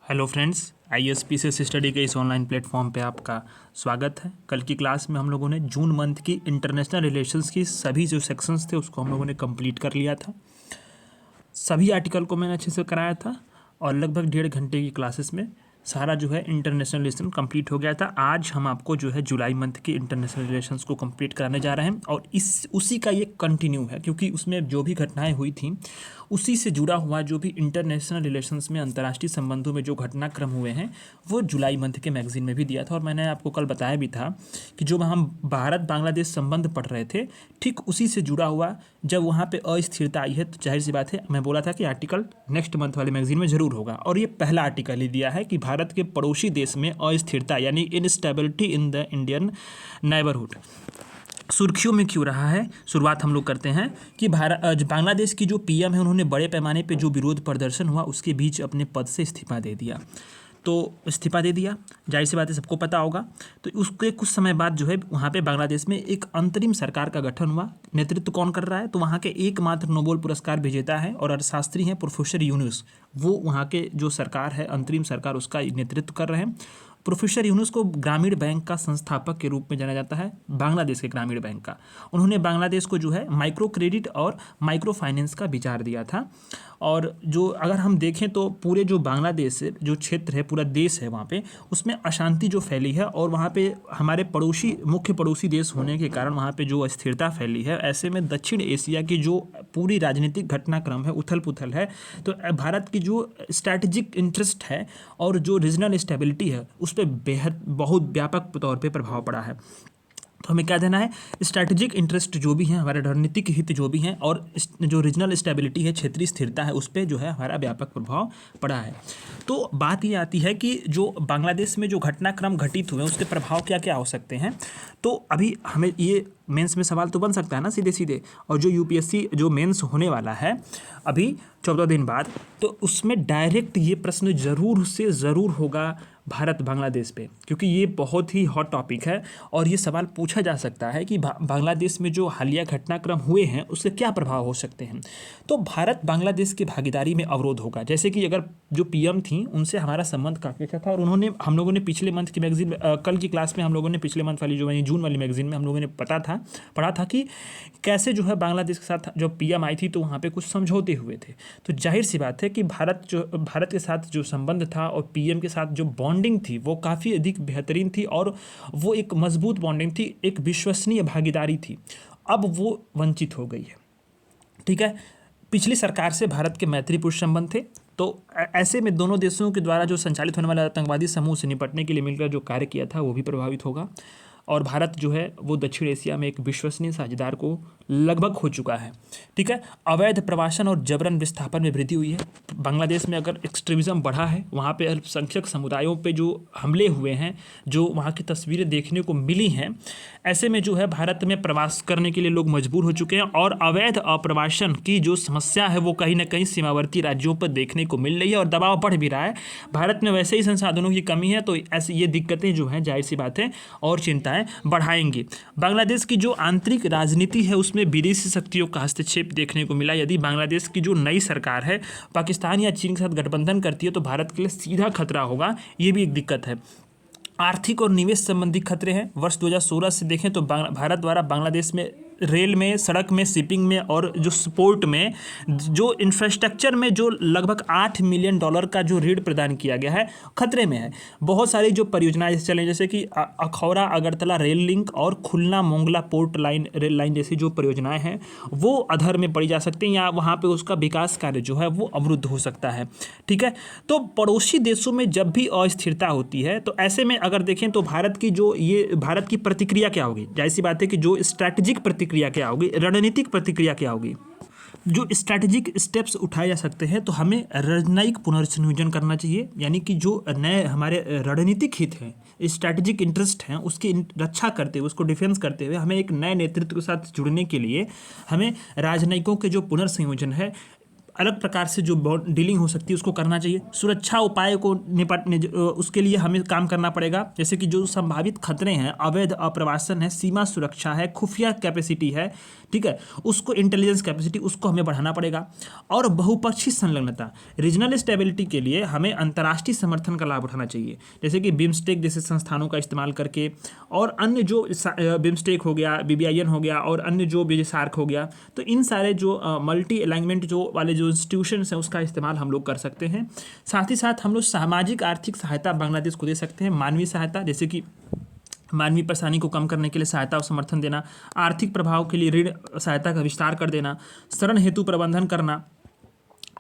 Hello friends, ISPCS study के इस online platform पे आपका स्वागत है। कल की क्लास में हम लोगों ने जून मंथ की इंटरनेशनल रिलेशंस की सभी जो सेक्शंस थे उसको हम लोगों ने कंप्लीट कर लिया था। सभी आर्टिकल को मैंने अच्छे से कराया था और लगभग 1.5 घंटे की क्लासेस में सारा जो है इंटरनेशनल रिलेशन कंप्लीट हो गया था। आज हम आपको जो है जुलाई मंथ की इंटरनेशनल रिलेशंस को कंप्लीट कराने जा रहे हैं और उसी का ये कंटिन्यू है, क्योंकि उसमें जो भी घटनाएं हुई थी उसी से जुड़ा हुआ जो भी इंटरनेशनल रिलेशंस में अंतर्राष्ट्रीय संबंधों में जो घटनाक्रम हुए हैं वो जुलाई मंथ के मैगजीन में भी दिया था। और मैंने आपको कल बताया भी था कि जो हम भारत बांग्लादेश संबंध पढ़ रहे थे, ठीक उसी से जुड़ा हुआ जब वहाँ पे अस्थिरता आई है तो जाहिर सी बात है, मैं बोला था कि आर्टिकल नेक्स्ट मंथ वाले मैगजीन में जरूर होगा। और ये पहला आर्टिकल ही दिया है कि भारत के पड़ोसी देश में अस्थिरता यानी instability in the Indian neighbourhood सुर्खियों में क्यों रहा है। शुरुआत हम लोग करते हैं कि बांग्लादेश की जो पीएम है उन्होंने बड़े पैमाने पे जो विरोध प्रदर्शन हुआ उसके बीच अपने पद से इस्तीफा दे दिया। तो इस्तीफा दे दिया, जाहिर सी बात है सबको पता होगा। तो उसके कुछ समय बाद जो है वहाँ पे बांग्लादेश में एक अंतरिम सरकार का गठन हुआ। नेतृत्व कौन कर रहा है, तो वहाँ के एकमात्र नोबेल पुरस्कार विजेता है और अर्थशास्त्री हैं प्रोफेसर यूनुस। वो वहाँ के जो सरकार है अंतरिम सरकार उसका नेतृत्व कर रहे हैं। प्रोफेसर यूनुस को ग्रामीण बैंक का संस्थापक के रूप में जाना जाता है, बांग्लादेश के ग्रामीण बैंक का। उन्होंने बांग्लादेश को जो है माइक्रो क्रेडिट और माइक्रो फाइनेंस का विचार दिया था। और जो अगर हम देखें तो पूरे जो बांग्लादेश जो क्षेत्र है, पूरा देश है, वहाँ पे उसमें अशांति जो फैली है और वहाँ पे हमारे पड़ोसी मुख्य पड़ोसी देश होने के कारण वहाँ पे जो अस्थिरता फैली है, ऐसे में दक्षिण एशिया की जो पूरी राजनीतिक घटनाक्रम है, उथल पुथल है, तो भारत की जो स्ट्रैटेजिक इंटरेस्ट है और जो रीजनल स्टेबिलिटी है उस पर बेहद बहुत व्यापक तौर पे प्रभाव पड़ा है। तो हमें क्या देना है, स्ट्रैटेजिक इंटरेस्ट जो भी हैं, हमारे रणनीतिक हित जो भी हैं और जो रीजनल स्टेबिलिटी है, क्षेत्रीय स्थिरता है, उस पर जो है हमारा व्यापक प्रभाव पड़ा है। तो बात ये आती है कि जो बांग्लादेश में जो घटनाक्रम घटित हुए उसके प्रभाव क्या क्या हो सकते हैं। तो अभी हमें ये मेंस में सवाल तो बन सकता है ना सीधे सीधे, और जो यूपीएससी जो मेंस होने वाला है अभी 14 दिन बाद, तो उसमें डायरेक्ट ये प्रश्न ज़रूर से ज़रूर होगा भारत बांग्लादेश पे, क्योंकि ये बहुत ही हॉट टॉपिक है और ये सवाल पूछा जा सकता है कि बांग्लादेश में जो हालिया घटनाक्रम हुए हैं उसके क्या प्रभाव हो सकते हैं। तो भारत बांग्लादेश की भागीदारी में अवरोध होगा। जैसे कि अगर जो पीएम थी उनसे हमारा संबंध काफ़ी अच्छा था और उन्होंने हम लोगों ने पिछले मंथ की मैगजीन कल की क्लास में हम लोगों ने पिछले मंथ वाली जो जून वाली मैगजीन में हम लोगों ने पढ़ा था कि कैसे जो है बांग्लादेश के साथ जो पीएम आई थी तो वहाँ पे कुछ समझौते हुए थे। तो जाहिर सी बात है कि भारत के साथ जो संबंध था और पीएम के साथ जो बॉन्डिंग थी वो काफ़ी अधिक बेहतरीन थी और वो एक मजबूत बॉन्डिंग थी, एक विश्वसनीय भागीदारी थी। अब वो वंचित हो गई है। ठीक है, पिछली सरकार से भारत के मैत्रीपूर्ण संबंध थे, तो ऐसे में दोनों देशों के द्वारा जो संचालित होने वाले आतंकवादी समूह से निपटने के लिए मिलकर जो कार्य किया था वो भी प्रभावित होगा। और भारत जो है वो दक्षिण एशिया में एक विश्वसनीय साझेदार को लगभग हो चुका है। ठीक है, अवैध प्रवासन और जबरन विस्थापन में वृद्धि हुई है। बांग्लादेश में अगर एक्सट्रीमिज्म बढ़ा है, वहाँ पे अल्पसंख्यक समुदायों पे जो हमले हुए हैं, जो वहाँ की तस्वीरें देखने को मिली हैं, ऐसे में जो है भारत में प्रवास करने के लिए लोग मजबूर हो चुके हैं और अवैध अप्रवासन की जो समस्या है वो कहीं ना कहीं सीमावर्ती राज्यों पर देखने को मिल रही है और दबाव बढ़ भी रहा है। भारत में वैसे ही संसाधनों की कमी है, तो ऐसी ये दिक्कतें जो हैं जाहिर सी बात है और चिंताएं बढ़ाएंगी। बांग्लादेश की जो आंतरिक राजनीति है उसमें विदेशी शक्तियों का हस्तक्षेप देखने को मिला। यदि बांग्लादेश की जो नई सरकार है पाकिस्तान या चीन के साथ गठबंधन करती है तो भारत के लिए सीधा खतरा होगा, ये भी एक दिक्कत है। आर्थिक और निवेश संबंधी खतरे हैं। वर्ष 2016 से देखें तो भारत द्वारा बांग्लादेश में रेल में, सड़क में, शिपिंग में और जो स्पोर्ट में, जो इंफ्रास्ट्रक्चर में जो लगभग $8 मिलियन का जो ऋण प्रदान किया गया है खतरे में है। बहुत सारी जो परियोजनाएं चलें जैसे कि अखौरा अगरतला रेल लिंक और Khulna Mongla port line rail line जैसी जो परियोजनाएं हैं वो अधर में पड़ी जा सकती हैं या वहाँ पर उसका विकास कार्य जो है वो अवरुद्ध हो सकता है। ठीक है, तो पड़ोसी देशों में जब भी अस्थिरता होती है तो ऐसे में अगर देखें तो भारत की प्रतिक्रिया क्या होगी। जाहिर सी बात है कि जो स्ट्रैटेजिक प्रतिक्रिया क्या होगी, रणनीतिक प्रतिक्रिया क्या होगी। जो स्ट्रैटेजिक स्टेप्स उठाए जा सकते हैं तो हमें रणनीतिक पुनर्संयोजन करना चाहिए, यानी कि जो नए हमारे रणनीतिक हित हैं, स्ट्रैटेजिक इंटरेस्ट हैं, उसकी रक्षा करते हुए, उसको डिफेंस करते हुए हमें एक नए नेतृत्व के साथ जुड़ने के लिए हमें राजनयिकों के जो पुनर्संयोजन है अलग प्रकार से जो डीलिंग हो सकती है उसको करना चाहिए। सुरक्षा उपाय को निपटने उसके लिए हमें काम करना पड़ेगा, जैसे कि जो संभावित खतरे हैं, अवैध अप्रवासन है, सीमा सुरक्षा है, खुफिया कैपेसिटी है, ठीक है, उसको इंटेलिजेंस कैपेसिटी उसको हमें बढ़ाना पड़ेगा। और बहुपक्षीय संलग्नता, रीजनल स्टेबिलिटी के लिए हमें अंतर्राष्ट्रीय समर्थन का लाभ उठाना चाहिए, जैसे कि बिम्स्टेक जैसे संस्थानों का इस्तेमाल करके, और अन्य जो बिम्स्टेक हो गया, BBIN हो गया, और अन्य जो सार्क हो गया, तो इन सारे जो मल्टी अलाइनमेंट जो वाले जो इंस्टीट्यूशंस हैं उसका इस्तेमाल हम लोग कर सकते हैं। साथ ही साथ हम लोग सामाजिक आर्थिक सहायता बांग्लादेश को दे सकते हैं, मानवीय सहायता, जैसे कि मानवीय परेशानी को कम करने के लिए सहायता और समर्थन देना, आर्थिक प्रभाव के लिए ऋण सहायता का विस्तार कर देना, शरण हेतु प्रबंधन करना।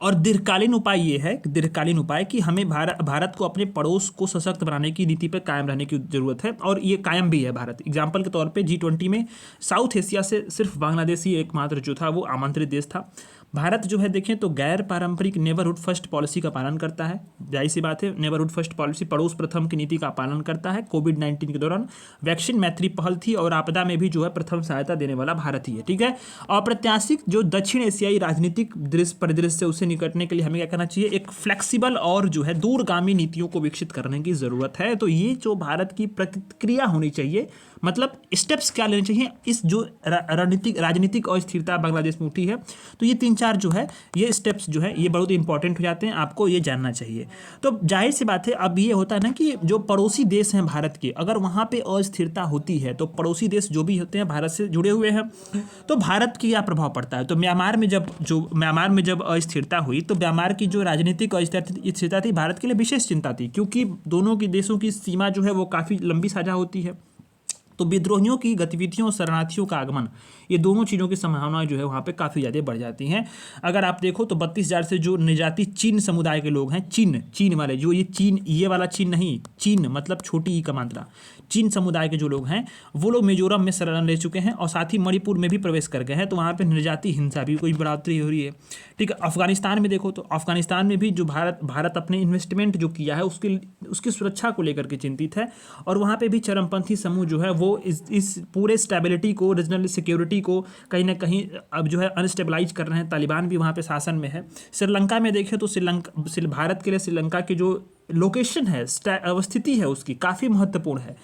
और दीर्घकालीन उपाय ये है, दीर्घकालीन उपाय कि हमें भारत को अपने पड़ोस को सशक्त बनाने की नीति पर कायम रहने की जरूरत है, और ये कायम भी है भारत। एग्जाम्पल के तौर पे G20 में साउथ एशिया से सिर्फ बांग्लादेश ही एकमात्र जो था वो आमंत्रित देश था। भारत जो है देखें तो गैर पारंपरिक नेबरहुड फर्स्ट पॉलिसी का पालन करता है, जाहिर सी बात है, नेबरहुड फर्स्ट पॉलिसी पड़ोस प्रथम की नीति का पालन करता है। कोविड-19 के दौरान वैक्सीन मैत्री पहल थी, और आपदा में भी जो है प्रथम सहायता देने वाला भारत ही है, ठीक है। अप्रत्याशित जो दक्षिण एशियाई राजनीतिक परिदृश्य से उसे निकटने के लिए हमें क्या करना चाहिए, एक फ्लेक्सिबल और जो है दूरगामी नीतियों को विकसित करने की जरूरत है। तो ये जो भारत की प्रतिक्रिया होनी चाहिए, मतलब स्टेप्स क्या लेने चाहिए इस जो राजनीतिक अस्थिरता बांग्लादेश में उठी है, तो ये 3-4 जो है ये स्टेप्स जो है ये बहुत इंपॉर्टेंट हो जाते हैं, आपको ये जानना चाहिए। तो जाहिर सी बात है, अब ये होता है ना कि जो पड़ोसी देश हैं भारत के, अगर वहाँ पे अस्थिरता होती है तो पड़ोसी देश जो भी होते हैं भारत से जुड़े हुए हैं, तो भारत की क्या प्रभाव पड़ता है। तो म्यांमार में जब अस्थिरता हुई तो म्यांमार की जो राजनीतिक अस्थिरता थी भारत के लिए विशेष चिंता थी, क्योंकि दोनों की देशों की सीमा जो है वो काफ़ी लंबी साझा होती है। तो विद्रोहियों की गतिविधियों, शरणार्थियों का आगमन, ये दोनों चीज़ों की संभावनाएं जो है वहाँ पे काफ़ी ज़्यादा बढ़ जाती हैं। अगर आप देखो तो 32,000 से जो निजाती चीन समुदाय के लोग हैं, चीन वाले, जो ये वाला चीन नहीं, चीन मतलब छोटी ई का मात्रा, चीन समुदाय के जो लोग हैं वो लोग मिजोरम में शरण ले चुके हैं, और साथ ही मणिपुर में भी प्रवेश कर गए हैं। तो वहाँ पे निर्जाति हिंसा भी कोई बढ़ोतरी हो रही है, ठीक है। अफगानिस्तान में देखो तो अफगानिस्तान में भी जो भारत अपने इन्वेस्टमेंट जो किया है उसकी सुरक्षा को लेकर के चिंतित है, और वहाँ पे भी चरमपंथी समूह जो है वो इस पूरे स्टेबिलिटी को, रीजनल सिक्योरिटी को कहीं ना कहीं अब जो है अनस्टेबलाइज कर रहे हैं। तालिबान भी वहाँ पे शासन में है। श्रीलंका में देखें तो भारत के लिए श्रीलंका की जो लोकेशन है, अवस्थिति है, उसकी काफ़ी महत्वपूर्ण है,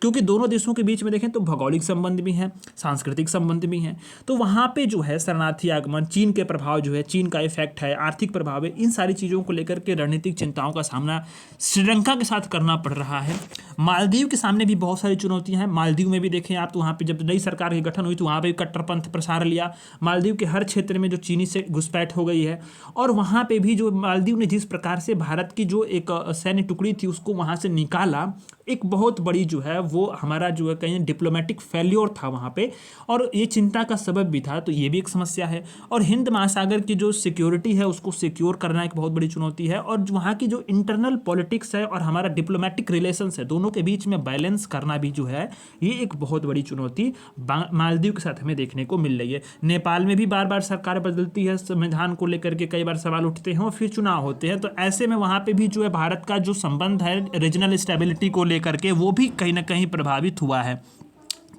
क्योंकि दोनों देशों के बीच में देखें तो भौगोलिक संबंध भी हैं, सांस्कृतिक संबंध भी हैं। तो वहाँ पे जो है शरणार्थी आगमन, चीन के प्रभाव जो है, चीन का इफेक्ट है, आर्थिक प्रभाव है, इन सारी चीज़ों को लेकर के रणनीतिक चिंताओं का सामना श्रीलंका के साथ करना पड़ रहा है। मालदीव के सामने भी बहुत सारी चुनौतियाँ हैं। मालदीव में भी देखें आप तो वहाँ पर जब नई सरकार की गठन हुई तो वहाँ पर कट्टरपंथ प्रसार लिया, मालदीव के हर क्षेत्र में जो चीनी से घुसपैठ हो गई है, और वहाँ पर भी जो मालदीव ने जिस प्रकार से भारत की जो एक सैन्य टुकड़ी थी उसको वहाँ से निकाला, एक बहुत बड़ी जो है वो हमारा जो है कहीं डिप्लोमेटिक फेल्योर था वहाँ पे, और ये चिंता का सबब भी था। तो ये भी एक समस्या है। और हिंद महासागर की जो सिक्योरिटी है उसको सिक्योर करना एक बहुत बड़ी चुनौती है, और वहाँ की जो इंटरनल पॉलिटिक्स है और हमारा डिप्लोमेटिक रिलेशंस है, दोनों के बीच में बैलेंस करना भी जो है ये एक बहुत बड़ी चुनौती मालदीव के साथ हमें देखने को मिल रही है। नेपाल में भी बार बार सरकार बदलती है, संविधान को लेकर के कई बार सवाल उठते हैं और फिर चुनाव होते हैं। तो ऐसे में वहाँ पे भी जो है भारत का जो संबंध है रीजनल स्टेबिलिटी को लेकर के वो भी कहीं ना कहीं प्रभावित हुआ है।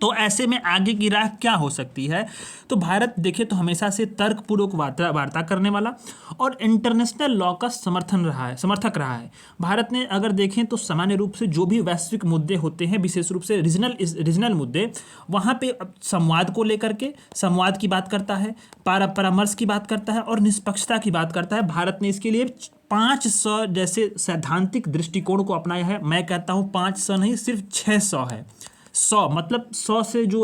तो ऐसे में आगे की राह क्या हो सकती है। तो भारत देखे तो हमेशा से तर्कपूर्वक वार्ता करने वाला और इंटरनेशनल लॉ का समर्थक रहा है। भारत ने अगर देखें तो सामान्य रूप से जो भी वैश्विक मुद्दे होते हैं, विशेष रूप से रीजनल मुद्दे, वहाँ पे संवाद को लेकर के संवाद की बात करता है, परामर्श की बात करता है और निष्पक्षता की बात करता है। भारत ने इसके लिए 500 जैसे सैद्धांतिक दृष्टिकोण को अपनाया है। मैं कहता हूँ 500 नहीं, सिर्फ 600 है। 100 मतलब 100 से जो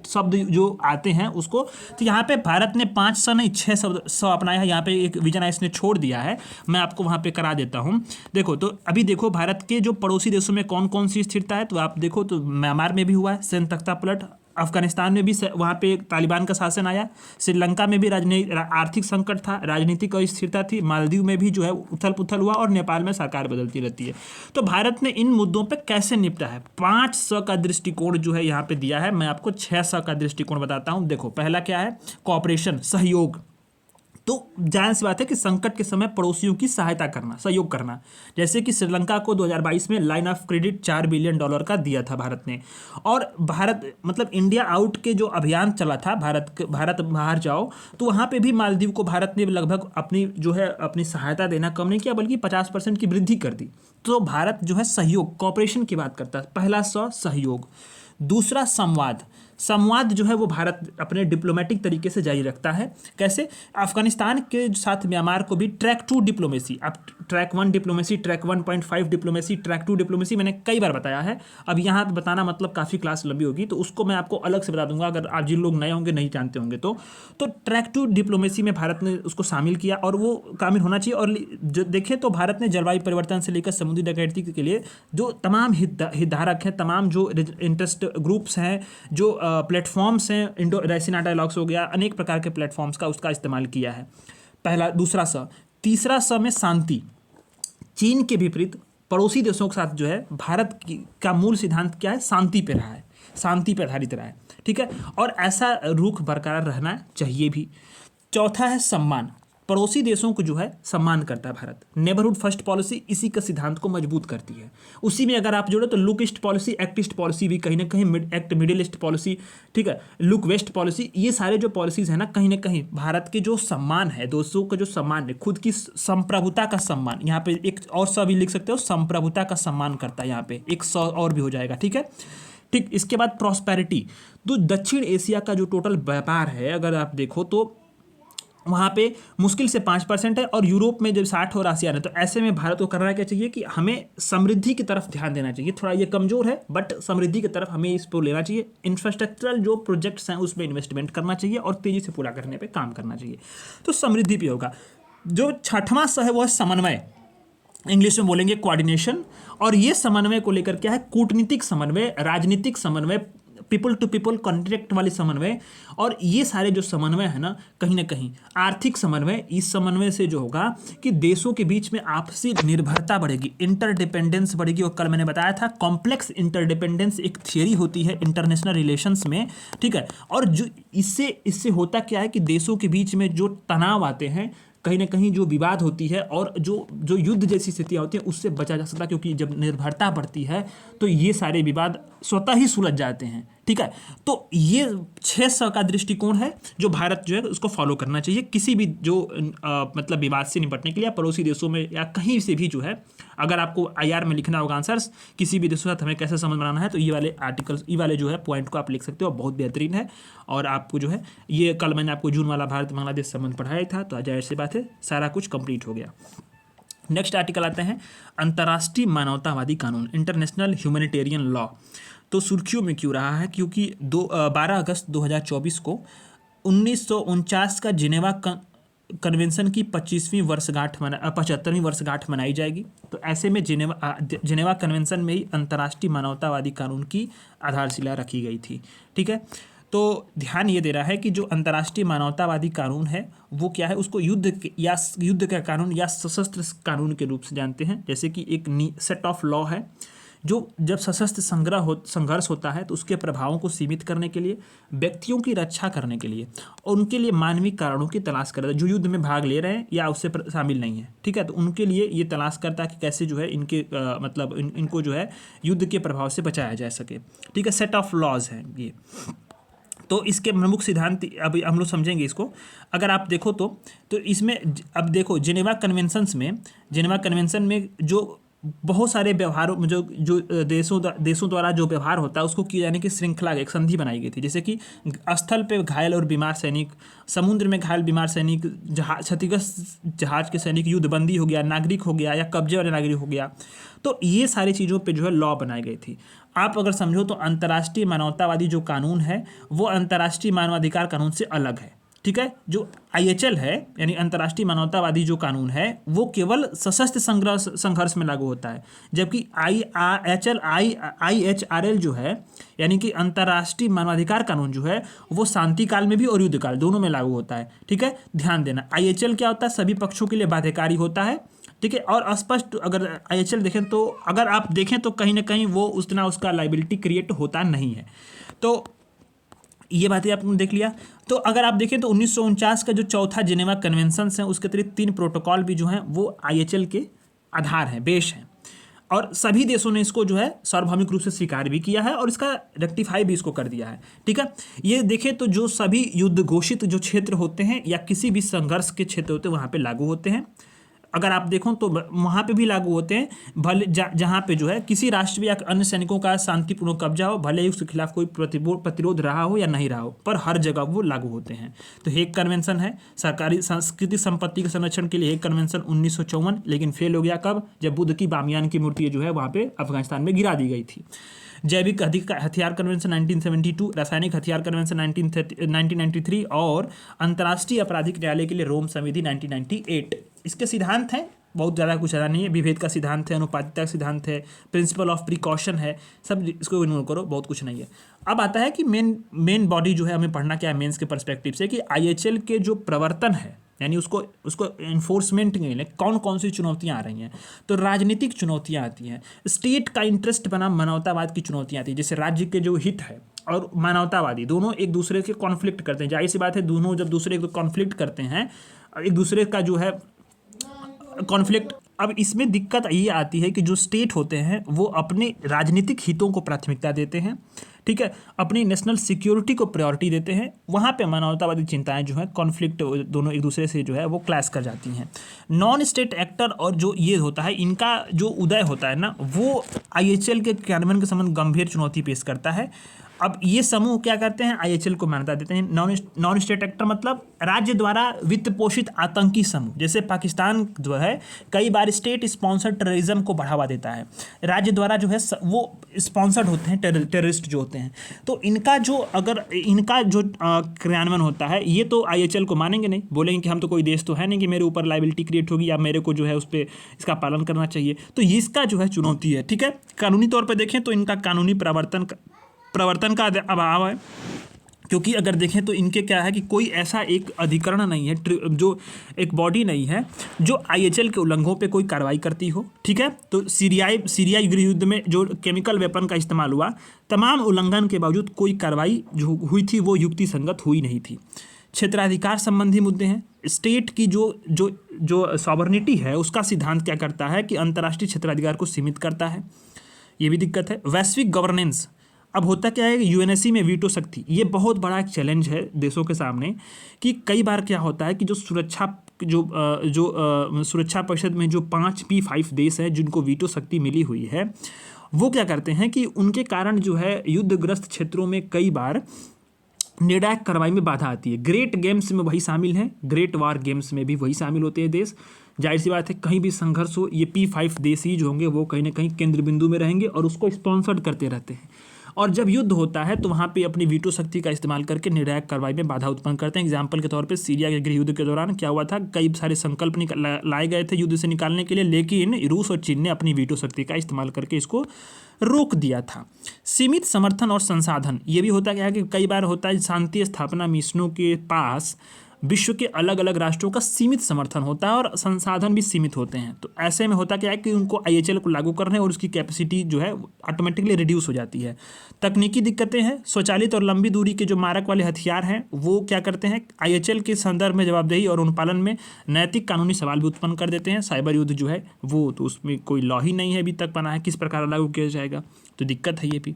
शब्द जो आते हैं उसको, तो यहाँ पे भारत ने 500 नहीं 600 अपनाया है। यहाँ पे एक विजन इसने छोड़ दिया है, मैं आपको वहाँ पे करा देता हूँ। देखो तो अभी देखो भारत के जो पड़ोसी देशों में कौन कौन सी स्थिरता है, तो आप देखो तो म्यांमार में भी हुआ है सैन्य तख्ता पलट, अफगानिस्तान में भी वहाँ पे तालिबान का शासन आया, श्रीलंका में भी आर्थिक संकट था, राजनीतिक अस्थिरता थी, मालदीव में भी जो है उथल पुथल हुआ और नेपाल में सरकार बदलती रहती है। तो भारत ने इन मुद्दों पे कैसे निपटा है, 500 का दृष्टिकोण जो है यहाँ पे दिया है। मैं आपको 600 का दृष्टिकोण बताता हूँ। देखो पहला क्या है, कोऑपरेशन, सहयोग, तो जाहिर सी बात है कि संकट के समय पड़ोसियों की सहायता करना, सहयोग करना, जैसे कि श्रीलंका को 2022 में लाइन ऑफ क्रेडिट $4 बिलियन का दिया था भारत ने। और भारत मतलब इंडिया आउट के जो अभियान चला था, भारत बाहर जाओ, तो वहाँ पे भी मालदीव को भारत ने लगभग अपनी जो है अपनी सहायता देना कम नहीं किया, बल्कि 50% की वृद्धि कर दी। तो भारत जो है सहयोग, कॉपरेशन की बात करता है। पहला सहयोग। दूसरा संवाद जो है वो भारत अपने डिप्लोमेटिक तरीके से जारी रखता है। कैसे? अफगानिस्तान के साथ म्यांमार को भी ट्रैक 2 डिप्लोमेसी, अब track 1 diplomacy, track 1.5 diplomacy, track 2 diplomacy मैंने कई बार बताया है। अब यहाँ पे बताना मतलब काफ़ी क्लास लंबी होगी, तो उसको मैं आपको अलग से बता दूंगा अगर आप जिन लोग नए होंगे नहीं जानते होंगे तो ट्रैक 2 डिप्लोमेसी में भारत ने उसको शामिल किया और वो शामिल होना चाहिए। और जो देखें तो भारत ने जलवायु परिवर्तन से लेकर समुद्री डकैती के लिए जो तमाम हितधारक हैं, तमाम जो इंटरेस्ट ग्रुप्स हैं, जो प्लेटफॉर्म्स हैं, इंडो रेसिना डायलॉग्स हो गया, अनेक प्रकार के प्लेटफॉर्म्स का उसका इस्तेमाल किया है। पहला। दूसरा तीसरा में शांति। चीन के विपरीत पड़ोसी देशों के साथ जो है भारत का मूल सिद्धांत क्या है? शांति पे रहा है, शांति पे आधारित रहा है। ठीक है, और ऐसा रुख बरकरार रहना चाहिए भी। चौथा है सम्मान। पड़ोसी देशों को जो है सम्मान करता है भारत। नेबरहुड फर्स्ट पॉलिसी इसी का सिद्धांत को मजबूत करती है। उसी में अगर आप जोड़ो तो look east policy, act east policy भी कहीं ना कहीं, एक्ट मिडिल ईस्ट पॉलिसी, ठीक है, लुक वेस्ट पॉलिसी, ये सारे जो पॉलिसीज है ना कहीं भारत के जो सम्मान है, दोस्तों का जो सम्मान है, खुद की संप्रभुता का सम्मान, यहाँ पे एक और भी लिख सकते हो, संप्रभुता का सम्मान करता है। यहाँ पे एक और भी हो जाएगा। ठीक है, ठीक। इसके बाद प्रॉस्पेरिटी। तो दक्षिण एशिया का जो टोटल व्यापार है अगर आप देखो तो वहाँ पे मुश्किल से 5% है, और यूरोप में जब 60 और आसियान है। तो ऐसे में भारत को करना क्या चाहिए कि हमें समृद्धि की तरफ ध्यान देना चाहिए। थोड़ा ये कमज़ोर है बट समृद्धि की तरफ हमें इसको लेना चाहिए। इंफ्रास्ट्रक्चरल जो प्रोजेक्ट्स हैं उसमें इन्वेस्टमेंट करना चाहिए और तेज़ी से पूरा करने पर काम करना चाहिए। तो समृद्धि भी होगा। जो छठवां है वो है समन्वय, इंग्लिश में बोलेंगे कोऑर्डिनेशन। और ये समन्वय को लेकर क्या है? कूटनीतिक समन्वय, राजनीतिक समन्वय, पीपल टू पीपल कॉन्ट्रैक्ट वाले समन्वय, और ये सारे जो समन्वय है ना कहीं आर्थिक समन्वय। इस समन्वय से जो होगा कि देशों के बीच में आपसी निर्भरता बढ़ेगी, इंटरडिपेंडेंस बढ़ेगी। और कल मैंने बताया था कॉम्प्लेक्स इंटरडिपेंडेंस एक थियरी होती है इंटरनेशनल रिलेशंस में। ठीक है, और जो इससे होता क्या है कि देशों के बीच में जो तनाव आते हैं, कहीं ना कहीं जो विवाद होती है और जो युद्ध जैसी स्थितियाँ होती हैं उससे बचा जा सकता है, क्योंकि जब निर्भरता बढ़ती है तो ये सारे विवाद स्वतः ही सुलझ जाते हैं। ठीक है, तो ये 6 का दृष्टिकोण है जो भारत जो है उसको फॉलो करना चाहिए किसी भी जो मतलब विवाद से निपटने के लिए, पड़ोसी देशों में या कहीं से भी जो है। अगर आपको IR में लिखना होगा आंसर्स, किसी भी देशों के साथ हमें कैसे संबंध बनाना है, तो ये वाले आर्टिकल्स, ये वाले जो है पॉइंट को आप लिख सकते हो, बहुत बेहतरीन है। और आपको जो है ये कल मैंने आपको जून वाला भारत बांग्लादेश संबंध पढ़ाया था, तो जाहिर सी बात है सारा कुछ कंप्लीट हो गया। नेक्स्ट आर्टिकल आते हैं अंतर्राष्ट्रीय मानवतावादी कानून, इंटरनेशनल ह्यूमैनिटेरियन लॉ। तो सुर्खियों में क्यों रहा है? क्योंकि 12 अगस्त 2024 को 1949 का जिनेवा कन्वेंशन की 75वीं वर्षगांठ मनाई जाएगी। तो ऐसे में जिनेवा कन्वेंशन में ही अंतर्राष्ट्रीय मानवतावादी कानून की आधारशिला रखी गई थी। ठीक है, तो ध्यान ये दे रहा है कि जो अंतर्राष्ट्रीय मानवतावादी कानून है वो क्या है, उसको युद्ध का कानून या सशस्त्र कानून के रूप से जानते हैं। जैसे कि एक सेट ऑफ लॉ है जो जब सशस्त्र संघर्ष होता है तो उसके प्रभावों को सीमित करने के लिए, व्यक्तियों की रक्षा करने के लिए और उनके लिए मानवीय कारणों की तलाश करता है, जो युद्ध में भाग ले रहे हैं या उससे शामिल नहीं है। ठीक है, तो उनके लिए ये तलाश करता है कि कैसे जो है इनके इनको जो है युद्ध के प्रभाव से बचाया जा सके। ठीक है, सेट ऑफ लॉज है ये। तो इसके प्रमुख सिद्धांत अभी हम लोग समझेंगे इसको। अगर आप देखो तो इसमें अब देखो जिनेवा कन्वेंशन में जो बहुत सारे व्यवहारों में जो देशों द्वारा जो व्यवहार होता है उसको किए जाने की श्रृंखला, एक संधि बनाई गई थी। जैसे कि स्थल पे घायल और बीमार सैनिक, समुद्र में घायल बीमार सैनिक, क्षतिग्रस्त जहाज के सैनिक, युद्धबंदी हो गया, नागरिक हो गया या कब्जे वाले नागरिक हो गया। तो ये सारी चीज़ों पे जो है लॉ बनाई गई थी। आप अगर समझो तो अंतर्राष्ट्रीय मानवतावादी जो कानून है वो अंतर्राष्ट्रीय मानवाधिकार कानून से अलग है। ठीक है, जो IHL है यानी अंतर्राष्ट्रीय मानवतावादी जो कानून है वो केवल सशस्त्र संघर्ष में लागू होता है, जबकि IHRL जो है यानी कि अंतर्राष्ट्रीय मानवाधिकार कानून जो है वो शांति काल में भी और युद्ध काल दोनों में लागू होता है। ठीक है, ध्यान देना। IHL क्या होता है? सभी पक्षों के लिए बाध्यकारी होता है। ठीक है, और स्पष्ट अगर IHL देखें तो अगर आप देखें तो कहीं ना कहीं वो उतना उसका लाइबिलिटी क्रिएट होता नहीं है। तो ये बातें आपने देख लिया। तो अगर आप देखें तो 1949 का जो चौथा जिनेवा कन्वेंशन है उसके अतिरिक्त 3 प्रोटोकॉल भी जो हैं वो आईएचएल के आधार हैं, बेस हैं, और सभी देशों ने इसको जो है सार्वभौमिक रूप से स्वीकार भी किया है और इसका रेक्टिफाई भी इसको कर दिया है। ठीक है, ये देखें तो जो सभी युद्ध घोषित जो क्षेत्र होते हैं या किसी भी संघर्ष के क्षेत्र होते हैं वहाँ पे लागू होते हैं। अगर आप देखो तो वहाँ पे भी लागू होते हैं, भले जहाँ पे जो है किसी राष्ट्र या अन्य सैनिकों का शांतिपूर्ण कब्जा हो, भले ही उसके खिलाफ कोई प्रतिरोध रहा हो या नहीं रहा हो, पर हर जगह वो लागू होते हैं। तो हेग कन्वेंशन है सरकारी सांस्कृतिक संपत्ति के संरक्षण के लिए, हेग कन्वेंशन 1954, लेकिन फेल हो गया कब? जब बुद्ध की बामियान की मूर्ति जो है वहाँ पे अफगानिस्तान में गिरा दी गई थी। जैविक हथियार कन्वेंशन 1972, रासायनिक हथियार कन्वेंशन 1993 और अंतर्राष्ट्रीय आपराधिक न्यायालय के लिए रोम संविधि 1998। इसके सिद्धांत हैं, बहुत ज़्यादा कुछ ज़्यादा नहीं है। विभेद का सिद्धांत है, अनुपातिकता का सिद्धांत है, प्रिंसिपल ऑफ प्रिकॉशन है, सब इसको इग्नोर करो, बहुत कुछ नहीं है। अब आता है कि मेन बॉडी जो है हमें पढ़ना क्या है मेंस के पर्सपेक्टिव से, कि आईएचएल के जो प्रवर्तन है यानी उसको इन्फोर्समेंट के लिए कौन कौन सी चुनौतियाँ आ रही हैं। तो राजनीतिक चुनौतियाँ आती हैं, स्टेट का इंटरेस्ट बना मानवतावाद की चुनौतियाँ आती हैं, जैसे राज्य के जो हित है और मानवतावादी दोनों एक दूसरे के कॉन्फ्लिक्ट करते हैं। जाहिर सी बात है, दोनों जब दूसरे को कॉन्फ्लिक्ट करते हैं, एक दूसरे का जो है कॉन्फ्लिक्ट, अब इसमें दिक्कत ये आती है कि जो स्टेट होते हैं वो अपने राजनीतिक हितों को प्राथमिकता देते हैं, ठीक है, अपनी नेशनल सिक्योरिटी को प्रायोरिटी देते हैं। वहाँ पे मानवतावादी चिंताएं जो है कॉन्फ्लिक्ट दोनों एक दूसरे से जो है वो क्लैश कर जाती हैं। नॉन स्टेट एक्टर और जो ये होता है इनका जो उदय होता है ना, वो आईएचएल के क्रियान्वयन के संबंध गंभीर चुनौती पेश करता है। अब ये समूह क्या करते हैं? आईएचएल को मान्यता देते हैं। नॉन स्टेट एक्टर मतलब राज्य द्वारा वित्त पोषित आतंकी समूह, जैसे पाकिस्तान जो है कई बार स्टेट स्पॉन्सर्ड टेररिज्म को बढ़ावा देता है, राज्य द्वारा जो है वो स्पॉन्सर्ड होते हैं टेररिस्ट जो होते हैं। तो इनका जो क्रियान्वयन होता है ये तो आईएचएल को मानेंगे नहीं, बोलेंगे कि हम तो कोई देश तो है नहीं कि मेरे ऊपर लायबिलिटी क्रिएट होगी या मेरे को जो है उस पर इसका पालन करना चाहिए। तो इसका जो है चुनौती है। ठीक है, कानूनी तौर पर देखें तो इनका कानूनी प्रवर्तन का अभाव है, क्योंकि अगर देखें तो इनके क्या है कि कोई ऐसा एक अधिकरण नहीं है, जो एक बॉडी नहीं है जो आईएचएल के उल्लंघनों पे कोई कार्रवाई करती हो। ठीक है, तो सीरिया गृह युद्ध में जो केमिकल वेपन का इस्तेमाल हुआ, तमाम उल्लंघन के बावजूद कोई कार्रवाई जो हुई थी वो युक्ति संगत हुई नहीं थी। क्षेत्राधिकार संबंधी मुद्दे हैं, स्टेट की जो सॉवरेनिटी है उसका सिद्धांत क्या करता है कि अंतर्राष्ट्रीय क्षेत्राधिकार को सीमित करता है, ये भी दिक्कत है। वैश्विक गवर्नेंस, अब होता क्या है कि यूएनएससी में वीटो शक्ति, ये बहुत बड़ा एक चैलेंज है देशों के सामने कि कई बार क्या होता है कि जो सुरक्षा परिषद में जो 5P5 देश हैं जिनको वीटो शक्ति मिली हुई है, वो क्या करते हैं कि उनके कारण जो है युद्धग्रस्त क्षेत्रों में कई बार निर्णायक कार्रवाई में बाधा आती है। ग्रेट गेम्स में वही शामिल हैं, ग्रेट वार गेम्स में भी वही शामिल होते हैं देश। जाहिर सी बात है कहीं भी संघर्ष हो, ये P5 देश ही जो होंगे वो कहीं ना कहीं केंद्र बिंदु में रहेंगे और उसको स्पॉन्सर्ड करते रहते हैं। और जब युद्ध होता है तो वहाँ पे अपनी वीटो शक्ति का इस्तेमाल करके निर्णायक कार्रवाई में बाधा उत्पन्न करते हैं। एग्जाम्पल के तौर पे सीरिया के गृह युद्ध के दौरान क्या हुआ था, कई सारे संकल्प लाए गए थे युद्ध से निकालने के लिए, लेकिन रूस और चीन ने अपनी वीटो शक्ति का इस्तेमाल करके इसको रोक दिया था। सीमित समर्थन और संसाधन, ये भी होता क्या है कि कई बार होता है शांति स्थापना मिशनों के पास विश्व के अलग अलग राष्ट्रों का सीमित समर्थन होता है और संसाधन भी सीमित होते हैं। तो ऐसे में होता क्या है कि उनको आईएचएल को लागू करने और उसकी कैपेसिटी जो है ऑटोमेटिकली रिड्यूस हो जाती है। तकनीकी दिक्कतें हैं, स्वचालित और लंबी दूरी के जो मारक वाले हथियार हैं वो क्या करते हैं, आईएचएल के संदर्भ में जवाबदेही और अनुपालन में नैतिक कानूनी सवाल भी उत्पन्न कर देते हैं। साइबर युद्ध जो है वो तो उसमें कोई लॉ ही नहीं है अभी तक बना है, किस प्रकार लागू किया जाएगा, तो दिक्कत है ये भी।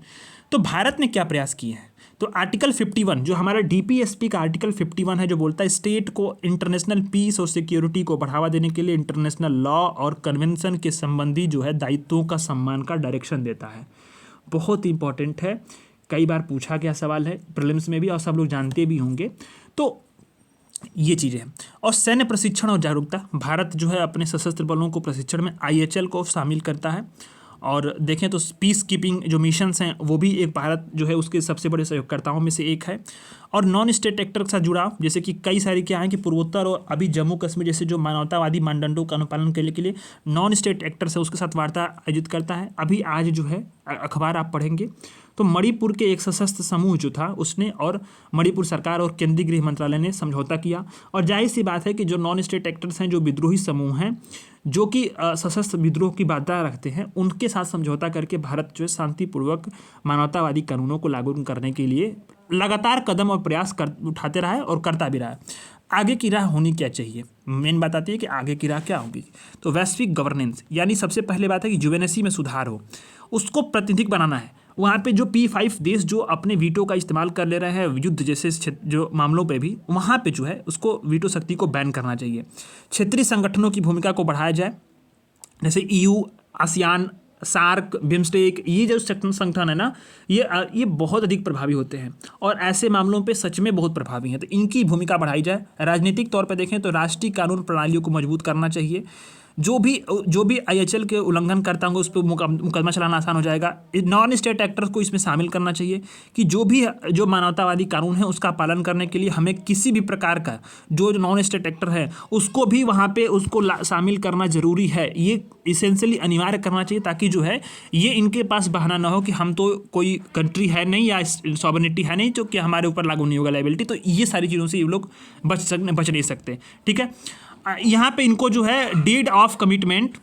तो भारत ने क्या प्रयास किए हैं, तो आर्टिकल 51 जो हमारा डीपीएसपी का आर्टिकल 51 है जो बोलता है स्टेट को इंटरनेशनल पीस और सिक्योरिटी को बढ़ावा देने के लिए इंटरनेशनल लॉ और कन्वेंशन के संबंधी जो है दायित्वों का सम्मान का डायरेक्शन देता है। बहुत इंपॉर्टेंट है, कई बार पूछा गया सवाल है प्रीलिम्स में भी और सब लोग जानते भी होंगे। तो ये चीज़ें हैं। और सैन्य प्रशिक्षण और जागरूकता, भारत जो है अपने सशस्त्र बलों को प्रशिक्षण में आईएचएल को शामिल करता है। और देखें तो पीस कीपिंग जो मिशंस हैं वो भी एक भारत जो है उसके सबसे बड़े सहयोगकर्ताओं में से एक है। और नॉन स्टेट एक्टर के साथ जुड़ाव, जैसे कि कई सारी क्या है कि पूर्वोत्तर और अभी जम्मू कश्मीर जैसे जो मानवतावादी मानदंडों का अनुपालन करने के लिए नॉन स्टेट एक्टर से उसके साथ वार्ता आयोजित करता है। अभी आज जो है अखबार आप पढ़ेंगे तो मणिपुर के एक सशस्त्र समूह जो था उसने और मणिपुर सरकार और केंद्रीय गृह मंत्रालय ने समझौता किया। और जाहिर सी बात है कि जो नॉन स्टेट एक्टर्स हैं, जो विद्रोही समूह हैं, जो कि सशस्त्र विद्रोह की बाधा रखते हैं, उनके साथ समझौता करके भारत जो है शांतिपूर्वक मानवतावादी कानूनों को लागू करने के लिए लगातार कदम और प्रयास उठाते रहा है और करता भी रहा है। आगे की राह होनी क्या चाहिए, मेन बात आती है कि आगे की राह क्या होगी। तो वैश्विक गवर्नेंस, यानी सबसे पहले बात है कि यूएनएससी में सुधार हो, उसको प्रातिनिधिक बनाना है। वहाँ पे जो P5 देश जो अपने वीटो का इस्तेमाल कर ले रहे हैं युद्ध जैसे जो मामलों पे भी, वहाँ पे जो है उसको वीटो शक्ति को बैन करना चाहिए। क्षेत्रीय संगठनों की भूमिका को बढ़ाया जाए, जैसे EU, आसियान, सार्क, बिम्स्टेक, ये जो संगठन है ना, ये बहुत अधिक प्रभावी होते हैं और ऐसे मामलों पे सच में बहुत प्रभावी हैं, तो इनकी भूमिका बढ़ाई जाए। राजनीतिक तौर पे देखें तो राष्ट्रीय कानून प्रणालियों को मजबूत करना चाहिए। जो भी IHL के उल्लंघन करता होंगे उस पर मुकदमा चलाना आसान हो जाएगा। नॉन स्टेट एक्टर्स को इसमें शामिल करना चाहिए कि जो मानवतावादी कानून है उसका पालन करने के लिए हमें किसी भी प्रकार का जो नॉन स्टेट एक्टर है उसको भी वहाँ पे उसको शामिल करना ज़रूरी है। ये इसेंशियली अनिवार्य करना चाहिए, ताकि जो है ये इनके पास बहाना ना हो कि हम तो कोई कंट्री है नहीं या सॉवरेनिटी है नहीं, तो कि हमारे ऊपर लागू नहीं होगा लायबिलिटी। तो ये सारी चीज़ों से ये लोग बच नहीं सकते। ठीक है, यहाँ पे इनको जो है डीड ऑफ कमिटमेंट,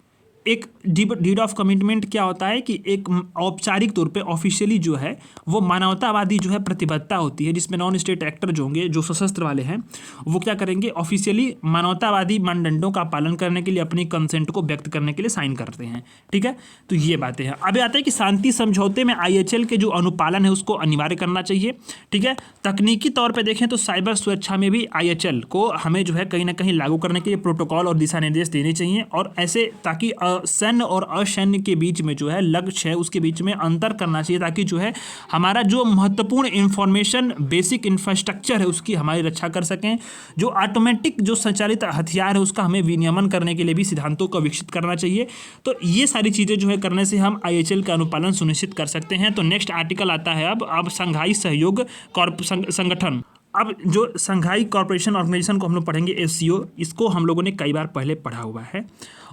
एक डीड ऑफ कमिटमेंट क्या होता है कि एक औपचारिक तौर पे ऑफिशियली जो है वो मानवतावादी जो है प्रतिबद्धता होती है, जिसमें नॉन स्टेट एक्टर जो होंगे जो सशस्त्र वाले हैं वो क्या करेंगे, ऑफिशियली मानवतावादी मानदंडों का पालन करने के लिए अपनी कंसेंट को व्यक्त करने के लिए साइन करते हैं। ठीक है, तो ये बातें हैं। अब आता है कि शांति समझौते में IHL के जो अनुपालन है उसको अनिवार्य करना चाहिए। ठीक है, तकनीकी तौर पर देखें तो साइबर सुरक्षा में भी IHL को हमें जो है कहीं ना कहीं लागू करने के लिए प्रोटोकॉल और दिशा निर्देश देने चाहिए, और ऐसे ताकि सैन्य और असैन्य के बीच में जो है लक्ष्य है उसके बीच में अंतर करना चाहिए, ताकि जो है हमारा जो महत्वपूर्ण इंफॉर्मेशन बेसिक इंफ्रास्ट्रक्चर है उसकी हमारी रक्षा कर सकें। जो ऑटोमेटिक जो संचालित हथियार है उसका हमें विनियमन करने के लिए भी सिद्धांतों को विकसित करना चाहिए। तो ये सारी चीज़ें जो है करने से हम IHL का अनुपालन सुनिश्चित कर सकते हैं। तो नेक्स्ट आर्टिकल आता है अब शंघाई सहयोग संगठन। अब जो शंघाई कॉर्पोरेशन ऑर्गेनाइजेशन को हम लोग पढ़ेंगे SCO, इसको हम लोगों ने कई बार पहले पढ़ा हुआ है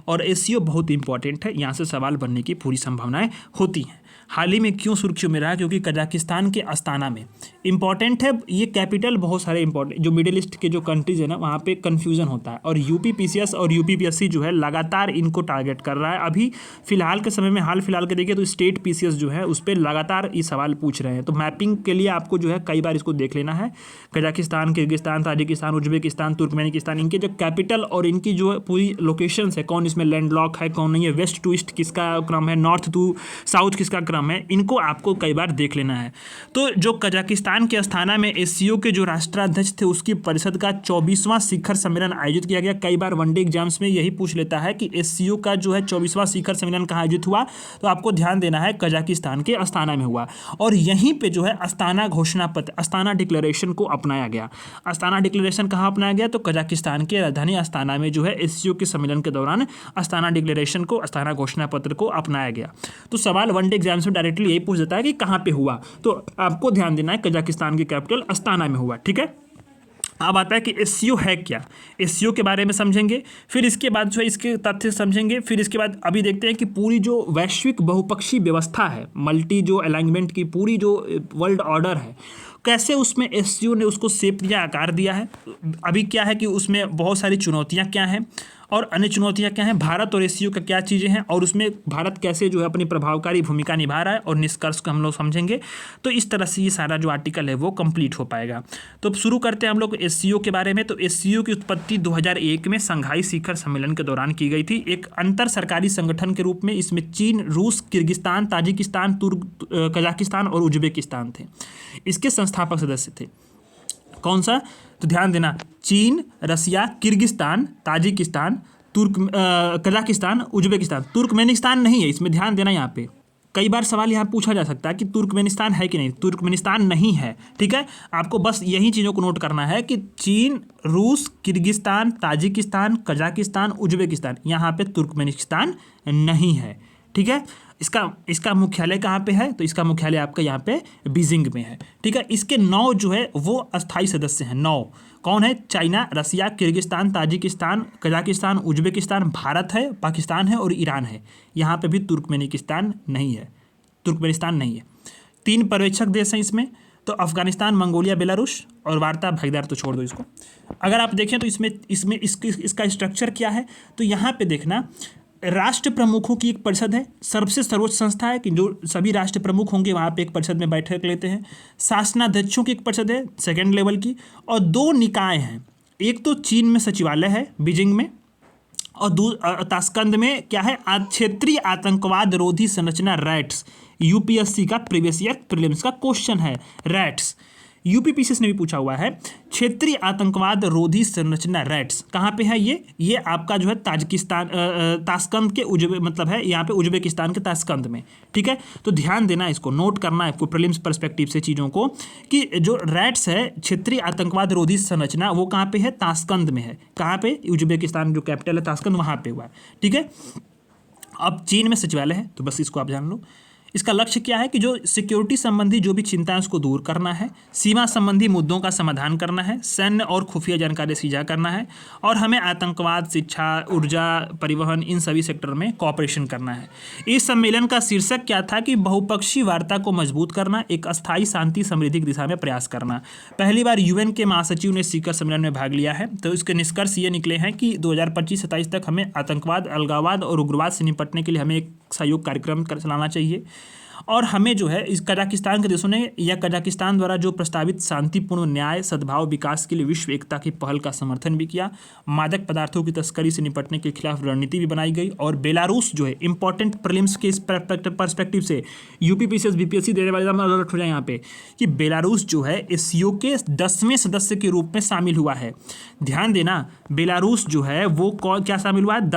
और SCO बहुत इंपॉर्टेंट है, यहाँ से सवाल बनने की पूरी संभावनाएं होती हैं। हाल ही में क्यों सुर्खियों में रहा, क्योंकि कजाकिस्तान के अस्ताना में इंपॉर्टेंट है। ये कैपिटल बहुत सारे इंपॉर्टेंट जो मिडिल ईस्ट के जो कंट्रीज है ना वहाँ पे कन्फ्यूजन होता है, और UPPCS और UPPSC जो है लगातार इनको टारगेट कर रहा है। अभी फिलहाल के समय में हाल फिलहाल के देखिए तो स्टेट PCS जो है उस पर लगातार ये सवाल पूछ रहे हैं। तो मैपिंग के लिए आपको जो है कई बार इसको देख लेना है। Kazakhstan, Kyrgyzstan, Tajikistan, Uzbekistan, Turkmenistan, इनके जो कैपिटल और इनकी जो पूरी लोकेशंस है, कौन इसमें लैंडलॉक है कौन नहीं है, वेस्ट टू ईस्ट किसका क्रम है, नॉर्थ टू साउथ किसका क्रम है, इनको आपको कई बार देख लेना है। तो जो कजाकिस्तान के अस्थाना में SCO के जो राष्ट्राध्यक्ष थे उसकी परिषद का 24वां शिखर सम्मेलन आयोजित किया गया। कई बार वनडे एग्जाम्स में यही पूछ लेता है कि SCO का जो है 24वां शिखर सम्मेलन कहाँ आयोजित हुआ, तो आपको ध्यान देना है कजाकिस्तान के अस्थाना में हुआ, और यहीं पे जो है अस्थाना घोषणा पत्र, अस्थाना डिक्लेरेशन को अपनाया गया। अस्थाना डिक्लेरेशन कहाँ अपनाया गया, तो कजाकिस्तान के राजधानी अस्थाना में जो है SCO के सम्मेलन के दौरान अस्थाना डिक्लेरेशन को, अस्थाना घोषणा पत्र को अपनाया गया। तो सवाल वनडे एग्जाम्स में डायरेक्टली यही पूछ देता है कि कहाँ पे हुआ, तो आपको ध्यान देना है कजाकिस्तान की कैपिटल अस्थाना में हुआ। ठीक है, अब आता है कि SCO है क्या, SCO के बारे में समझेंगे, फिर इसके बाद जो है इसके तथ्य समझेंगे, फिर इसके बाद अभी देखते हैं कि पूरी जो वैश्विक बहुपक्षीय व्यवस्था है, मल्टी जो अलाइनमेंट की पूरी जो वर्ल्ड ऑर्डर है, कैसे उसमें SCO ने उसको शेप दिया, आकार दिया है। अभी क्या है कि उसमें बहुत सारी चुनौतियाँ क्या हैं और अन्य चुनौतियाँ क्या हैं, भारत और SCO का क्या चीज़ें हैं, और उसमें भारत कैसे जो है अपनी प्रभावकारी भूमिका निभा रहा है, और निष्कर्ष को हम लोग समझेंगे। तो इस तरह से ये सारा जो आर्टिकल है वो कंप्लीट हो पाएगा। तो शुरू करते हैं हम लोग SCO के बारे में। तो SCO की उत्पत्ति 2001 में शंघाई शिखर सम्मेलन के दौरान की गई थी, एक अंतर सरकारी संगठन के रूप में। इसमें चीन, रूस, किर्गिस्तान, ताजिकिस्तान, कजाकिस्तान और उज्बेकिस्तान थे इसके संस्थापक सदस्य थे। कौन सा, तो ध्यान देना, चीन, Russia, Kyrgyzstan, Tajikistan, Kazakhstan, Uzbekistan. Turkmenistan नहीं है इसमें, ध्यान देना। यहाँ पे कई बार सवाल यहाँ पूछा जा सकता है कि तुर्कमेनिस्तान है कि नहीं, तुर्कमेनिस्तान नहीं है। ठीक है, आपको बस यही चीज़ों को नोट करना है कि चीन, रूस, किर्गिस्तान, ताजिकिस्तान, कजाकिस्तान, उज्बेकिस्तान, यहाँ पे तुर्कमेनिस्तान नहीं है। ठीक है, इसका मुख्यालय कहाँ पे है, तो इसका मुख्यालय आपका यहाँ पे बीजिंग में है। ठीक है, इसके 9 जो है वो अस्थायी सदस्य हैं। 9 कौन है, China, Russia, Kyrgyzstan, Tajikistan, Kazakhstan, Uzbekistan, Bharat है, पाकिस्तान है और ईरान है। यहाँ पे भी तुर्कमेनिस्तान नहीं है, तुर्कमेनिस्तान नहीं है। 3 पर्यवेक्षक देश हैं इसमें, तो अफगानिस्तान, मंगोलिया, बेलारूस और वार्ता भागीदार तो छोड़ दो इसको। अगर आप देखें तो इसका स्ट्रक्चर क्या है, तो यहाँ पे देखना राष्ट्र प्रमुखों की एक परिषद है, सबसे सर्वोच्च संस्था है कि जो सभी राष्ट्र प्रमुख होंगे वहाँ पे एक परिषद में बैठक लेते हैं। शासनाध्यक्षों की एक परिषद है सेकेंड लेवल की, और 2 निकाय हैं। एक तो चीन में सचिवालय है बीजिंग में, और ताशकंद में क्या है, क्षेत्रीय आतंकवाद रोधी संरचना रैट्स। यूपीएससी का प्रीवियस ईयर प्रीलिम्स का क्वेश्चन है रैट्स, यूपीपीसीएस ने भी पूछा हुआ है। क्षेत्रीय आतंकवाद रोधी संरचना रैट्स कहाँ पे है ये आपका जो है ताजिकिस्तान ताशकंद के मतलब है यहाँ पे उज्बेकिस्तान के ताशकंद में। ठीक है, तो ध्यान देना, इसको नोट करना है आपको प्रीलिम्स पर्सपेक्टिव से चीज़ों को, कि जो रैट्स है क्षेत्रीय आतंकवाद रोधी संरचना, वो कहाँ पे है, ताशकंद में है। कहाँ पे, उज्बेकिस्तान जो कैपिटल है ताशकंद, वहाँ पे हुआ है। ठीक है, अब चीन में सचिवालय है, तो बस इसको आप जान लो। इसका लक्ष्य क्या है कि जो सिक्योरिटी संबंधी जो भी चिंता है उसको दूर करना है, सीमा संबंधी मुद्दों का समाधान करना है, सैन्य और खुफिया जानकारी साझा करना है, और हमें आतंकवाद, शिक्षा, ऊर्जा, परिवहन, इन सभी सेक्टर में कॉपरेशन करना है। इस सम्मेलन का शीर्षक क्या था कि बहुपक्षीय वार्ता को मजबूत करना, एक अस्थायी शांति समृद्धि की दिशा में प्रयास करना। पहली बार यूएन के महासचिव ने शिखर सम्मेलन में भाग लिया है, तो इसके निष्कर्ष ये निकले हैं कि 2025-27 तक हमें आतंकवाद, अलगाववाद और उग्रवाद से निपटने के लिए हमें एक सहयोग कार्यक्रम चलाना चाहिए। और हमें जो है इस कजाकिस्तान के देशों ने या कजाकिस्तान द्वारा जो प्रस्तावित शांतिपूर्ण, न्याय, सद्भाव, विकास के लिए विश्व एकता की पहल का समर्थन भी किया। मादक पदार्थों की तस्करी से निपटने के खिलाफ रणनीति भी बनाई गई। और बेलारूस जो है इंपॉर्टेंट प्रीलिम्स के इस पर्सपेक्टिव से यूपीपीसीएस बीपीएससी देने वाले अलर्ट हो जाए यहाँ पे, कि बेलारूस जो है एससीओ के 10वें सदस्य के रूप में शामिल हुआ है। ध्यान देना, बेलारूस जो है वो क्या शामिल हुआ है,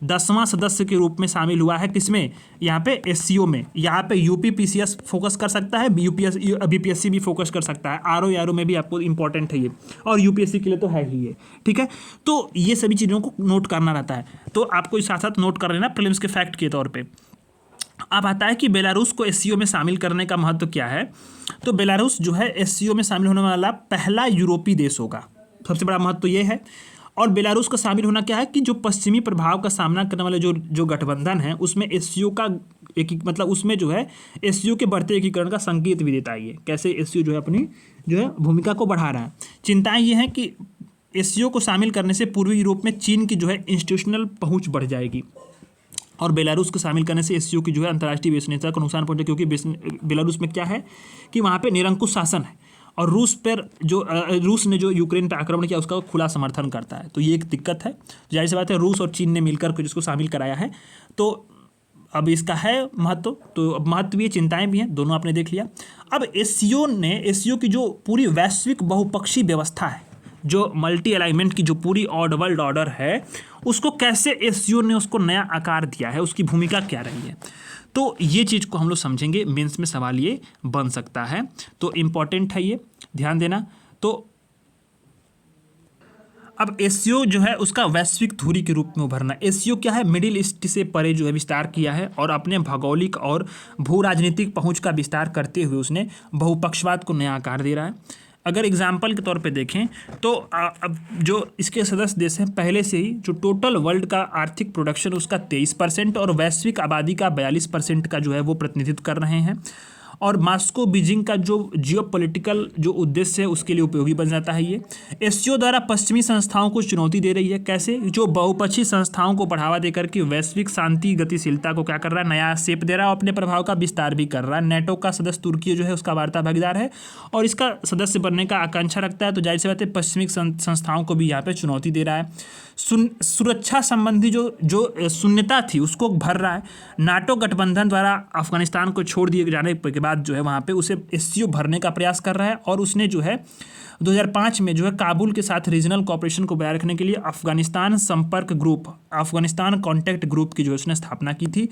10वां सदस्य के रूप में शामिल हुआ है। किसमें, यहाँ पे एससीओ में। यहाँ पे यूपीपीसीएस फोकस कर सकता है, बीपीएससी भी फोकस कर सकता है, आरओ में भी आपको इंपॉर्टेंट है ये, और यूपीएससी के लिए तो है ही ये। ठीक है, तो ये सभी चीज़ों को नोट करना रहता है, तो आपको साथ साथ नोट कर लेना प्रीलिम्स के फैक्ट के तौर पर। अब आता है कि बेलारूस को एससीओ में शामिल करने का महत्व क्या है। तो बेलारूस जो है एससीओ में शामिल होने वाला पहला यूरोपीय देश होगा, सबसे बड़ा महत्व तो ये है। और बेलारूस का शामिल होना क्या है कि जो पश्चिमी प्रभाव का सामना करने वाले जो गठबंधन है उसमें एससीओ का मतलब उसमें जो है एससीओ के बढ़ते एकीकरण का संकेत भी देता है। ये कैसे एससीओ जो है अपनी जो है भूमिका को बढ़ा रहा है। चिंताएं ये हैं कि एससीओ को शामिल करने से पूर्वी यूरोप में चीन की जो है इंस्टीट्यूशनल पहुँच बढ़ जाएगी, और बेलारूस को शामिल करने से एससीओ की जो है अंतर्राष्ट्रीय विश्वसनीयता को नुकसान पहुंचे, क्योंकि बेलारूस में क्या है कि वहाँ पे निरंकुश शासन है, और रूस ने जो यूक्रेन पर आक्रमण किया उसका खुला समर्थन करता है। तो ये एक दिक्कत है। जाहिर सी बात है, रूस और चीन ने मिलकर के जिसको शामिल कराया है, तो अब इसका है महत्व। तो अब महत्व भी, चिंताएं भी हैं, दोनों आपने देख लिया। अब एससीओ की जो पूरी वैश्विक बहुपक्षीय व्यवस्था है, जो मल्टी अलाइनमेंट की जो पूरी वर्ल्ड ऑर्डर है, उसको कैसे एससीओ ने उसको नया आकार दिया है, उसकी भूमिका क्या रही है, तो ये चीज़ को हम लोग समझेंगे। मेंस में सवाल ये बन सकता है, तो इम्पॉर्टेंट है, ये ध्यान देना। तो अब एससीओ जो है उसका वैश्विक धुरी के रूप में उभरना। एससीओ क्या है, मिडिल ईस्ट से परे जो है विस्तार किया है, और अपने भौगोलिक और भू राजनीतिक पहुँच का विस्तार करते हुए उसने बहुपक्षवाद को नया आकार दे रहा है। अगर एग्जाम्पल के तौर पे देखें तो अब जो इसके सदस्य देश हैं, पहले से ही जो टोटल वर्ल्ड का आर्थिक प्रोडक्शन उसका 23% और वैश्विक आबादी का 42% का जो है वो प्रतिनिधित्व कर रहे हैं। और मॉस्को बीजिंग का जो जियोपॉलिटिकल जो उद्देश्य है उसके लिए उपयोगी बन जाता है। ये एससीओ द्वारा पश्चिमी संस्थाओं को चुनौती दे रही है। कैसे, जो बहुपक्षीय संस्थाओं को बढ़ावा देकर के वैश्विक शांति गतिशीलता को क्या कर रहा है, नया शेप दे रहा है, और अपने प्रभाव का विस्तार भी कर रहा है। नेटो का सदस्य तुर्की जो है उसका वार्ता भागीदार है और इसका सदस्य बनने का आकांक्षा रखता है। तो जाहिर सी बात है पश्चिमी संस्थाओं को भी यहाँ पर चुनौती दे रहा है। सुरक्षा संबंधी जो शून्यता थी उसको भर रहा है। नाटो गठबंधन द्वारा अफगानिस्तान को छोड़ दिए जाने के बाद जो है वहाँ पे उसे एससीओ भरने का प्रयास कर रहा है, और उसने जो है 2005 में जो है काबुल के साथ रीजनल कोऑपरेशन को बनाए रखने के लिए अफगानिस्तान संपर्क ग्रुप, अफगानिस्तान कॉन्टैक्ट ग्रुप की जो उसने स्थापना की थी।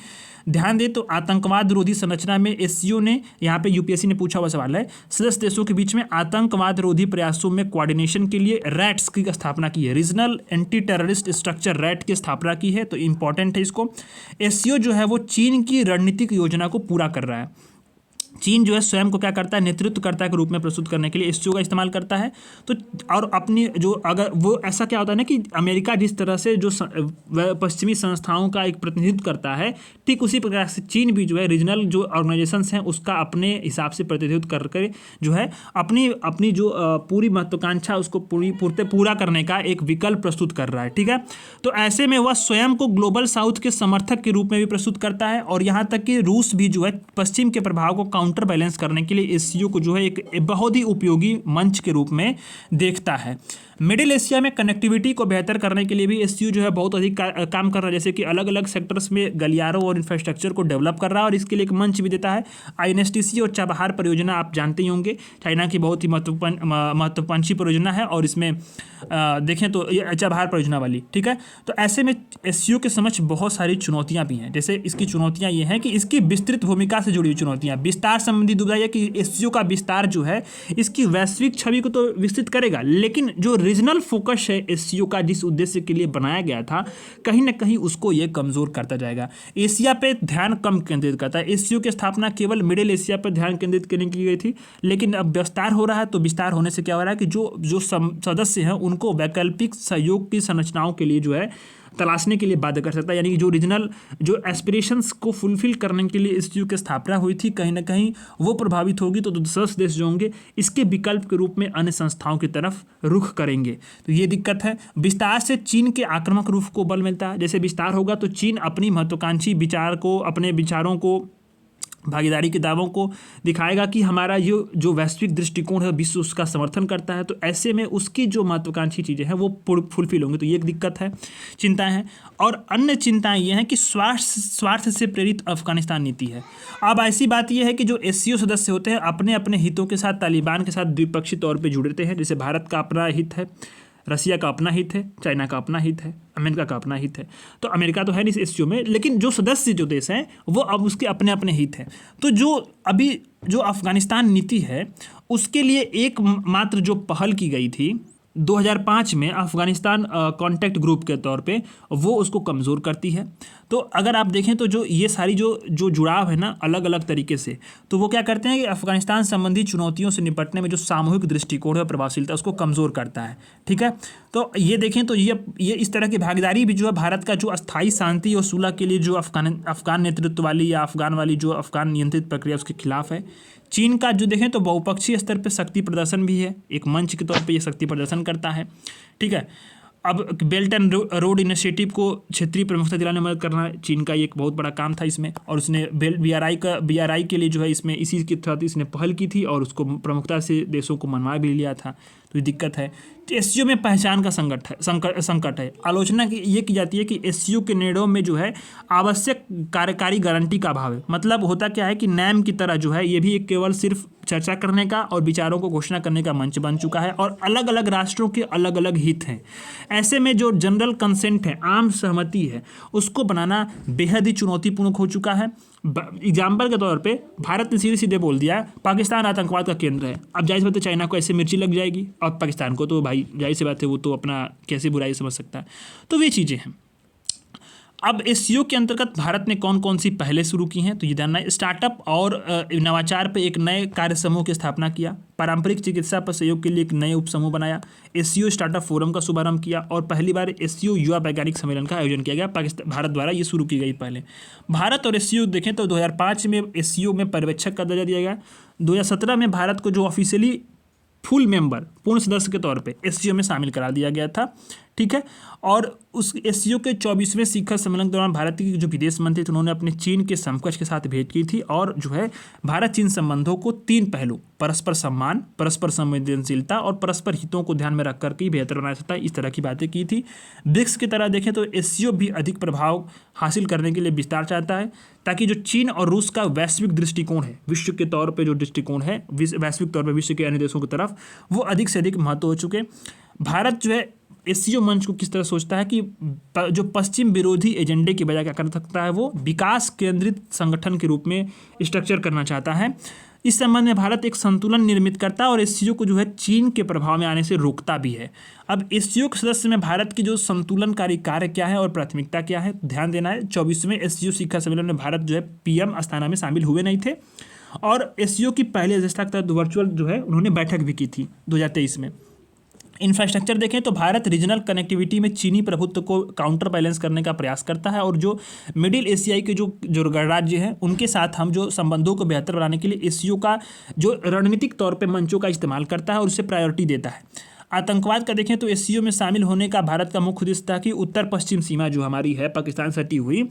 ध्यान दें तो आतंकवाद रोधी संरचना में एससीओ ने, यहाँ पे यूपीएससी ने पूछा हुआ सवाल है, सदस्य देशों के बीच में आतंकवाद रोधी प्रयासों में कोऑर्डिनेशन के लिए रैट्स की स्थापना की है, regional anti terrorist structure rat की स्थापना की है। तो इंपॉर्टेंट है इसको। एससीओ जो है वो चीन की रणनीतिक योजना को पूरा कर रहा है। चीन जो है स्वयं को क्या करता है, नेतृत्वकर्ता के रूप में प्रस्तुत करने के लिए एससीओ का इस्तेमाल करता है। तो और अपनी जो अगर वो ऐसा क्या होता है ना कि अमेरिका जिस तरह से जो पश्चिमी संस्थाओं का एक प्रतिनिधित्व करता है, ठीक उसी प्रकार से चीन भी जो है रीजनल जो ऑर्गेनाइजेशंस हैं उसका अपने हिसाब से प्रतिनिधित्व करके जो है अपनी अपनी जो पूरी महत्वाकांक्षा उसको पूरा करने का एक विकल्प प्रस्तुत कर रहा है। ठीक है, तो ऐसे में वह स्वयं को ग्लोबल साउथ के समर्थक के रूप में भी प्रस्तुत करता है, और यहाँ तक कि रूस भी जो है पश्चिम के प्रभाव को काउंटर बैलेंस करने के लिए एससीओ को जो है एक बहुत ही उपयोगी मंच के रूप में देखता है। मिडिल एशिया में कनेक्टिविटी को बेहतर करने के लिए भी एससीओ जो है बहुत अधिक काम कर रहा है, जैसे कि अलग अलग सेक्टर्स में गलियारों और इंफ्रास्ट्रक्चर को डेवलप कर रहा है, और इसके लिए एक मंच भी देता है। आईएनएसटीसी और चाबहार परियोजना आप जानते ही होंगे, चाइना की बहुत ही महत्वाकांक्षी परियोजना है, और इसमें देखें तो ये चाबहार परियोजना वाली। ठीक है, तो ऐसे में एससीओ के समक्ष बहुत सारी चुनौतियाँ भी हैं। जैसे इसकी चुनौतियाँ ये हैं कि इसकी विस्तृत भूमिका से जुड़ी हुई चुनौतियाँ, विस्तार संबंधी दुविधा है कि एससीओ का विस्तार जो है इसकी वैश्विक छवि को तो विकसित करेगा, लेकिन जो रीजनल फोकस है एससीओ का, जिस उद्देश्य के लिए बनाया गया था, कहीं ना कहीं उसको ये कमजोर करता जाएगा। एशिया पे ध्यान कम केंद्रित करता है। एससीओ की स्थापना केवल मिडिल एशिया पर ध्यान केंद्रित करने की गई थी, लेकिन अब विस्तार हो रहा है, तो विस्तार होने से क्या हो रहा है कि जो सदस्य हैं उनको वैकल्पिक सहयोग की संरचनाओं के लिए जो है तलाशने के लिए बाध्य कर सकता है। यानी कि जो रीजनल जो एस्पिरेशंस को फुलफिल करने के लिए एससीओ की स्थापना हुई थी, कहीं ना कहीं वो प्रभावित होगी, तो सदस्य देश जो होंगे इसके विकल्प के रूप में अन्य संस्थाओं की तरफ रुख करेंगे। तो ये दिक्कत है। विस्तार से चीन के आक्रामक रूप को बल मिलता है। जैसे विस्तार होगा तो चीन अपनी महत्वाकांक्षी विचार को, अपने विचारों को, भागीदारी के दावों को दिखाएगा कि हमारा जो वैश्विक दृष्टिकोण है विश्व उसका समर्थन करता है। तो ऐसे में उसकी जो महत्वाकांक्षी चीज़ें हैं वो फुलफिल होंगी। तो ये एक दिक्कत है, चिंताएं हैं। और अन्य चिंताएं ये हैं कि स्वार्थ से प्रेरित अफगानिस्तान नीति है। अब ऐसी बात यह है कि जो एससीओ सदस्य होते हैं अपने अपने हितों के साथ तालिबान के साथ द्विपक्षीय तौर पर जुड़ते हैं। जैसे भारत का अपना हित है, रसिया का अपना हित है, चाइना का अपना हित है, अमेरिका का अपना हित है। तो अमेरिका तो है नहीं इस एससीओ में, लेकिन जो सदस्य जो देश हैं वो अब उसके अपने अपने हित हैं। तो जो अभी जो अफगानिस्तान नीति है उसके लिए एक मात्र जो पहल की गई थी 2005 में अफगानिस्तान कॉन्टैक्ट ग्रुप के तौर पे, वो उसको कमज़ोर करती है। तो अगर आप देखें तो जो ये सारी जो जुड़ाव है ना अलग अलग तरीके से, तो वो क्या करते हैं कि अफगानिस्तान संबंधी चुनौतियों से निपटने में जो सामूहिक दृष्टिकोण है प्रभावशीलता उसको कमज़ोर करता है। ठीक है, तो ये देखें तो ये इस तरह की भागीदारी भी जो है भारत का जो अस्थायी शांति और सुलह के लिए जो अफगान नेतृत्व वाली या अफगान वाली जो अफगान नियंत्रित प्रक्रिया उसके खिलाफ है। चीन का जो देखें तो बहुपक्षीय स्तर पर शक्ति प्रदर्शन भी है, एक मंच के तौर पे ये शक्ति प्रदर्शन करता है। ठीक है, अब बेल्ट एंड रोड इनिशिएटिव को क्षेत्रीय प्रमुखता दिलाने में मदद करना चीन का एक बहुत बड़ा काम था इसमें, और उसने BRI के लिए जो है इसमें इसी के तहत इसने पहल की थी और उसको प्रमुखता से देशों को मनवा भी लिया था। तो ये दिक्कत है। एससीओ में पहचान का संकट है। आलोचना ये की जाती है कि एससीओ के निर्णयों में जो है आवश्यक कार्यकारी गारंटी का अभाव है। मतलब होता क्या है कि नैम की तरह जो है ये भी एक केवल सिर्फ चर्चा करने का और विचारों को घोषणा करने का मंच बन चुका है, और अलग अलग राष्ट्रों के अलग अलग हित हैं। ऐसे में जो जनरल कंसेंट है, आम सहमति है, उसको बनाना बेहद ही चुनौतीपूर्ण हो चुका है। एग्जाम्पल के तौर पे भारत ने सीधे सीधे बोल दिया पाकिस्तान आतंकवाद का केंद्र है। अब जाहिर सी बात है चाइना को ऐसे मिर्ची लग जाएगी, और पाकिस्तान को तो भाई जाहिर सी बात है वो तो अपना कैसे बुराई समझ सकता है। तो वे चीज़ें हैं। अब एससीओ के अंतर्गत भारत ने कौन कौन सी पहले शुरू की हैं, तो ये जानना है। स्टार्टअप और नवाचार पर एक नए कार्य समूह की स्थापना किया। पारंपरिक चिकित्सा पर सहयोग के लिए एक नए उपसमूह बनाया। एससीओ स्टार्टअप फोरम का शुभारंभ किया, और पहली बार एससीओ युवा वैज्ञानिक सम्मेलन का आयोजन किया गया। भारत द्वारा ये शुरू की गई पहले। भारत और एससीओ देखें तो 2005 में एससीओ में पर्यवेक्षक का दर्जा दिया गया। 2017 में भारत को जो ऑफिशियली फुल मेंबर, पूर्ण सदस्य के तौर पे एससीओ में शामिल करा दिया गया था। ठीक है, और उस एससीओ के 24वें शिखर सम्मेलन के दौरान भारत के जो विदेश मंत्री थे उन्होंने अपने चीन के समकक्ष के साथ भेंट की थी, और जो है भारत चीन संबंधों को 3 पहलू, परस्पर सम्मान, परस्पर संवेदनशीलता और परस्पर हितों को ध्यान में रख कर के बेहतर बनाया सकता है, इस तरह की बातें की थी। ब्रिक्स की तरह देखें तो एससीओ भी अधिक प्रभाव हासिल करने के लिए विस्तार चाहता है, ताकि जो चीन और रूस का वैश्विक दृष्टिकोण है, विश्व के तौर पर जो दृष्टिकोण है वैश्विक तौर पर विश्व के अन्य देशों की तरफ, वो अधिक से अधिक महत्व हो चुके। भारत जो है एससीओ मंच को किस तरह सोचता है कि जो पश्चिम विरोधी एजेंडे की बजाय क्या कर सकता है, वो विकास केंद्रित संगठन के रूप में स्ट्रक्चर करना चाहता है। इस संबंध में भारत एक संतुलन निर्मित करता है और एससीओ को जो है चीन के प्रभाव में आने से रोकता भी है। अब एससीओ के सदस्य में भारत की जो संतुलनकारी कार्य क्या है और प्राथमिकता क्या है, ध्यान देना है। 24वें एससीओ शिखर सम्मेलन में भारत जो है पीएम अस्थाना में शामिल हुए नहीं थे, और एससीओ की पहली अध्यक्षता के तहत वर्चुअल जो है उन्होंने बैठक भी की थी 2023 में। इंफ्रास्ट्रक्चर देखें तो भारत रीजनल कनेक्टिविटी में चीनी प्रभुत्व को काउंटर बैलेंस करने का प्रयास करता है, और जो मिडिल एशियाई के जो गणराज्य हैं उनके साथ हम जो संबंधों को बेहतर बनाने के लिए एससीओ का जो रणनीतिक तौर पे मंचों का इस्तेमाल करता है और उसे प्रायोरिटी देता है। आतंकवाद का देखें तो एससीओ में शामिल होने का भारत का मुख्य उद्देश्य था कि उत्तर पश्चिम सीमा जो हमारी है पाकिस्तान से सटी हुई,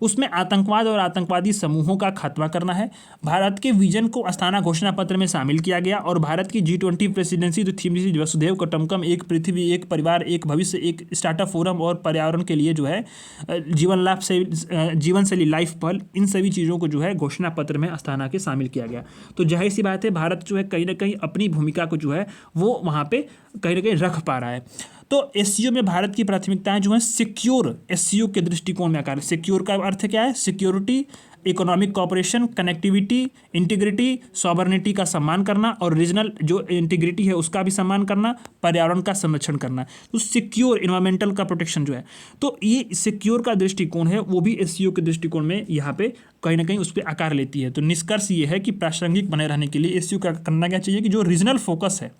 उसमें आतंकवाद और आतंकवादी समूहों का खात्मा करना है। भारत के विजन को अस्थाना घोषणा पत्र में शामिल किया गया, और भारत की G20 प्रेसिडेंसी जो थीम थी वसुधैव कुटुंबकम, एक पृथ्वी एक परिवार एक भविष्य, एक स्टार्टअप फोरम और पर्यावरण के लिए जो है जीवन शैली लाइफ पहल, इन सभी चीज़ों को जो है घोषणा पत्र में अस्थाना के शामिल किया गया। तो जाहिर सी बात है भारत जो है कहीं ना कहीं अपनी भूमिका को जो है वो वहाँ पे कहीं ना कहीं रख पा रहा है। तो एससीओ में भारत की प्राथमिकताएं जो हैं सिक्योर एससीओ के दृष्टिकोण में आकार, सिक्योर का अर्थ क्या है? Security, economic cooperation, connectivity, integrity, sovereignty का सम्मान करना, और रीजनल जो इंटीग्रिटी है उसका भी सम्मान करना, पर्यावरण का संरक्षण करना। तो सिक्योर इन्वायरमेंटल का प्रोटेक्शन जो है, तो ये सिक्योर का दृष्टिकोण है वो भी एससीओ के दृष्टिकोण में यहाँ पे कहीं ना कहीं उस पर आकार लेती है। तो निष्कर्ष ये है कि प्रासंगिक बने रहने के लिए एससीओ का करना क्या चाहिए कि जो रीजनल फोकस है,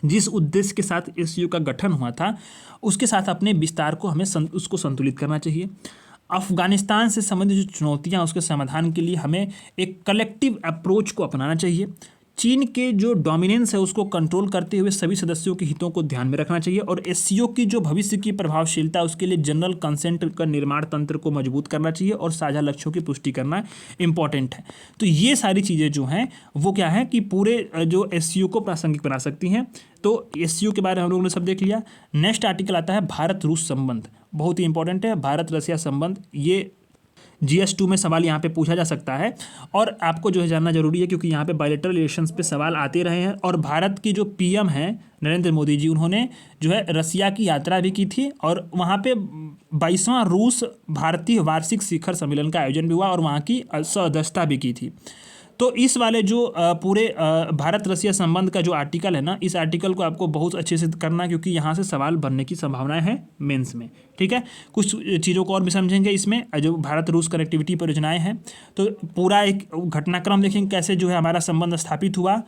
जिस उद्देश्य के साथ एससीओ का गठन हुआ था, उसके साथ अपने विस्तार को हमें उसको संतुलित करना चाहिए। अफगानिस्तान से संबंधित जो चुनौतियां उसके समाधान के लिए हमें एक कलेक्टिव अप्रोच को अपनाना चाहिए। चीन के जो डोमिनेंस है उसको कंट्रोल करते हुए सभी सदस्यों के हितों को ध्यान में रखना चाहिए, और एससीओ की जो भविष्य की प्रभावशीलता उसके लिए जनरल कंसेंट का निर्माण तंत्र को मजबूत करना चाहिए, और साझा लक्ष्यों की पुष्टि करना इंपॉर्टेंट है। तो ये सारी चीज़ें जो हैं वो क्या है कि पूरे जो एससीओ को प्रासंगिक बना सकती हैं। तो एससीओ के बारे में हम लोगों ने सब देख लिया। नेक्स्ट आर्टिकल आता है भारत रूस संबंध, बहुत ही इंपॉर्टेंट है भारत रसिया संबंध। ये GS2 में सवाल यहाँ पे पूछा जा सकता है, और आपको जो है जानना जरूरी है क्योंकि यहाँ पे बायलैटरल रिलेशंस पे सवाल आते रहे हैं। और भारत की जो पीएम हैं नरेंद्र मोदी जी, उन्होंने जो है रसिया की यात्रा भी की थी, और वहाँ पे 22वां रूस भारतीय वार्षिक शिखर सम्मेलन का आयोजन भी हुआ और वहाँ की सदस्यता भी की थी। तो इस वाले जो पूरे भारत रसिया संबंध का जो आर्टिकल है ना, इस आर्टिकल को आपको बहुत अच्छे से करना है क्योंकि यहाँ से सवाल बनने की संभावनाएं हैं मेंस में। ठीक है, कुछ चीज़ों को और भी समझेंगे इसमें, जो भारत रूस कनेक्टिविटी परियोजनाएं हैं। तो पूरा एक घटनाक्रम देखेंगे कैसे जो है हमारा संबंध स्थापित हुआ,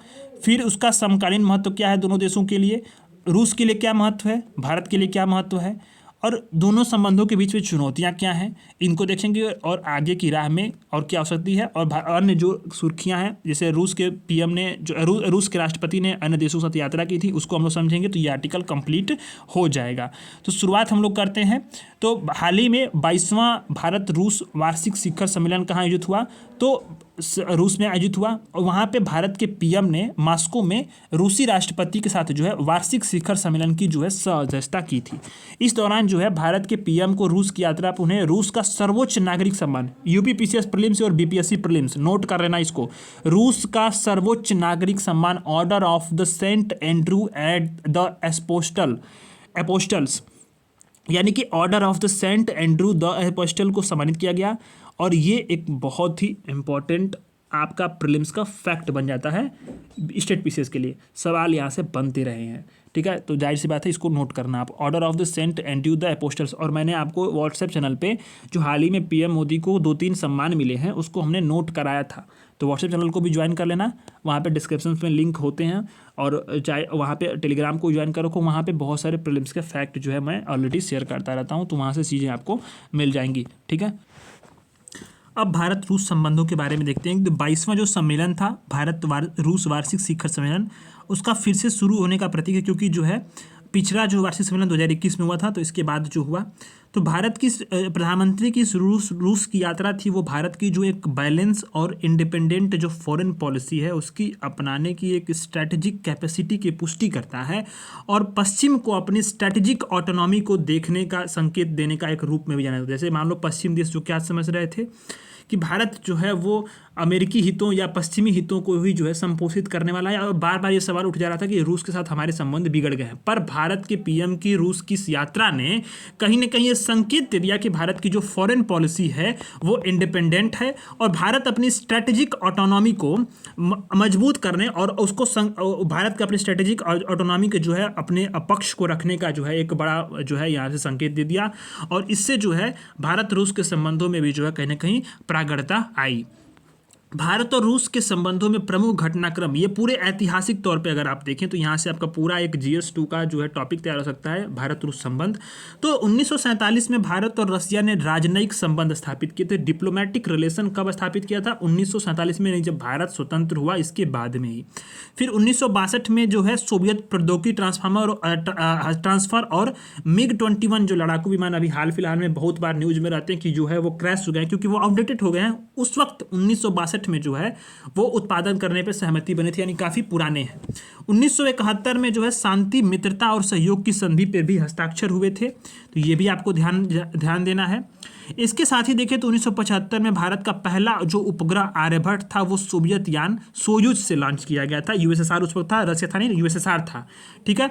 फिर उसका समकालीन महत्व क्या है दोनों देशों के लिए, रूस के लिए क्या महत्व है, भारत के लिए क्या महत्व है, और दोनों संबंधों के बीच में चुनौतियां क्या हैं, इनको देखेंगे, और आगे की राह में और क्या हो सकती है। और अन्य जो सुर्खियां हैं, जैसे रूस के पीएम ने जो रूस के राष्ट्रपति ने अन्य देशों के साथ यात्रा की थी, उसको हम लोग समझेंगे, तो ये आर्टिकल कंप्लीट हो जाएगा। तो शुरुआत हम लोग करते हैं। तो हाल ही में 22वां भारत रूस वार्षिक शिखर सम्मेलन कहाँ आयोजित हुआ? तो रूस में आयोजित हुआ, और वहाँ पे भारत के पीएम ने मॉस्को में रूसी राष्ट्रपति के साथ जो है वार्षिक शिखर सम्मेलन की जो है सह-अध्यक्षता की थी। इस दौरान जो है भारत के पीएम को रूस की यात्रा पर उन्हें रूस का सर्वोच्च नागरिक सम्मान, यूपीपीसीएस प्रीलिम्स और बीपीएससी प्रीलिम्स नोट कर लेना इसको, रूस का सर्वोच्च नागरिक सम्मान order of the Saint Andrew at the apostles, यानी कि order of the Saint Andrew the apostle को सम्मानित किया गया। और ये एक बहुत ही इम्पॉर्टेंट आपका प्रीलिम्स का फैक्ट बन जाता है स्टेट पीसीएस के लिए, सवाल यहाँ से बनते रहे हैं। ठीक है, तो जाहिर सी बात है इसको नोट करना आप, order of the Saint Andrew the apostles. और मैंने आपको व्हाट्सएप चैनल पे जो हाल ही में पीएम मोदी को 2-3 सम्मान मिले हैं उसको हमने नोट कराया था, तो व्हाट्सएप चैनल को भी ज्वाइन कर लेना, वहाँ पे डिस्क्रिप्शन में लिंक होते हैं, और चाहे वहाँ पे टेलीग्राम को ज्वाइन कर रखो, वहाँ पे बहुत सारे प्रीलिम्स के फैक्ट जो है मैं ऑलरेडी शेयर करता रहता हूँ, तो वहाँ से चीज़ें आपको मिल जाएंगी। ठीक है, अब भारत रूस संबंधों के बारे में देखते हैं। 22वां जो सम्मेलन था भारत रूस वार्षिक शिखर सम्मेलन, उसका फिर से शुरू होने का प्रतीक है, क्योंकि जो है पिछला जो वार्षिक सम्मेलन 2021 में हुआ था, तो इसके बाद जो हुआ, तो भारत की प्रधानमंत्री की रूस की यात्रा थी, वो भारत की जो एक बैलेंस और इंडिपेंडेंट जो फॉरेन पॉलिसी है उसकी अपनाने की एक स्ट्रैटेजिक कैपेसिटी की पुष्टि करता है, और पश्चिम को अपनी स्ट्रैटेजिक ऑटोनॉमी को देखने का संकेत देने का एक रूप में भी जाना जाता है। जैसे मान लो पश्चिम देश जो क्या समझ रहे थे कि भारत जो है वो अमेरिकी हितों या पश्चिमी हितों को ही जो है संपोषित करने वाला है, और बार बार ये सवाल उठ जा रहा था कि रूस के साथ हमारे संबंध बिगड़ गए हैं। पर भारत के पीएम की रूस की इस यात्रा ने कहीं ना कहीं ये संकेत दे दिया कि भारत की जो फॉरेन पॉलिसी है वो इंडिपेंडेंट है, और भारत अपनी स्ट्रैटेजिक ऑटोनॉमी को मजबूत करने और उसको भारत का अपनी स्ट्रैटेजिक ऑटोनॉमी के जो है अपने पक्ष को रखने का जो है एक बड़ा जो है यहाँ से संकेत दे दिया, और इससे जो है भारत रूस के संबंधों में भी जो है कहीं ना कहीं प्रागढ़ता आई। भारत और रूस के संबंधों में प्रमुख घटनाक्रम, ये पूरे ऐतिहासिक तौर पे अगर आप देखें तो यहाँ से आपका पूरा एक GS2 का जो है टॉपिक तैयार हो सकता है, भारत रूस संबंध। तो 1947 में भारत और रसिया ने राजनयिक संबंध स्थापित किए थे। डिप्लोमेटिक रिलेशन कब स्थापित किया था? 1947 में नहीं, जब भारत स्वतंत्र हुआ इसके बाद में ही। फिर 1962 में जो है सोवियत प्रौद्योगिकी ट्रांसफर और MiG-21 जो लड़ाकू विमान अभी हाल फिलहाल में बहुत बार न्यूज में रहते हैं कि जो है वो क्रैश हो गए क्योंकि वो आउटडेटेड हो गए हैं। उस वक्त 1962 में जो है वो उत्पादन करने पर सहमति बनी थी, यानी काफ़ी पुराने हैं। 1971 में जो है शांति, मित्रता और सहयोग की संधि पर भी हस्ताक्षर हुए थे, तो ये भी आपको ध्यान देना है। इसके साथ ही देखें तो 1975 में भारत का पहला जो उपग्रह आर्यभट्ट था वो सोवियत यान सोयूज से लॉन्च किया गया था। USSR उस वक्त था, रसिया था नहीं, USSR था, ठीक है।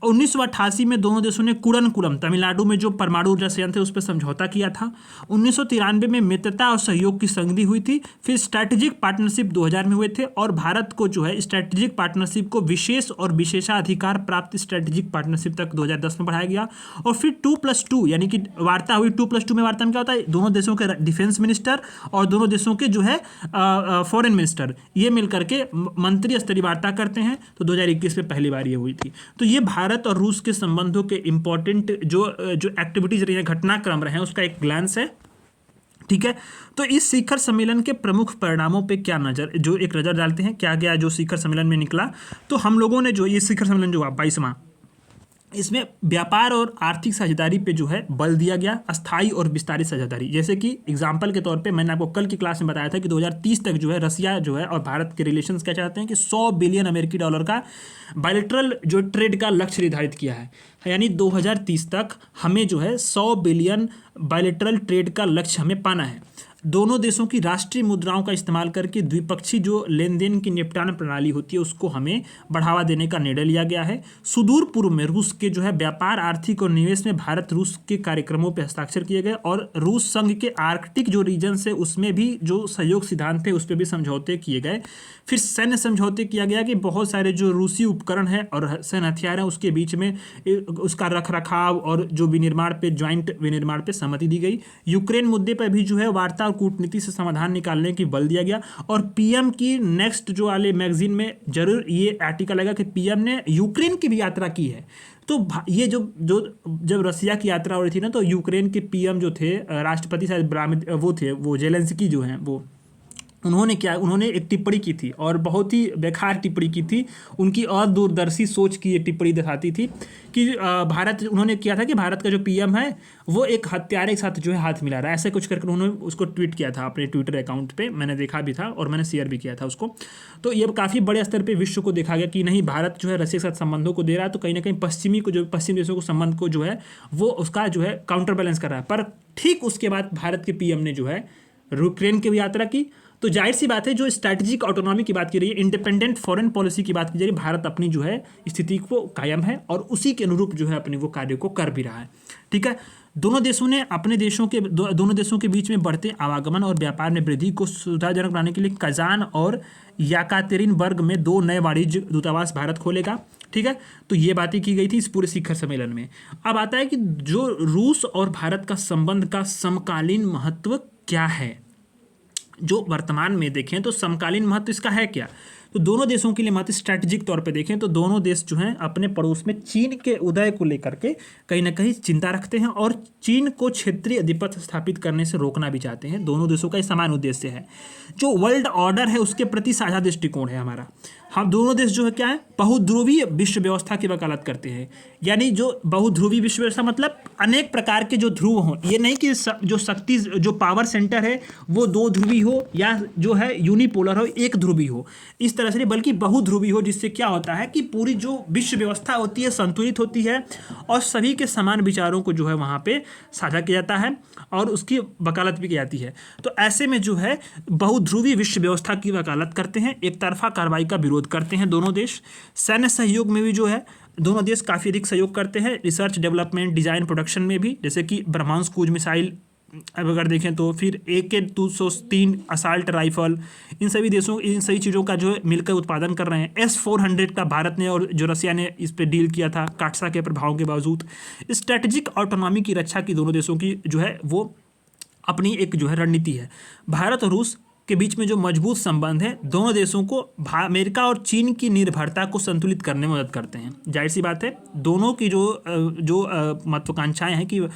1988 में दोनों देशों ने कुड़नकुलम तमिलनाडु में जो परमाणु ऊर्जा संयंत्र है उस पर समझौता किया था। 1993 में मित्रता और सहयोग की संधि हुई थी। फिर स्ट्रैटेजिक पार्टनरशिप 2000 में हुए थे और भारत को जो है स्ट्रैटेजिक पार्टनरशिप को विशेष और विशेषाधिकार प्राप्त स्ट्रैटेजिक पार्टनरशिप तक 2010 में बढ़ाया गया। और फिर 2+2 यानी कि वार्ता हुई। 2+2 में वार्ता क्या होता है? दोनों देशों के डिफेंस मिनिस्टर और दोनों देशों के जो है फॉरेन मिनिस्टर ये मिलकर के मंत्री स्तरीय वार्ता करते हैं। तो 2021 में पहली बार ये हुई थी। तो ये भारत और रूस के संबंधों के इंपॉर्टेंट जो एक्टिविटीज रही हैं, घटनाक्रम रहे हैं, उसका एक ग्लांस है, ठीक है। तो इस शिखर सम्मेलन के प्रमुख परिणामों पे क्या एक नज़र डालते हैं, क्या गया जो शिखर सम्मेलन में निकला। तो हम लोगों ने जो ये शिखर सम्मेलन जो 22वां, इसमें व्यापार और आर्थिक साझेदारी पे जो है बल दिया गया, अस्थायी और विस्तारित साझेदारी। जैसे कि एग्जाम्पल के तौर पे मैंने आपको कल की क्लास में बताया था कि 2030 तक जो है रसिया जो है और भारत के रिलेशंस क्या चाहते हैं कि $100 बिलियन अमेरिकी डॉलर का बायलैटरल जो ट्रेड का लक्ष्य निर्धारित किया है। यानी 2030 तक हमें जो है 100 बिलियन बायलैटरल ट्रेड का लक्ष्य हमें पाना है। दोनों देशों की राष्ट्रीय मुद्राओं का इस्तेमाल करके द्विपक्षीय जो लेन देन की निपटान प्रणाली होती है उसको हमें बढ़ावा देने का निर्णय लिया गया है। सुदूर पूर्व में रूस के जो है व्यापार, आर्थिक और निवेश में भारत रूस के कार्यक्रमों पर हस्ताक्षर किए गए और रूस संघ के आर्कटिक जो रीजन है उसमें भी जो सहयोग सिद्धांत थे उस पर भी समझौते किए गए। फिर सैन्य समझौते किया गया कि बहुत सारे जो रूसी उपकरण हैं और सैन्य हथियार हैं उसके बीच में उसका रख रखाव और जो विनिर्माण पे ज्वाइंट विनिर्माण पे सहमति दी गई। यूक्रेन मुद्दे पर भी जो है वार्ता और कूटनीति से समाधान निकालने की बल दिया गया। और पीएम की नेक्स्ट जो वाले मैगजीन में जरूर ये आर्टिकल आएगा कि पीएम ने यूक्रेन की भी यात्रा की है। तो ये जब रसिया की यात्रा हो रही थी ना, तो यूक्रेन के पीएम जो थे, राष्ट्रपति शायद वो जेलेंस्की जो हैं उन्होंने एक टिप्पणी की थी और बहुत ही बेकार टिप्पणी की थी। उनकी अदूरदर्शी सोच की ये टिप्पणी दिखाती थी कि उन्होंने किया था कि भारत का जो पीएम है वो एक हत्यारे के साथ जो है हाथ मिला रहा है, ऐसे कुछ करके उन्होंने उसको ट्वीट किया था अपने ट्विटर अकाउंट पे। मैंने देखा भी था और मैंने शेयर भी किया था उसको। तो ये काफ़ी बड़े स्तर पर विश्व को देखा गया कि नहीं, भारत जो है रसिया के साथ संबंधों को दे रहा है, तो कहीं ना कहीं पश्चिम देशों को संबंध को जो है वो उसका जो है काउंटर बैलेंस कर रहा है। पर ठीक उसके बाद भारत के पीएम ने जो है यूक्रेन की भी यात्रा की। तो जाहिर सी बात है, जो स्ट्रैटेजिक ऑटोनॉमी की बात की रही है, इंडिपेंडेंट फॉरेन पॉलिसी की बात की जा रही है, भारत अपनी जो है स्थिति को कायम है और उसी के अनुरूप जो है अपने वो कार्य को कर भी रहा है, ठीक है। दोनों देशों ने अपने दोनों देशों के बीच में बढ़ते आवागमन और व्यापार में वृद्धि को सुविधाजनक बनाने के लिए कजान और याकातेरिनबर्ग में 2 नए वाणिज्य दूतावास भारत खोलेगा, ठीक है। तो ये बातें की गई थी इस पूरे शिखर सम्मेलन में। अब आता है कि जो रूस और भारत का संबंध का समकालीन महत्व क्या है। जो वर्तमान में देखें तो समकालीन महत्व इसका है क्या, तो दोनों देशों के लिए महत्व स्ट्रैटेजिक तौर पे देखें तो दोनों देश जो हैं अपने पड़ोस में चीन के उदय को लेकर के कहीं ना कहीं चिंता रखते हैं और चीन को क्षेत्रीय आधिपत्य स्थापित करने से रोकना भी चाहते हैं। दोनों देशों का समान उद्देश्य है। जो वर्ल्ड ऑर्डर है उसके प्रति साझा दृष्टिकोण है हमारा। हम दोनों देश जो है क्या है, बहुध्रुवीय विश्व व्यवस्था की वकालत करते हैं। यानी जो बहुध्रुवीय विश्व व्यवस्था मतलब अनेक प्रकार के जो ध्रुव हों, ये नहीं कि जो शक्ति जो पावर सेंटर है वो 2 ध्रुवी हो या जो है यूनिपोलर हो, एक ध्रुवी हो, इस तरह से नहीं, बल्कि बहुध्रुवी हो, जिससे क्या होता है कि पूरी जो विश्व व्यवस्था होती है संतुलित होती है और सभी के समान विचारों को जो है वहाँ पे साझा किया जाता है और उसकी वकालत भी की जाती है। तो ऐसे में जो है बहुध्रुवीय विश्व व्यवस्था की वकालत करते हैं, एक तरफा कार्रवाई का विरोध करते हैं दोनों देश। सैन्य सहयोग में भी जो है दोनों देश काफ़ी अधिक सहयोग करते हैं, रिसर्च डेवलपमेंट डिज़ाइन प्रोडक्शन में भी, जैसे कि ब्रह्मांस क्रूज मिसाइल अब अगर देखें तो फिर AK-203 असाल्ट राइफल, इन सभी चीज़ों का जो है मिलकर उत्पादन कर रहे हैं। S-400 का भारत ने और जो रसिया ने इस पर डील किया था काटसा के प्रभाव के बावजूद। स्ट्रैटेजिक ऑटोनॉमी की रक्षा की दोनों देशों की जो है वो अपनी एक जो है रणनीति है। भारत और रूस के बीच में जो मजबूत संबंध है दोनों देशों को अमेरिका और चीन की निर्भरता को संतुलित करने में मदद करते हैं। जाहिर सी बात है दोनों की जो महत्वाकांक्षाएं हैं कि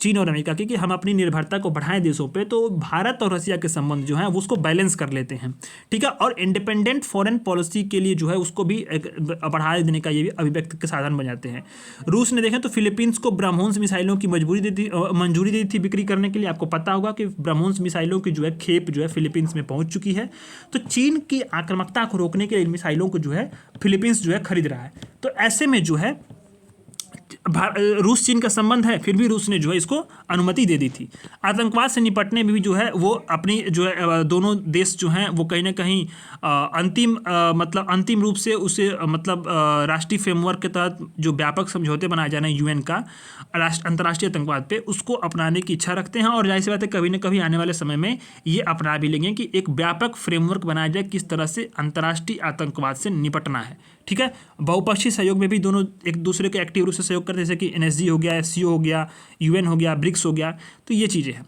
चीन और अमेरिका की कि हम अपनी निर्भरता को बढ़ाएं देशों पे, तो भारत और रसिया के संबंध जो है वो उसको बैलेंस कर लेते हैं, ठीक है। और इंडिपेंडेंट फॉरेन पॉलिसी के लिए जो है उसको भी बढ़ा देने का ये भी अभिव्यक्ति के साधन बन जाते हैं। रूस ने देखें तो फिलीपींस को ब्रह्मोस मिसाइलों की मंजूरी दी थी बिक्री करने के लिए। आपको पता होगा कि ब्रह्मोस मिसाइलों की जो है खेप जो है फिलीपींस में पहुंच चुकी है। तो चीन की आक्रामकता को रोकने के लिए मिसाइलों को जो है फिलीपींस जो है खरीद रहा है। तो ऐसे में जो है रूस चीन का संबंध है, फिर भी रूस ने जो है इसको अनुमति दे दी थी। आतंकवाद से निपटने में भी जो है वो अपनी जो है दोनों देश जो हैं वो कहीं ना कहीं अंतिम रूप से उसे राष्ट्रीय फ्रेमवर्क के तहत जो व्यापक समझौते बनाए जा रहे हैं यूएन का अंतर्राष्ट्रीय आतंकवाद पे, उसको अपनाने की इच्छा रखते हैं। और जाहिर सी बात है कभी ना कभी आने वाले समय में ये अपना भी लेंगे कि एक व्यापक फ्रेमवर्क बनाया जाए किस तरह से अंतर्राष्ट्रीय आतंकवाद से निपटना है, ठीक है। बहुपक्षीय सहयोग में भी दोनों एक दूसरे के एक्टिव रूप से सहयोग करते हैं, जैसे कि एनएसजी हो गया, एससीओ हो गया, यूएन हो गया, ब्रिक्स हो गया, तो ये चीज़ें हैं।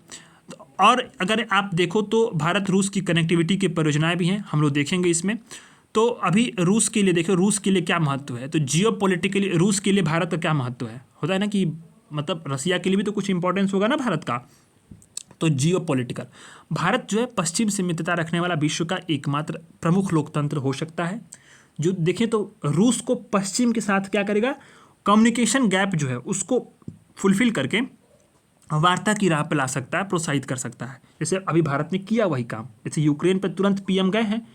और अगर आप देखो तो भारत रूस की कनेक्टिविटी की परियोजनाएं भी हैं, हम लोग देखेंगे इसमें। तो अभी रूस के लिए देखो, रूस के लिए क्या महत्व है, तो जियोपॉलिटिकली रूस के लिए भारत का क्या महत्व है, होता है ना कि रसिया के लिए भी तो कुछ इंपॉर्टेंस होगा ना भारत का। तो जियोपॉलिटिकल, भारत जो है पश्चिम से मित्रता रखने वाला विश्व का एकमात्र प्रमुख लोकतंत्र हो सकता है। जो देखें तो रूस को पश्चिम के साथ क्या करेगा, कम्युनिकेशन गैप जो है उसको फुलफिल करके वार्ता की राह पर ला सकता है, प्रोत्साहित कर सकता है। जैसे अभी भारत ने किया वही काम, जैसे यूक्रेन पर तुरंत पीएम गए हैं,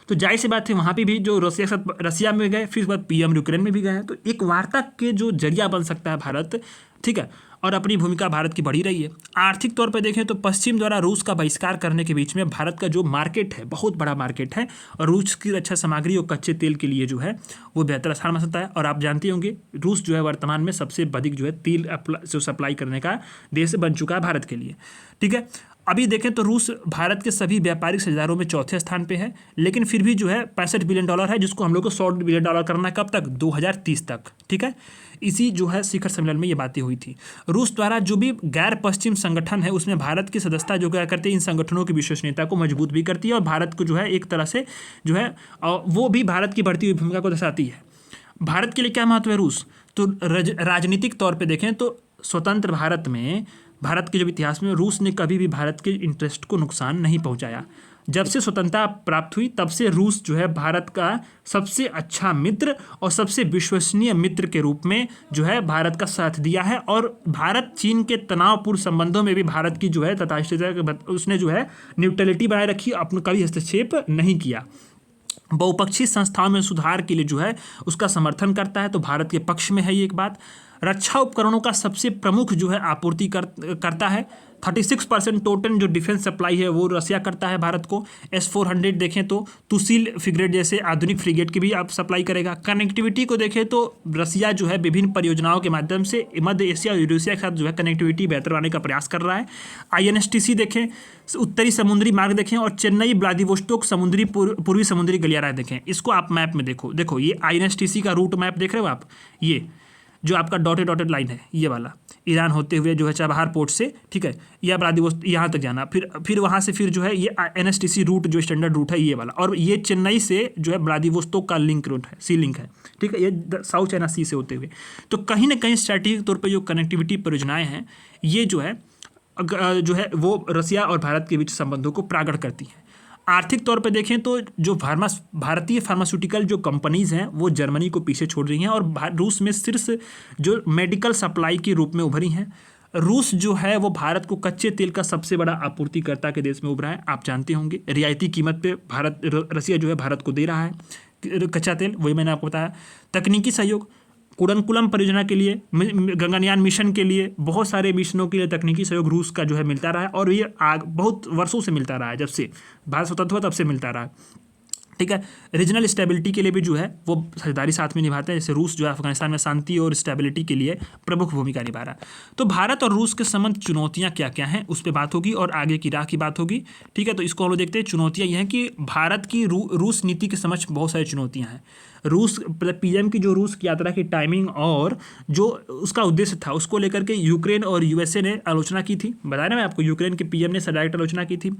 तो जाहिर सी बात है वहाँ पे भी जो रसिया में गए, फिर बाद पीएम यूक्रेन में भी गए हैं, तो एक वार्ता के जो जरिया बन सकता है भारत, ठीक है। और अपनी भूमिका भारत की बढ़ी रही है। आर्थिक तौर पर देखें तो पश्चिम द्वारा रूस का बहिष्कार करने के बीच में भारत का जो मार्केट है बहुत बड़ा मार्केट है, और रूस की रक्षा सामग्री और कच्चे तेल के लिए जो है वो बेहतर आसान बन सकता है। और आप जानते होंगे रूस जो है वर्तमान में सबसे अधिक जो है तेल जो सप्लाई करने का देश बन चुका है भारत के लिए, ठीक है। अभी देखें तो रूस भारत के सभी व्यापारिक साझेदारों में चौथे स्थान पे है, लेकिन फिर भी जो है $65 बिलियन है, जिसको हम लोग को $100 बिलियन करना है, कब तक, 2030 तक, ठीक है। इसी जो है शिखर सम्मेलन में ये बातें हुई थी। रूस द्वारा जो भी गैर पश्चिम संगठन है उसमें भारत की सदस्यता जो क्या करते हैं, इन संगठनों की विश्वसनीयता को मजबूत भी करती है, और भारत को जो है एक तरह से जो है वो भी भारत की बढ़ती हुई भूमिका को दर्शाती है। भारत के लिए क्या महत्व है रूस, तो राजनीतिक तौर पर देखें तो स्वतंत्र भारत में, भारत के जब इतिहास में रूस ने कभी भी भारत के इंटरेस्ट को नुकसान नहीं पहुंचाया। जब से स्वतंत्रता प्राप्त हुई तब से रूस जो है भारत का सबसे अच्छा मित्र और सबसे विश्वसनीय मित्र के रूप में जो है भारत का साथ दिया है। और भारत चीन के तनावपूर्ण संबंधों में भी भारत की जो है तटस्थता, उसने जो है न्यूट्रलिटी बनाए रखी, अपना कभी हस्तक्षेप नहीं किया। बहुपक्षीय संस्थाओं में सुधार के लिए जो है उसका समर्थन करता है, तो भारत के पक्ष में है ये एक बात। रक्षा उपकरणों का सबसे प्रमुख जो है आपूर्ति करता है, 36% टोटल जो डिफेंस सप्लाई है वो रसिया करता है भारत को। S-400 देखें तो तुसील फ्रिगेट जैसे आधुनिक फ्रिगेट की भी आप सप्लाई करेगा। कनेक्टिविटी को देखें तो रसिया जो है विभिन्न परियोजनाओं के माध्यम से मध्य एशिया और यूरेशिया के साथ जो है कनेक्टिविटी बेहतर बनाने का प्रयास कर रहा है। INSTC देखें, उत्तरी समुद्री मार्ग देखें, और चेन्नई व्लादिवोस्टोक पूर्वी समुद्री गलियारा देखें। इसको आप मैप में देखो ये INSTC का रूट मैप देख रहे हो आप, ये जो आपका डॉटेड लाइन है ये वाला, ईरान होते हुए जो है चाबहार पोर्ट से, ठीक है, या व्लादिवोस्टोक यहाँ तक जाना, फिर वहाँ से फिर जो है ये NSTC रूट जो स्टैंडर्ड रूट है ये वाला, और ये चेन्नई से जो है व्लादिवोस्टोक का लिंक रूट है, सी लिंक है, ठीक है, ये साउथ चाइना सी से होते हुए। तो कहीं ना कहीं स्ट्रैटेजिक तौर पर जो कनेक्टिविटी परियोजनाएँ हैं ये जो है वो रसिया और भारत के बीच संबंधों को प्रकट करती हैं। आर्थिक तौर पे देखें तो जो भारतीय फार्मास्यूटिकल जो कंपनीज़ हैं वो जर्मनी को पीछे छोड़ रही हैं, और रूस में शीर्ष जो मेडिकल सप्लाई के रूप में उभरी हैं। रूस जो है वो भारत को कच्चे तेल का सबसे बड़ा आपूर्तिकर्ता के देश में उभरा है, आप जानते होंगे। रियायती कीमत पे रसिया जो है भारत को दे रहा है कच्चा तेल, वही मैंने आपको बताया। तकनीकी सहयोग, कुडनकुलम परियोजना के लिए, गगनयान मिशन के लिए, बहुत सारे मिशनों के लिए तकनीकी सहयोग रूस का जो है मिलता रहा है, और ये बहुत वर्षों से मिलता रहा है, जब से भारत स्वतंत्र हुआ तब से मिलता रहा है, ठीक है। रीजनल स्टेबिलिटी के लिए भी जो है वो साझेदारी साथ में निभाते हैं, जैसे रूस जो है अफगानिस्तान में शांति और स्टेबिलिटी के लिए प्रमुख भूमिका निभा रहा है। तो भारत और रूस के संबंध चुनौतियां क्या क्या हैं उस पर बात होगी, और आगे की राह की बात होगी, ठीक है। तो इसको हम लोग देखते हैं। चुनौतियां ये हैं कि भारत की रूस नीति के समक्ष बहुत सारी चुनौतियाँ हैं। रूस पीएम की जो रूस की यात्रा की टाइमिंग और जो उसका उद्देश्य था उसको लेकर के यूक्रेन और USA ने आलोचना की थी, बताया ना मैं आपको, यूक्रेन के पीएम ने डायरेक्ट आलोचना की थी।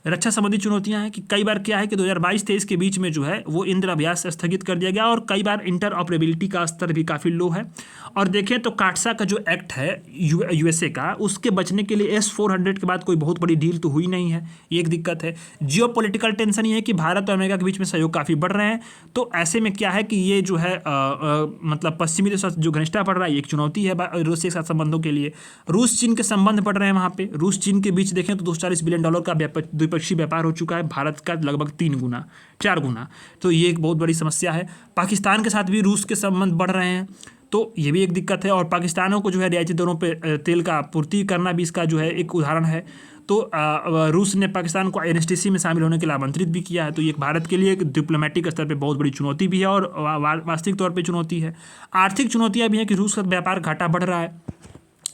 रक्षा संबंधी चुनौतियां हैं कि कई बार क्या है कि 2022-23 के बीच में जो है वो इंद्र अभ्यास स्थगित कर दिया गया और कई बार इंटर ऑपरेबिलिटी का स्तर भी काफ़ी लो है। और देखें तो काटसा का जो एक्ट है यूएसए का, उसके बचने के लिए S-400 के बाद कोई बहुत बड़ी डील तो हुई नहीं है, ये एक दिक्कत है। जियो पोलिटिकल टेंशन ये है कि भारत और अमेरिका के बीच में सहयोग काफ़ी बढ़ रहे हैं, तो ऐसे में क्या है कि ये जो है मतलब पश्चिमी देशों से जो घनिष्ठता बढ़ रहा है, एक चुनौती है रूस के साथ संबंधों के लिए। रूस चीन के संबंध बढ़ रहे हैं वहाँ पे, रूस चीन के बीच देखें तो $240 बिलियन का द्विपक्षीय व्यापार हो चुका है, भारत का लगभग 4 गुना, तो ये एक बहुत बड़ी समस्या है। पाकिस्तान के साथ भी रूस के संबंध बढ़ रहे हैं, तो ये भी एक दिक्कत है। और पाकिस्तानों को जो है रियायती दरों पे तेल का आपूर्ति करना भी इसका जो है एक उदाहरण है। तो रूस ने पाकिस्तान को INSTC में शामिल होने के लिए आमंत्रित भी किया है, तो ये भारत के लिए एक डिप्लोमेटिक स्तर पे बहुत बड़ी चुनौती भी है और वास्तविक तौर पे चुनौती है। आर्थिक चुनौतियाँ भी हैं कि रूस का व्यापार घाटा बढ़ रहा है,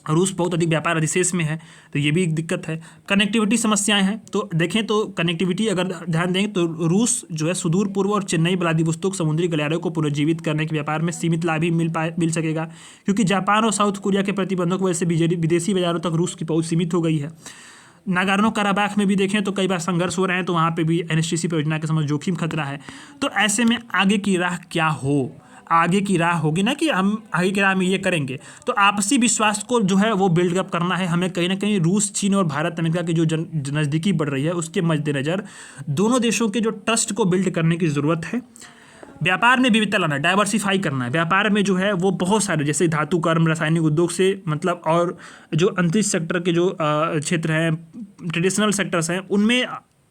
रूस बहुत अधिक व्यापार अधिशेष में है, तो ये भी एक दिक्कत है। कनेक्टिविटी समस्याएं हैं, तो देखें तो कनेक्टिविटी अगर ध्यान दें तो रूस जो है सुदूर पूर्व और चेन्नई व्लादिवोस्तोक समुद्री गलियारों को पुनर्जीवित करने के व्यापार में सीमित लाभ ही मिल सकेगा, क्योंकि जापान और साउथ कोरिया के प्रतिबंधों की वजह से विदेशी बाजारों तक रूस की पहुंच सीमित हो गई है। नागोर्नो कराबाख में भी देखें तो कई बार संघर्ष हो रहे हैं, तो वहाँ पे भी NSTC परियोजना के समझ जोखिम खतरा है। तो ऐसे में आगे की राह क्या हो, आगे की राह होगी ना कि हम आगे की राह में ये करेंगे, तो आपसी विश्वास को जो है वो बिल्ड अप करना है हमें। कहीं ना कहीं रूस, चीन और भारत अमेरिका की जो नज़दीकी बढ़ रही है, उसके मद्देनज़र दोनों देशों के जो ट्रस्ट को बिल्ड करने की ज़रूरत है। व्यापार में विविधता लाना, डाइवर्सिफाई करना है। व्यापार में जो है वो बहुत सारे, जैसे धातु कर्म, रासायनिक उद्योग से मतलब, और जो अंतरिक्ष सेक्टर के जो क्षेत्र हैं, ट्रेडिशनल सेक्टर्स हैं,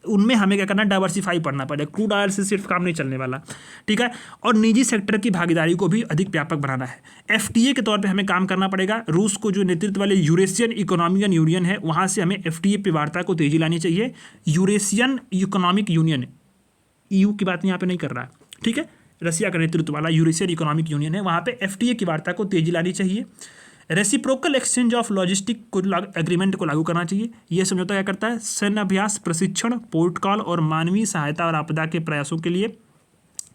उनमें हमें क्या करना है, डाइवर्सिफाई पढ़ना पड़ेगा। क्रूड ऑयल से सिर्फ काम नहीं चलने वाला, ठीक है। और निजी सेक्टर की भागीदारी को भी अधिक व्यापक बनाना है। FTA के तौर पे हमें काम करना पड़ेगा। रूस को जो नेतृत्व वाले यूरेशियन इकोनॉमिक यूनियन है, वहाँ से हमें FTA पे वार्ता को तेजी लानी चाहिए। यूरेशियन इकोनॉमिक यूनियन, EU की बात यहाँ पे नहीं कर रहा है, ठीक है, रसिया का नेतृत्व वाला यूरेशियन इकोनॉमिक यूनियन है, वहाँ पे FTA की वार्ता को तेजी लानी चाहिए। रेसिप्रोकल एक्सचेंज ऑफ लॉजिस्टिक को एग्रीमेंट को लागू करना चाहिए। यह समझौता क्या करता है, सैन्य अभ्यास, प्रशिक्षण, पोर्टकॉल और मानवीय सहायता और आपदा के प्रयासों के लिए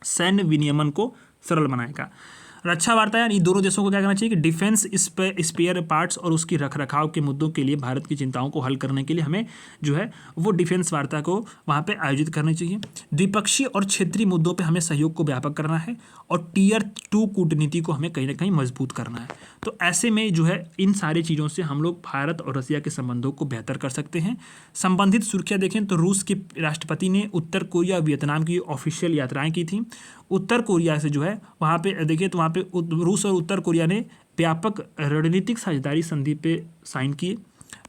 सैन्य विनियमन को सरल बनाएगा। रक्षा वार्ता, यानी दोनों देशों को क्या करना चाहिए कि डिफेंस स्पेयर पार्ट्स और उसकी रखरखाव के मुद्दों के लिए भारत की चिंताओं को हल करने के लिए हमें जो है वो डिफेंस वार्ता को वहाँ पे आयोजित करनी चाहिए। द्विपक्षीय और क्षेत्रीय मुद्दों पे हमें सहयोग को व्यापक करना है और Tier 2 कूटनीति को हमें कहीं ना कहीं मजबूत करना है। तो ऐसे में जो है इन सारी चीज़ों से हम लोग भारत और रसिया के संबंधों को बेहतर कर सकते हैं। संबंधित सुर्खियाँ देखें तो रूस के राष्ट्रपति ने उत्तर कोरिया और वियतनाम की ऑफिशियल यात्राएं की थी। उत्तर कोरिया से जो है वहाँ पे देखिए तो वहाँ पे रूस और उत्तर कोरिया ने व्यापक रणनीतिक साझेदारी संधि पे साइन किए।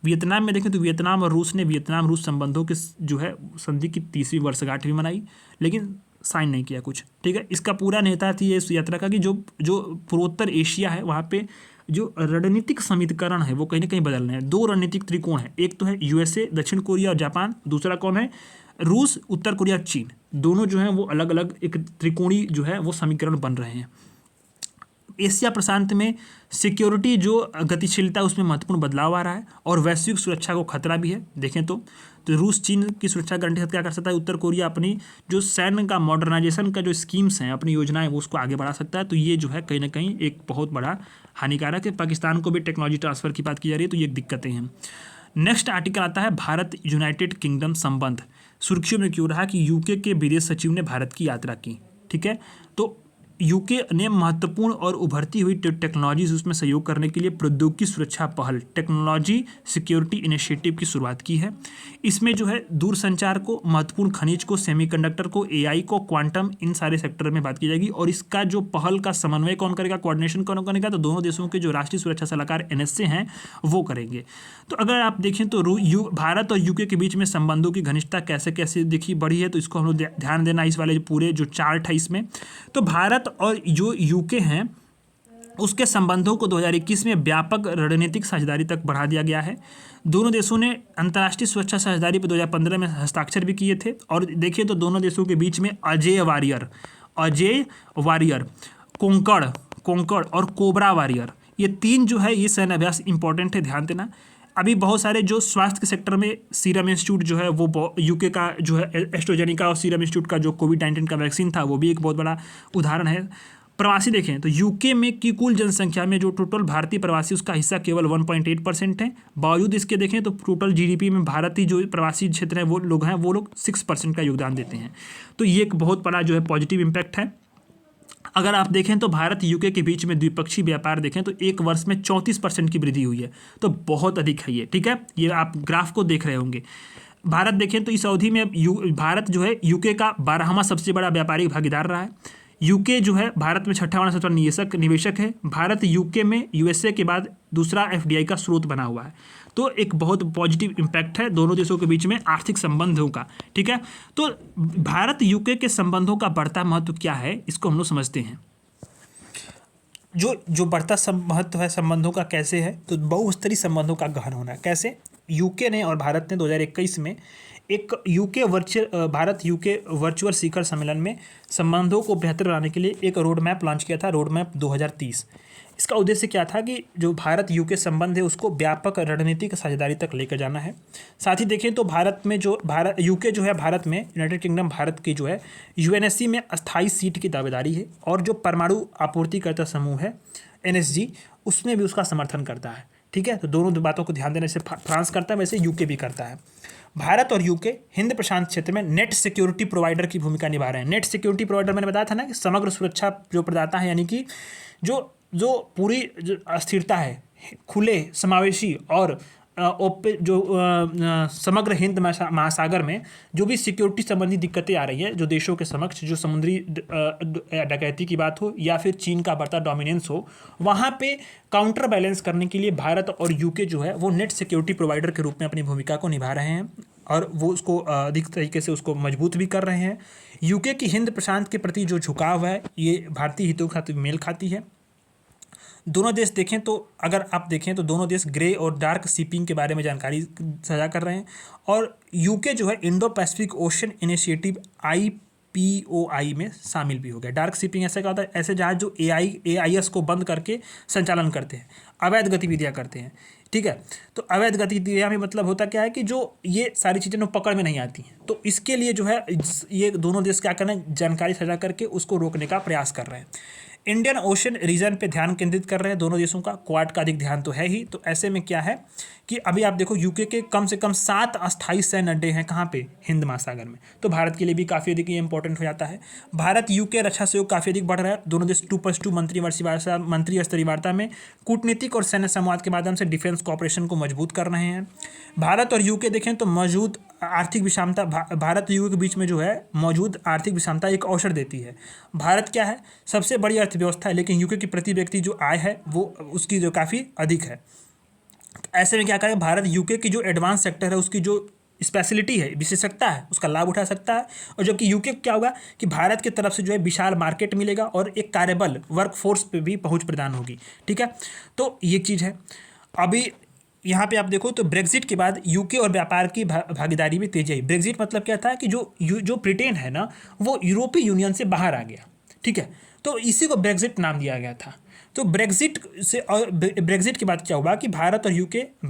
वियतनाम में देखें तो वियतनाम और रूस ने वियतनाम रूस संबंधों के जो है संधि की 30वीं वर्षगांठ भी मनाई, लेकिन साइन नहीं किया कुछ, ठीक है। इसका पूरा नेता थी इस यात्रा का कि जो पूर्वोत्तर एशिया है वहाँ पे जो रणनीतिक समीकरण है वो कहीं ना कहीं बदल रहे हैं। 2 रणनीतिक त्रिकोण है, एक तो है USA, दक्षिण कोरिया और जापान, दूसरा कौन है, रूस, उत्तर कोरिया, चीन। दोनों जो हैं वो अलग अलग एक त्रिकोणी जो है वो समीकरण बन रहे हैं। एशिया प्रशांत में सिक्योरिटी जो गतिशीलता उसमें महत्वपूर्ण बदलाव आ रहा है और वैश्विक सुरक्षा को खतरा भी है। देखें तो रूस चीन की सुरक्षा गारंटी क्या कर सकता है, उत्तर कोरिया अपनी जो सैन्य का मॉडर्नाइजेशन का जो स्कीम्स हैं, अपनी योजनाएं, वो उसको आगे बढ़ा सकता है। तो ये जो है कहीं ना कहीं एक बहुत बड़ा हानिकारक है। पाकिस्तान को भी टेक्नोलॉजी ट्रांसफ़र की बात की जा रही है, तो ये दिक्कतें हैं। नेक्स्ट आर्टिकल आता है भारत यूनाइटेड किंगडम संबंध। सुर्खियों में क्यों रहा कि यूके के विदेश सचिव ने भारत की यात्रा की, ठीक है। तो यूके ने महत्वपूर्ण और उभरती हुई टेक्नोलॉजीज उसमें सहयोग करने के लिए प्रौद्योगिकी सुरक्षा पहल टेक्नोलॉजी सिक्योरिटी इनिशिएटिव की शुरुआत की है। इसमें जो है दूरसंचार को, महत्वपूर्ण खनिज को, सेमीकंडक्टर को, AI को, क्वांटम, इन सारे सेक्टर में बात की जाएगी। और इसका जो पहल का समन्वय कौन करेगा, कोऑर्डिनेशन कौन करेगा, तो दोनों देशों के जो राष्ट्रीय सुरक्षा सलाहकार NSA हैं वो करेंगे। तो अगर आप देखें तो भारत और यूके के बीच में संबंधों की घनिष्ठता कैसे कैसे देखी बढ़ी है, तो इसको हम लोग ध्यान देना इस वाले पूरे जो चार्ट है इसमें। तो भारत और जो यूके हैं उसके संबंधों को 2021 में व्यापक रणनीतिक साझेदारी तक बढ़ा दिया गया है। दोनों देशों ने अंतर्राष्ट्रीय सुरक्षा साझेदारी पर 2015 में हस्ताक्षर भी किए थे। और देखिए तो दोनों देशों के बीच में अजय वारियर, कोंकड़ और कोबरा वारियर, ये 3 जो है ये सैन्य अभ्यास इंपॉर्टेंट है, ध्यान देना। अभी बहुत सारे जो स्वास्थ्य के सेक्टर में सीरम इंस्टीट्यूट जो है वो यूके का जो है एस्ट्राजेनेका और सीरम इंस्टीट्यूट का जो कोविड-19 का वैक्सीन था वो भी एक बहुत बड़ा उदाहरण है। प्रवासी देखें तो यूके में की कुल जनसंख्या में जो टोटल भारतीय प्रवासी उसका हिस्सा केवल 1.8% है। बावजूद इसके देखें तो टोटल जीडीपी में भारतीय जो प्रवासी क्षेत्र है वो लोग 6% का योगदान देते हैं। तो ये एक बहुत बड़ा जो है पॉजिटिव इम्पैक्ट है। अगर आप देखें तो भारत यूके के बीच में द्विपक्षीय व्यापार देखें तो एक वर्ष में 34% की वृद्धि हुई है, तो बहुत अधिक है ये। ठीक है, ये आप ग्राफ को देख रहे होंगे। भारत देखें तो इस अवधि में भारत जो है यूके का 12वां सबसे बड़ा व्यापारिक भागीदार रहा है। यूके जो है भारत में 6वां सबसे बड़ा निवेशक है। भारत यूके में यूएसए के बाद दूसरा एफडीआई का स्रोत बना हुआ है। तो एक बहुत पॉजिटिव इम्पैक्ट है दोनों देशों के बीच में आर्थिक संबंधों का। ठीक है, तो भारत यूके के संबंधों का बढ़ता महत्व क्या है, इसको हम लोग समझते हैं। जो बढ़ता महत्व है संबंधों का कैसे है, तो बहुस्तरीय संबंधों का गहन होना। कैसे? यूके ने और भारत ने 2021 में एक भारत यूके वर्चुअल शिखर सम्मेलन में संबंधों को बेहतर बनाने के लिए एक रोड मैप लॉन्च किया था, रोड मैप 2030। इसका उद्देश्य क्या था कि जो भारत यूके संबंध है उसको व्यापक रणनीतिक साझेदारी तक लेकर जाना है। साथ ही देखें तो यूके जो है भारत में यूनाइटेड किंगडम भारत की जो है यूएनएससी में अस्थायी सीट की दावेदारी है, और जो परमाणु आपूर्तिकर्ता समूह है एनएसजी उसमें भी उसका समर्थन करता है। ठीक है, तो दोनों बातों को ध्यान देने से फ्रांस करता है, वैसे यूके भी करता है। भारत और यूके हिंद प्रशांत क्षेत्र में नेट सिक्योरिटी प्रोवाइडर की भूमिका निभा रहे हैं। नेट सिक्योरिटी प्रोवाइडर मैंने बताया था ना कि समग्र सुरक्षा जो प्रदाता है, यानी कि जो पूरी स्थिरता है, खुले समावेशी और समग्र हिंद महासागर में जो भी सिक्योरिटी संबंधी दिक्कतें आ रही है जो देशों के समक्ष, जो समुद्री डकैती की बात हो या फिर चीन का बढ़ता डोमिनेंस हो, वहाँ पे काउंटर बैलेंस करने के लिए भारत और यूके जो है वो नेट सिक्योरिटी प्रोवाइडर के रूप में अपनी भूमिका को निभा रहे हैं, और वो उसको अधिक तरीके से उसको मजबूत भी कर रहे हैं। यूके की हिंद प्रशांत के प्रति जो झुकाव है ये भारतीय हितों के साथ मेल खाती है। दोनों देश देखें तो अगर आप देखें तो दोनों देश ग्रे और डार्क शिपिंग के बारे में जानकारी साझा कर रहे हैं, और यूके जो है Indo Pacific ocean initiative IPOI में शामिल भी हो गया। डार्क शिपिंग ऐसे क्या होता है? ऐसे जहाज जो AIS को बंद करके संचालन करते हैं, अवैध गतिविधियां करते हैं। ठीक है, तो अवैध गतिविधियां में मतलब होता क्या है कि जो ये सारी चीज़ें पकड़ में नहीं आती हैं, तो इसके लिए जो है ये दोनों देश क्या कर रहे हैं, जानकारी साझा करके उसको रोकने का प्रयास कर रहे हैं। इंडियन ओशन रीजन पे ध्यान केंद्रित कर रहे हैं दोनों देशों का, क्वाड का अधिक ध्यान तो है ही। तो ऐसे में क्या है कि अभी आप देखो यूके के कम से कम 7 अस्थायी सैन्य अड्डे हैं, कहाँ पे? हिंद महासागर में। तो भारत के लिए भी काफ़ी अधिक ये इंपॉर्टेंट हो जाता है। भारत यूके रक्षा सहयोग काफ़ी अधिक बढ़ रहा है। दोनों देश 2+2 मंत्री स्तरीय वार्ता में कूटनीतिक और सैन्य संवाद के माध्यम से डिफेंस कॉपरेशन को मजबूत कर रहे हैं। भारत और यूके देखें तो मौजूद आर्थिक विषमता, भारत और यूके के बीच में जो है मौजूद आर्थिक विषमता एक अवसर देती है। भारत क्या है? सबसे बड़ी अर्थव्यवस्था है, लेकिन यूके की प्रति व्यक्ति जो आय है वो उसकी जो काफ़ी अधिक है। ऐसे में क्या करें, भारत यूके की जो एडवांस सेक्टर है उसकी जो स्पेशलिटी है, विशेषज्ञता है, उसका लाभ उठा सकता है। और जबकि यूके क्या होगा कि भारत की तरफ से जो है विशाल मार्केट मिलेगा और एक कार्यबल वर्कफोर्स पे भी पहुंच प्रदान होगी। ठीक है, तो ये चीज़ है। अभी यहाँ पे आप देखो तो ब्रेग्जिट के बाद यूके और व्यापार की भागीदारी में तेजी आई। ब्रेग्जिट मतलब क्या था कि जो ब्रिटेन है ना वो यूरोपीय यूनियन से बाहर आ गया। ठीक है, तो इसी को ब्रेग्जिट नाम दिया गया था। तो ब्रेग्जिट के बाद क्या हुआ कि भारत और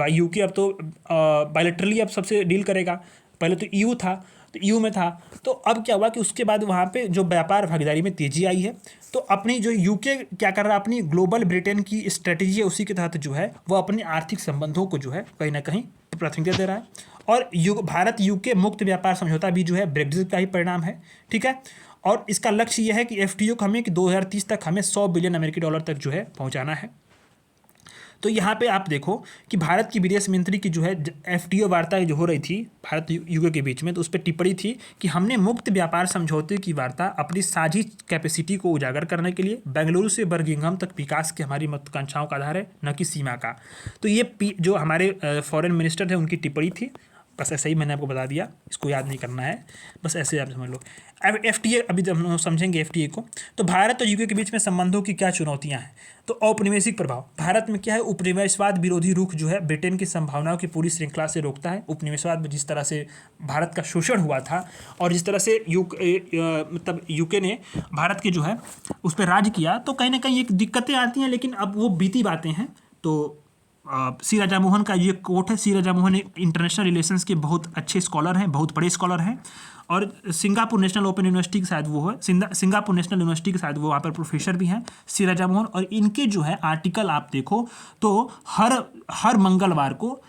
यूके अब तो बायलैटरली अब सबसे डील करेगा। पहले तो EU था, तो EU में था, तो अब क्या हुआ कि उसके बाद वहाँ पे जो व्यापार भागीदारी में तेजी आई है। तो अपनी जो यूके क्या कर रहा है, अपनी ग्लोबल ब्रिटेन की स्ट्रेटेजी है उसी के तहत जो है वो अपने आर्थिक संबंधों को जो है कहीं ना कहीं प्राथमिकता दे रहा है। और भारत यूके मुक्त व्यापार समझौता भी जो है ब्रेग्जिट का ही परिणाम है। ठीक है, और इसका लक्ष्य यह है कि FTO को हमें कि 2030 तक हमें $100 बिलियन तक जो है पहुंचाना है। तो यहाँ पे आप देखो कि भारत की विदेश मंत्री की जो है FTO वार्ता जो हो रही थी भारत यूके के बीच में, तो उस पर टिप्पणी थी कि हमने मुक्त व्यापार समझौते की वार्ता अपनी साझी कैपेसिटी को उजागर करने के लिए बेंगलुरु से बर्मिंघम तक विकास की हमारी महत्वाकांक्षाओं का आधार है, न कि सीमा का। तो ये जो हमारे फॉरेन मिनिस्टर थे उनकी टिप्पणी थी। बस ऐसे ही मैंने आपको बता दिया, इसको याद नहीं करना है, बस ऐसे आप समझ लो। अब FTA अभी जब हम समझेंगे FTA को, तो भारत और यूके के बीच में संबंधों की क्या चुनौतियां हैं। तो औपनिवेशिक प्रभाव, भारत में क्या है, उपनिवेशवाद विरोधी रुख जो है ब्रिटेन की संभावनाओं की पूरी श्रृंखला से रोकता है। उपनिवेशवाद में जिस तरह से भारत का शोषण हुआ था और जिस तरह से यूके ने भारत के जो है उस पर राज किया, तो कहीं ना कहीं एक दिक्कतें आती हैं, लेकिन अब वो बीती बातें हैं। तो सी राजा मोहन का ये कोट है। सी राजा मोहन इंटरनेशनल रिलेशंस के बहुत अच्छे स्कॉलर हैं, बहुत बड़े स्कॉलर हैं, और सिंगापुर नेशनल ओपन यूनिवर्सिटी की शायद वो है, सिंगापुर नेशनल यूनिवर्सिटी के शायद वो वहाँ पर प्रोफेसर भी हैं, सी राजा मोहन। और इनके जो है आर्टिकल आप देखो तो हर मंगलवार को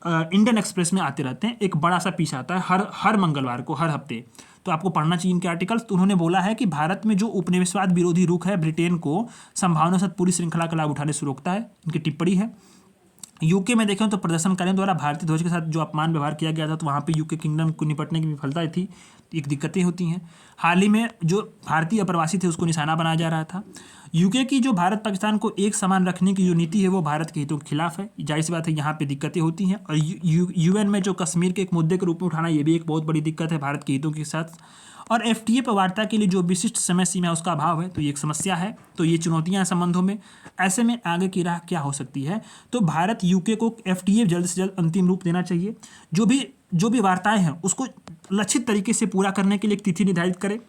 इंडियन एक्सप्रेस में आते रहते हैं, एक बड़ा सा पीस आता है हर मंगलवार को, हर हफ्ते। तो आपको पढ़ना चाहिए इनके आर्टिकल्स। तो उन्होंने बोला है कि भारत में जो उपनिवेशवाद विरोधी रुख है ब्रिटेन को संभावना से पूरी श्रृंखला का लाभ उठाने से रोकता है, इनकी टिप्पणी है। यूके में देखें तो प्रदर्शनकारियों द्वारा भारतीय ध्वज के साथ जो अपमान व्यवहार किया गया था, तो वहाँ पे यूके किंगडम को निपटने की विफलता थी, एक दिक्कतें होती हैं। हाल ही में जो भारतीय अप्रवासी थे उसको निशाना बनाया जा रहा था। यूके की जो भारत पाकिस्तान को एक समान रखने की जो नीति है वो भारत के हितों के खिलाफ है, जाहिर सी बात है यहाँ पे दिक्कतें होती हैं। और यूएन में जो कश्मीर के एक मुद्दे के रूप में उठाना, ये भी एक बहुत बड़ी दिक्कत है भारत के हितों के साथ। और एफटीए पर वार्ता के लिए जो विशिष्ट समय सीमा है उसका अभाव है, तो ये एक समस्या है। तो ये चुनौतियां हैं संबंधों में। ऐसे में आगे की राह क्या हो सकती है? तो भारत यूके को एफटीए जल्द से जल्द अंतिम रूप देना चाहिए। जो भी वार्ताएं हैं उसको लक्षित तरीके से पूरा करने के लिए एक तिथि निर्धारित करे।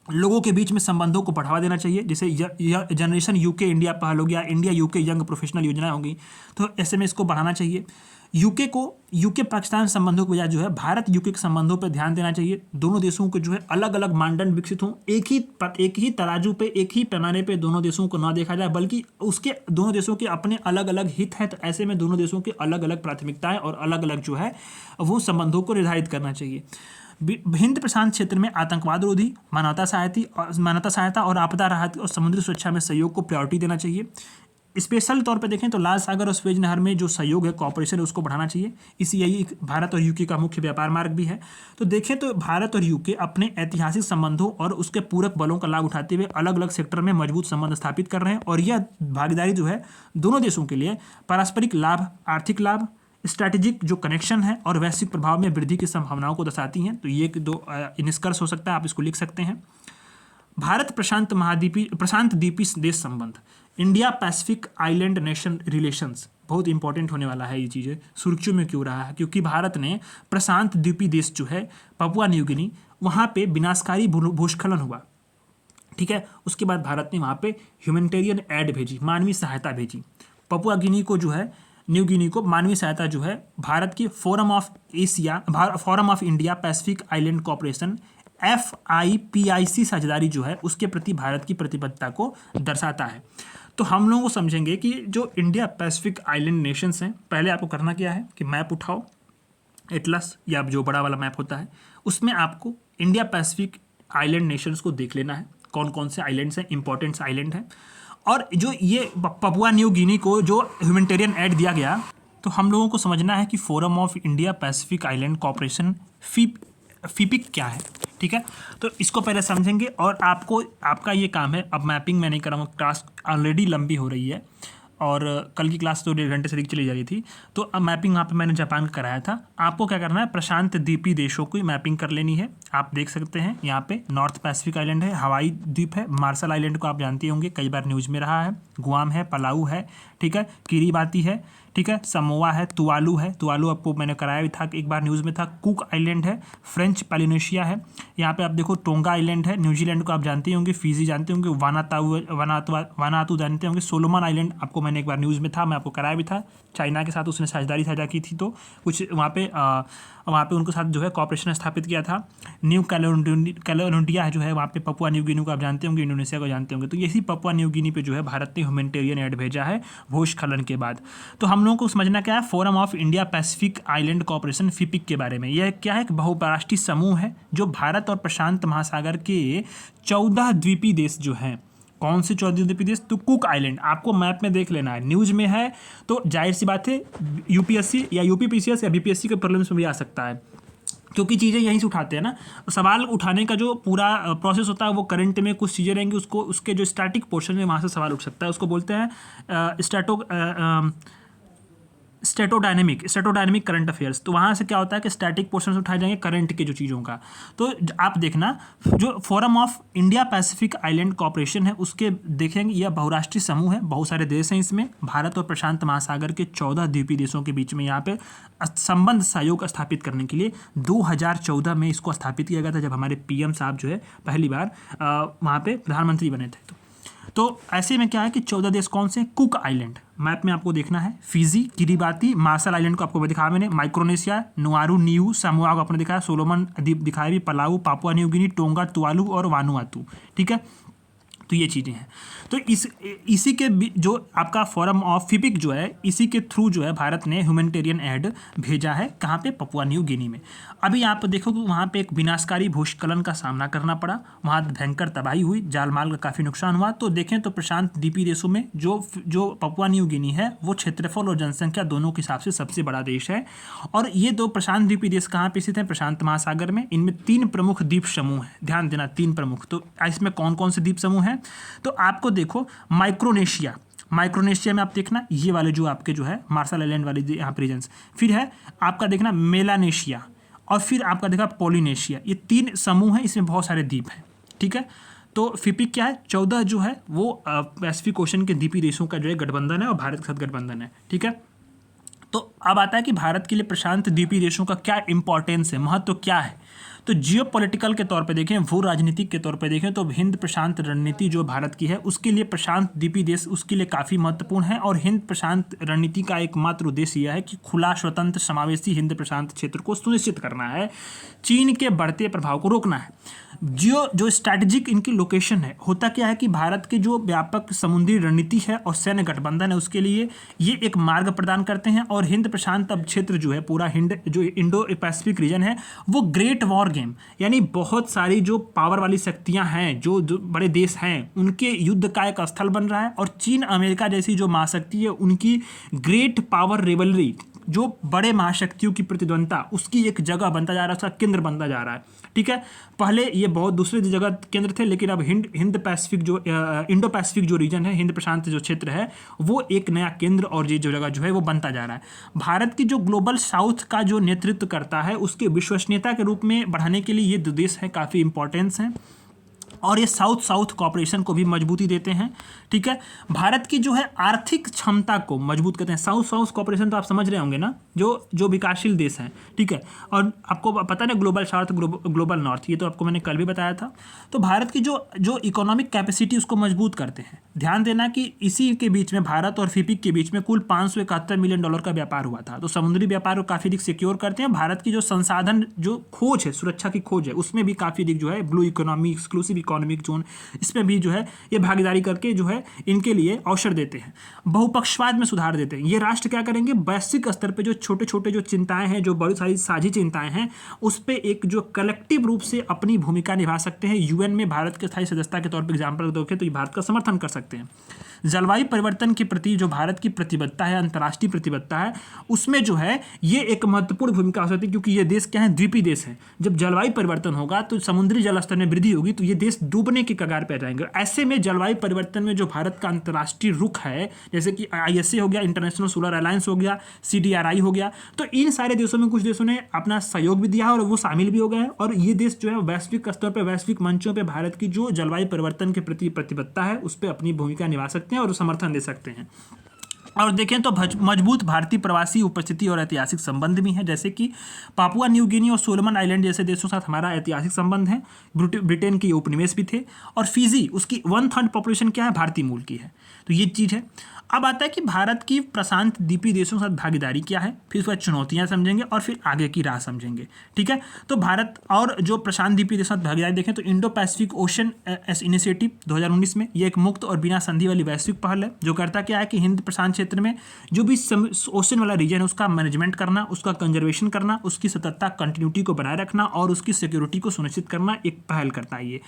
लोगों के बीच में संबंधों को बढ़ावा देना चाहिए, जैसे जनरेशन यूके इंडिया पहल हो गया, इंडिया यूके यंग प्रोफेशनल योजना होगी, तो ऐसे में इसको बढ़ाना चाहिए। यूके पाकिस्तान संबंधों के बजाय जो है भारत यूके के संबंधों पर ध्यान देना चाहिए। दोनों देशों के जो है अलग अलग मानदंड विकसित हों, एक ही तराजू पे, एक ही पैमाने पे दोनों देशों को ना देखा जाए, बल्कि उसके दोनों देशों के अपने अलग अलग हित हैं। तो ऐसे में दोनों देशों के अलग अलग प्राथमिकताएं और अलग अलग जो है वो संबंधों को निर्धारित करना चाहिए। हिंद प्रशांत क्षेत्र में आतंकवाद रोधी, मानवता सहायता और आपदा राहत और समुद्री सुरक्षा में सहयोग को प्रायोरिटी देना चाहिए। स्पेशल तौर पे देखें तो लाल सागर और स्वेज नहर में जो सहयोग है, कॉपरेशन है, उसको बढ़ाना चाहिए। यही भारत और यूके का मुख्य व्यापार मार्ग भी है। तो देखें तो भारत और यूके अपने ऐतिहासिक संबंधों और उसके पूरक बलों का लाभ उठाते हुए अलग अलग सेक्टर में मजबूत संबंध स्थापित कर रहे हैं। और यह भागीदारी जो है दोनों देशों के लिए पारस्परिक लाभ, आर्थिक लाभ, स्ट्रैटेजिक जो कनेक्शन है और वैश्विक प्रभाव में वृद्धि की संभावनाओं को दर्शाती हैं। तो ये दो निष्कर्ष हो सकता है, आप इसको लिख सकते हैं। भारत प्रशांत द्वीपीय देश संबंध, India Pacific island nation relations, बहुत इंपॉर्टेंट होने वाला है। ये चीज़ें सुर्खियों में क्यों रहा है? क्योंकि भारत ने प्रशांत द्वीपीय देश जो है पपुआ न्यू गिनी, वहाँ पे विनाशकारी भूस्खलन हुआ, ठीक है। उसके बाद भारत ने वहाँ पे ह्यूमैनिटेरियन एड भेजी, मानवीय सहायता भेजी। पपुआ गिनी को जो है, न्यू गिनी को मानवीय सहायता जो है भारत की forum of India Pacific island corporation FIPIC साझेदारी जो है उसके प्रति भारत की प्रतिबद्धता को दर्शाता है। तो हम लोगों को समझेंगे कि जो इंडिया पैसिफिक आइलैंड नेशंस हैं, पहले आपको करना क्या है कि मैप उठाओ, एटलस या जो बड़ा वाला मैप होता है, उसमें आपको इंडिया पैसिफिक आइलैंड नेशंस को देख लेना है, कौन कौन से आइलैंड्स हैं, इंपॉर्टेंट आइलैंड हैं। और जो ये पपुआ न्यू गिनी को जो ह्यूमैनिटेरियन एड दिया गया, तो हम लोगों को समझना है कि forum of India Pacific island corporation FIPIC क्या है, ठीक है। तो इसको पहले समझेंगे और आपका ये काम है। अब मैपिंग मैं नहीं कराऊंगा, क्लास ऑलरेडी लंबी हो रही है और कल की क्लास तो 1.5 घंटे से अधिक चली जा रही थी। तो अब मैपिंग वहाँ पे मैंने जापान का कराया था। आपको क्या करना है, प्रशांत द्वीपीय देशों की मैपिंग कर लेनी है। आप देख सकते हैं यहाँ पे नॉर्थ पैसिफिक आइलैंड है, हवाई द्वीप है, मार्शल आइलैंड को आप जानते होंगे, कई बार न्यूज़ में रहा है, गुआम है, पलाऊ है, ठीक है, किरीबाती है, ठीक है, समोआ है, तुवालू है, तुवालू आपको मैंने कराया भी था, एक बार न्यूज़ में था, कुक आइलैंड है, फ्रेंच पोलिनेशिया है, यहाँ पे आप देखो टोंगा आइलैंड है, न्यूजीलैंड को आप जानते ही होंगे, फिजी जानते होंगे, वानातू जानते होंगे, सोलोमन आइलैंड आपको मैंने एक बार न्यूज़ में था, मैं आपको कराया भी था, चाइना के साथ उसने साझेदारी साझा की थी, तो कुछ वहाँ पे उनके साथ जो है कॉपरेशन स्थापित किया था। न्यू कैलेडोनिया जो है वहाँ पे पपुआ न्यू गिनी को आप जानते होंगे, इंडोनेशिया को जानते होंगे। तो यही पपुआ न्यू गिनी पे जो है भारत ने ह्यूमैनिटेरियन एड भेजा है भूस्खलन के बाद। तो हम लोगों को समझना क्या है, forum of India Pacific island corporation FIPIC के बारे में। यह क्या है, बहुराष्ट्रीय समूह है जो भारत और प्रशांत महासागर के 14 द्वीपीय देश जो हैं। कौन से 14 द्वीपीय देश? तो कुक आइलैंड आपको मैप में देख लेना है, न्यूज़ में है, तो जाहिर सी बात है UPSC या UPPCS या BPSC के प्रीलिम्स में भी आ सकता है, क्योंकि चीज़ें यहीं से उठाते हैं ना। सवाल उठाने का जो पूरा प्रोसेस होता है वो करंट में कुछ चीज़ें रहेंगी, उसके जो स्टैटिक पोर्शन है वहाँ से सवाल उठ सकता है। उसको बोलते हैं स्टैटोडायनेमिक करंट अफेयर्स। तो वहाँ से क्या होता है कि स्टैटिक पोर्शन उठाए जाएंगे करंट के जो चीज़ों का। तो आप देखना जो forum of India Pacific island corporation है उसके देखेंगे, यह बहुराष्ट्रीय समूह है, बहुत सारे देश हैं इसमें, भारत और प्रशांत महासागर के 14 द्वीपीय देशों के बीच में यहाँ पे संबंध सहयोग स्थापित करने के लिए 2014 में इसको स्थापित किया गया था, जब हमारे PM साहब जो है पहली बार वहाँ पे प्रधानमंत्री बने थे। तो तो ऐसे में क्या है कि 14 देश कौन से? कुक आइलैंड मैप में आपको देखना है, फिजी, किरिबाती, मार्शल आइलैंड को आपको दिखाया मैंने, माइक्रोनेशिया, नुआरू, न्यू सामोआ को आपने दिखाया, सोलोमन द्वीप दिखाया भी, Palau, Papua New Guinea, tonga, Tuvalu और वानुआतू। ठीक है, तो ये चीज़ें हैं। तो इसी के जो आपका फोरम ऑफ फिपिक जो है, इसी के थ्रू जो है भारत ने ह्यूमैनिटेरियन एड भेजा है। कहाँ पे? पपुआ न्यू गिनी में। अभी आप देखो कि वहाँ पे एक विनाशकारी भूस्खलन का सामना करना पड़ा, वहाँ भयंकर तबाही हुई, जान माल का काफ़ी नुकसान हुआ। तो देखें तो प्रशांत द्वीपीय देशों में जो पपुआ न्यू गिनी है वो क्षेत्रफल और जनसंख्या दोनों के हिसाब से सबसे बड़ा देश है। और ये दो प्रशांत द्वीपीय देश कहाँ पे स्थित हैं? प्रशांत महासागर में। इनमें 3 प्रमुख द्वीप समूह हैं, ध्यान देना, 3 प्रमुख। तो इसमें कौन कौन से द्वीप समूह हैं? तो आपको देखो माइक्रोनेशिया में आप देखना ये वाले जो आपके जो है मार्शल आइलैंड वाले यहाँ पे रीजन्स, फिर है आपका देखना मेलानेशिया, और फिर आपका देखा पोलिनेशिया। ये 3 समूह हैं, इसमें बहुत सारे द्वीप हैं। ठीक है, तो फिपिक क्या है? 14 जो है वो पैसिफिक ओशन के द्वीपीय देशों का जो है गठबंधन है और भारत के साथ गठबंधन है। ठीक है, तो अब आता है कि भारत के लिए प्रशांत द्वीपीय देशों का क्या इंपॉर्टेंस है, महत्व क्या है। तो जियोपॉलिटिकल के तौर पे देखें, भू राजनीतिक के तौर पे देखें तो हिंद प्रशांत रणनीति जो भारत की है उसके लिए प्रशांत द्वीपीय देश उसके लिए काफ़ी महत्वपूर्ण है। और हिंद प्रशांत रणनीति का एकमात्र उद्देश्य यह है कि खुला, स्वतंत्र, समावेशी हिंद प्रशांत क्षेत्र को सुनिश्चित करना है, चीन के बढ़ते प्रभाव को रोकना है। जो स्ट्रैटेजिक इनकी लोकेशन है, होता क्या है कि भारत के जो व्यापक समुद्री रणनीति है और सैन्य गठबंधन है उसके लिए ये एक मार्ग प्रदान करते हैं। और हिंद प्रशांत अब क्षेत्र जो है पूरा हिंद जो इंडो पैसिफिक रीजन है वो ग्रेट वॉर गेम, यानी बहुत सारी जो पावर वाली शक्तियां हैं, जो बड़े देश हैं, उनके युद्ध का एक स्थल बन रहा है। और चीन अमेरिका जैसी जो महाशक्ति है उनकी ग्रेट पावर रिवलरी, जो बड़े महाशक्तियों की प्रतिद्वंदता, उसकी एक जगह बनता जा रहा है, उसका केंद्र बनता जा रहा है। ठीक है, पहले ये बहुत दूसरे जगह केंद्र थे, लेकिन अब हिंद पैसिफिक जो इंडो पैसिफिक जो रीजन है, हिंद प्रशांत जो क्षेत्र है, वो एक नया केंद्र और ये जो जगह जो है वो बनता जा रहा है। भारत की जो ग्लोबल साउथ का जो नेतृत्व करता है उसके विश्वसनीयता के रूप में बढ़ाने के लिए ये दो देश हैं, काफ़ी इंपॉर्टेंस हैं और ये साउथ कॉपरेशन को भी मजबूती देते हैं। ठीक है, भारत की जो है आर्थिक क्षमता को मजबूत करते हैं। साउथ कॉपरेशन तो आप समझ रहे होंगे ना, जो विकासशील देश हैं। ठीक है, और आपको पता है ना ग्लोबल साउथ ग्लोबल नॉर्थ, ये तो आपको मैंने कल भी बताया था। तो भारत की जो इकोनॉमिक कैपेसिटी उसको मजबूत करते हैं। ध्यान देना कि इसी के बीच में भारत और फिपिक के बीच में कुल $571 मिलियन का व्यापार हुआ था। तो समुद्री व्यापार को काफ़ी अधिक सिक्योर करते हैं। भारत की जो संसाधन जो खोज है, सुरक्षा की खोज है, उसमें भी काफ़ी अधिक जो है blue economy, exclusive economic zone, इसमें भी जो है ये भागीदारी करके जो है इनके लिए अवसर देते हैं। बहुपक्षवाद में सुधार देते हैं। ये राष्ट्र क्या करेंगे, वैश्विक स्तर पे जो छोटे छोटे जो चिंताएं हैं, जो बड़ी सारी साझी चिंताएं हैं, उस पर एक जो कलेक्टिव रूप से अपनी भूमिका निभा सकते हैं। यूएन में भारत के स्थायी सदस्यता के तौर पर एग्जाम्पल देखें तो ये भारत का समर्थन कर सकते हैं। जलवायु परिवर्तन के प्रति जो भारत की प्रतिबद्धता है, अंतर्राष्ट्रीय प्रतिबद्धता है, उसमें जो है ये एक महत्वपूर्ण भूमिका हो सकती है, क्योंकि ये देश क्या है, द्वीपीय देश है। जब जलवायु परिवर्तन होगा तो समुद्री जल स्तर में वृद्धि होगी तो ये देश डूबने की कगार पर जाएंगे। ऐसे में जलवायु परिवर्तन में जो भारत का अंतर्राष्ट्रीय रुख है, जैसे कि ISA हो गया, इंटरनेशनल सोलर अलायंस हो गया, CDRI हो गया, तो इन सारे देशों में कुछ देशों ने अपना सहयोग भी दिया है और वो शामिल भी हो गए हैं। और ये देश जो है वैश्विक स्तर पर, वैश्विक मंचों पर भारत की जो जलवायु परिवर्तन के प्रति प्रतिबद्धता है उस पर अपनी भूमिका निभा सकते हैं और समर्थन दे सकते हैं। और देखें तो मजबूत भारतीय प्रवासी उपस्थिति और ऐतिहासिक संबंध भी हैं, जैसे कि पापुआ न्यू गिनी और सोलोमन आइलैंड जैसे देशों के साथ हमारा ऐतिहासिक संबंध है। ब्रिटेन के उपनिवेश भी थे। और फिजी, उसकी 1/3 पॉपुलेशन क्या है, भारतीय मूल की है। तो ये चीज़ है। अब आता है कि भारत की प्रशांत द्वीपीय देशों के साथ भागीदारी क्या है, फिर उसके बाद चुनौतियां समझेंगे और फिर आगे की राह समझेंगे। ठीक है, तो भारत और जो प्रशांत द्वीपीय देशों के साथ भागीदारी देखें तो इंडो पैसिफिक ओशन इनिशिएटिव 2019 में ये एक मुक्त और बिना संधि वाली वैश्विक पहल है, जो करता क्या है कि हिंद प्रशांत क्षेत्र में जो भी ओशन वाला रीजन है उसका मैनेजमेंट करना, उसका कंजर्वेशन करना, उसकी सततता, कंटिन्यूटी को बनाए रखना और उसकी सिक्योरिटी को सुनिश्चित करना एक पहल करता है। ये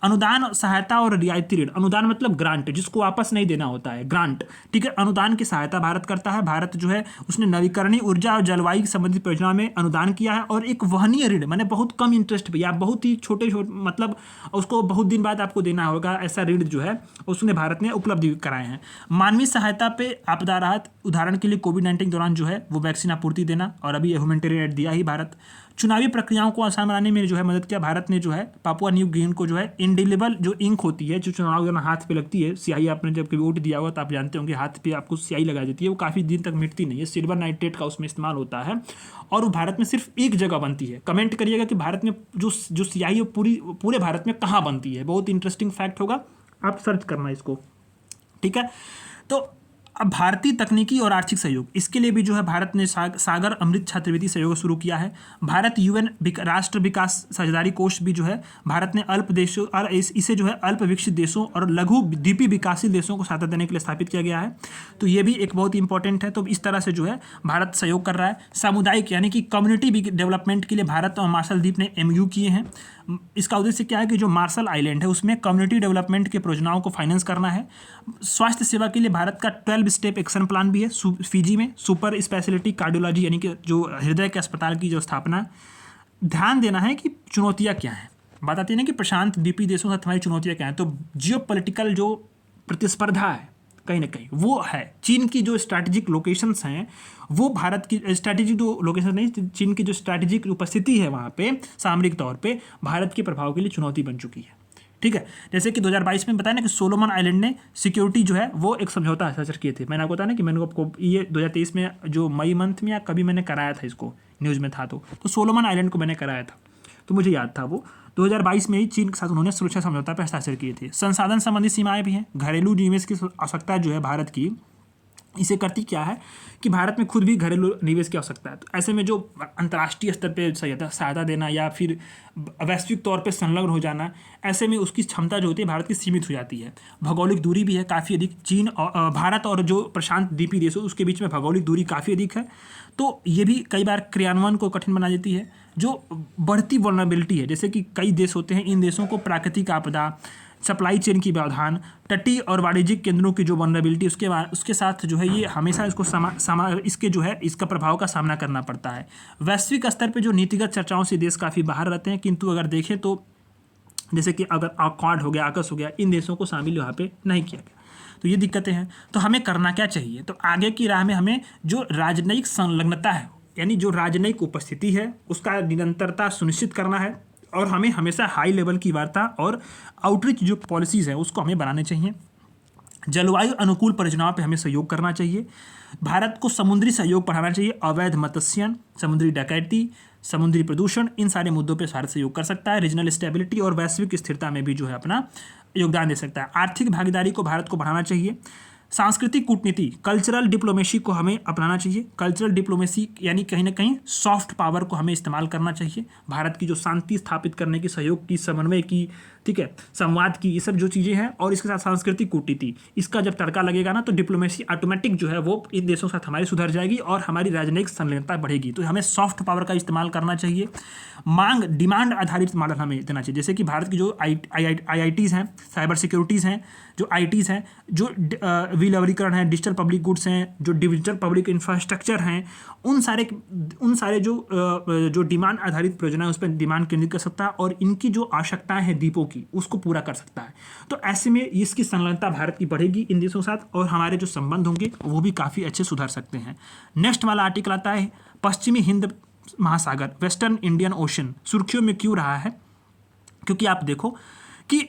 अनुदान, सहायता और रियायती ऋण, अनुदान मतलब ग्रांट, जिसको वापस नहीं देना होता है, ग्रांट। ठीक है, अनुदान की सहायता भारत करता है। भारत जो है उसने नवीकरणीय ऊर्जा और जलवायु संबंधित परियोजना में अनुदान किया है। और एक वहनीय ऋण, माने बहुत कम इंटरेस्ट पे या बहुत ही छोटे मतलब उसको बहुत दिन बाद आपको देना होगा, ऐसा ऋण जो है उसने भारत ने उपलब्ध कराए हैं। मानवीय सहायता पे आपदा राहत, उदाहरण के लिए कोविड-19 दौरान जो है वो वैक्सीन आपूर्ति देना, और अभी ह्यूमैनिटेरियन एड दिया ही भारत। चुनावी प्रक्रियाओं को आसान बनाने में जो है मदद किया भारत ने। जो है पापुआ न्यू गिनी को जो है इंडिलिबल जो इंक होती है, जो चुनाव में हाथ पे लगती है, स्याही, आपने जब कभी वोट दिया होगा तो आप जानते होंगे हाथ पे आपको स्याही लगा देती है, वो काफ़ी दिन तक मिटती नहीं है। सिल्वर नाइट्रेट का उसमें इस्तेमाल होता है और वो भारत में सिर्फ एक जगह बनती है। कमेंट करिएगा कि भारत में जो स्याही पूरे भारत में कहाँ बनती है, बहुत इंटरेस्टिंग फैक्ट होगा, आप सर्च करना इसको। ठीक है। तो अब भारतीय तकनीकी और आर्थिक सहयोग, इसके लिए भी जो है भारत ने सागर अमृत छात्रवृत्ति सहयोग शुरू किया है। भारत यूएन राष्ट्र विकास साझेदारी कोष भी जो है भारत ने अल्प देशों और इसे जो है अल्प विकसित देशों और लघु द्वीपीय विकासशील देशों को सहायता देने के लिए स्थापित किया गया है। तो ये भी एक बहुत इंपॉर्टेंट है। तो इस तरह से जो है भारत सहयोग कर रहा है। सामुदायिक यानी कि कम्युनिटी डेवलपमेंट के लिए भारत और मार्शल द्वीप ने MOU किए हैं। इसका उद्देश्य क्या है कि जो मार्शल आइलैंड है उसमें कम्युनिटी डेवलपमेंट के परियोजनाओं को फाइनेंस करना है। स्वास्थ्य सेवा के लिए भारत का 12 स्टेप एक्शन प्लान भी है फिजी में। सुपर स्पेशलिटी कार्डियोलॉजी यानी कि जो हृदय के अस्पताल की जो स्थापना, ध्यान देना है कि चुनौतियाँ क्या हैं, बताती है ना कि प्रशांत द्वीपीय देशों के साथ हमारी चुनौतियाँ क्या हैं। तो जियोपॉलिटिकल जो प्रतिस्पर्धा है कहीं ना कहीं वो है। चीन की जो स्ट्रैटेजिक लोकेशंस हैं वो भारत की स्ट्रैटेजिक जो लोकेशन नहीं, चीन की जो स्ट्रैटेजिक उपस्थिति है वहाँ पे सामरिक तौर पे भारत के प्रभाव के लिए चुनौती बन चुकी है। ठीक है, जैसे कि 2022 में बताया ना कि सोलोमन आइलैंड ने सिक्योरिटी जो है वो एक समझौता हस्ताक्षर किए थे। मैंने आपको बताया ना कि मैंने आपको ये 2023 में जो मई मंथ में या कभी मैंने कराया था, इसको न्यूज़ में था। तो सोलोमन आइलैंड को मैंने कराया था, तो मुझे याद था वो 2022 में ही चीन के साथ उन्होंने सुरक्षा समझौता पर हस्ताक्षर किए थे। संसाधन संबंधी सीमाएं भी हैं। घरेलू निवेश की आवश्यकता जो है भारत की, इसे करती क्या है कि भारत में खुद भी घरेलू निवेश की आवश्यकता है। तो ऐसे में जो अंतर्राष्ट्रीय स्तर पे सहायता देना या फिर वैश्विक तौर पे संलग्न हो जाना, ऐसे में उसकी क्षमता जो होती है भारत की सीमित हो जाती है। भौगोलिक दूरी भी है काफ़ी अधिक। चीन और भारत और जो प्रशांत द्वीपीय देश उसके बीच में भौगोलिक दूरी काफ़ी अधिक है। तो ये भी कई बार क्रियान्वयन को कठिन बना देती है। जो बढ़ती वल्नरेबिलिटी है, जैसे कि कई देश होते हैं, इन देशों को प्राकृतिक आपदा, सप्लाई चेन की व्यवधान, तटीय और वाणिज्यिक केंद्रों की जो वल्नरेबिलिटी, उसके साथ जो है ये हमेशा इसको इसके जो है इसका प्रभाव का सामना करना पड़ता है। वैश्विक स्तर पे जो नीतिगत चर्चाओं से देश काफ़ी बाहर रहते हैं, किंतु अगर देखें तो जैसे कि अगर क्वाड हो गया, आकस हो गया, इन देशों को शामिल यहाँ पे नहीं किया गया। तो ये दिक्कतें हैं। तो हमें करना क्या चाहिए? तो आगे की राह में हमें जो राजनयिक संलग्नता है, यानी जो राजनयिक उपस्थिति है, उसका निरंतरता सुनिश्चित करना है। और हमें हमेशा हाई लेवल की वार्ता और आउटरीच जो पॉलिसीज़ हैं उसको हमें बनाने चाहिए। जलवायु अनुकूल परियोजनाओं पे हमें सहयोग करना चाहिए। भारत को समुद्री सहयोग बढ़ाना चाहिए। अवैध मत्स्यन, समुद्री डकैती, समुद्री प्रदूषण, इन सारे मुद्दों पे भारत सहयोग कर सकता है। रीजनल स्टेबिलिटी और वैश्विक स्थिरता में भी जो है अपना योगदान दे सकता है। आर्थिक भागीदारी को भारत को बढ़ाना चाहिए। सांस्कृतिक कूटनीति, कल्चरल डिप्लोमेसी को हमें अपनाना चाहिए। कल्चरल डिप्लोमेसी यानी कहीं ना कहीं सॉफ्ट पावर को हमें इस्तेमाल करना चाहिए। भारत की जो शांति स्थापित करने की, सहयोग की, समन्वय की, ठीक है, संवाद की, ये सब जो चीज़ें हैं, और इसके साथ सांस्कृतिक कूटनीति, इसका जब तड़का लगेगा ना तो डिप्लोमेसी ऑटोमेटिक जो है वो इन देशों के साथ हमारी सुधर जाएगी और हमारी राजनयिक संलग्नता बढ़ेगी। तो हमें सॉफ्ट पावर का इस्तेमाल करना चाहिए। डिमांड आधारित मॉडल हमें देना चाहिए। जैसे कि भारत की जो IITs हैं, साइबर सिक्योरिटीज़ हैं, जो ITs हैं, जो विलवरीकरण है, डिजिटल पब्लिक गुड्स हैं, जो डिजिटल पब्लिक इंफ्रास्ट्रक्चर हैं, उन सारे जो डिमांड आधारित परियोजना है उस पर डिमांड केंद्रित कर सकता है और इनकी जो आवश्यकताएं हैं द्वीपों की उसको पूरा कर सकता है। तो ऐसे में इसकी संलग्नता भारत की बढ़ेगी इन देशों के साथ और हमारे जो संबंध होंगे वो भी काफ़ी अच्छे सुधर सकते हैं। नेक्स्ट वाला आर्टिकल आता है पश्चिमी हिंद महासागर, वेस्टर्न इंडियन ओशन, सुर्खियों में क्यों रहा है? क्योंकि आप देखो कि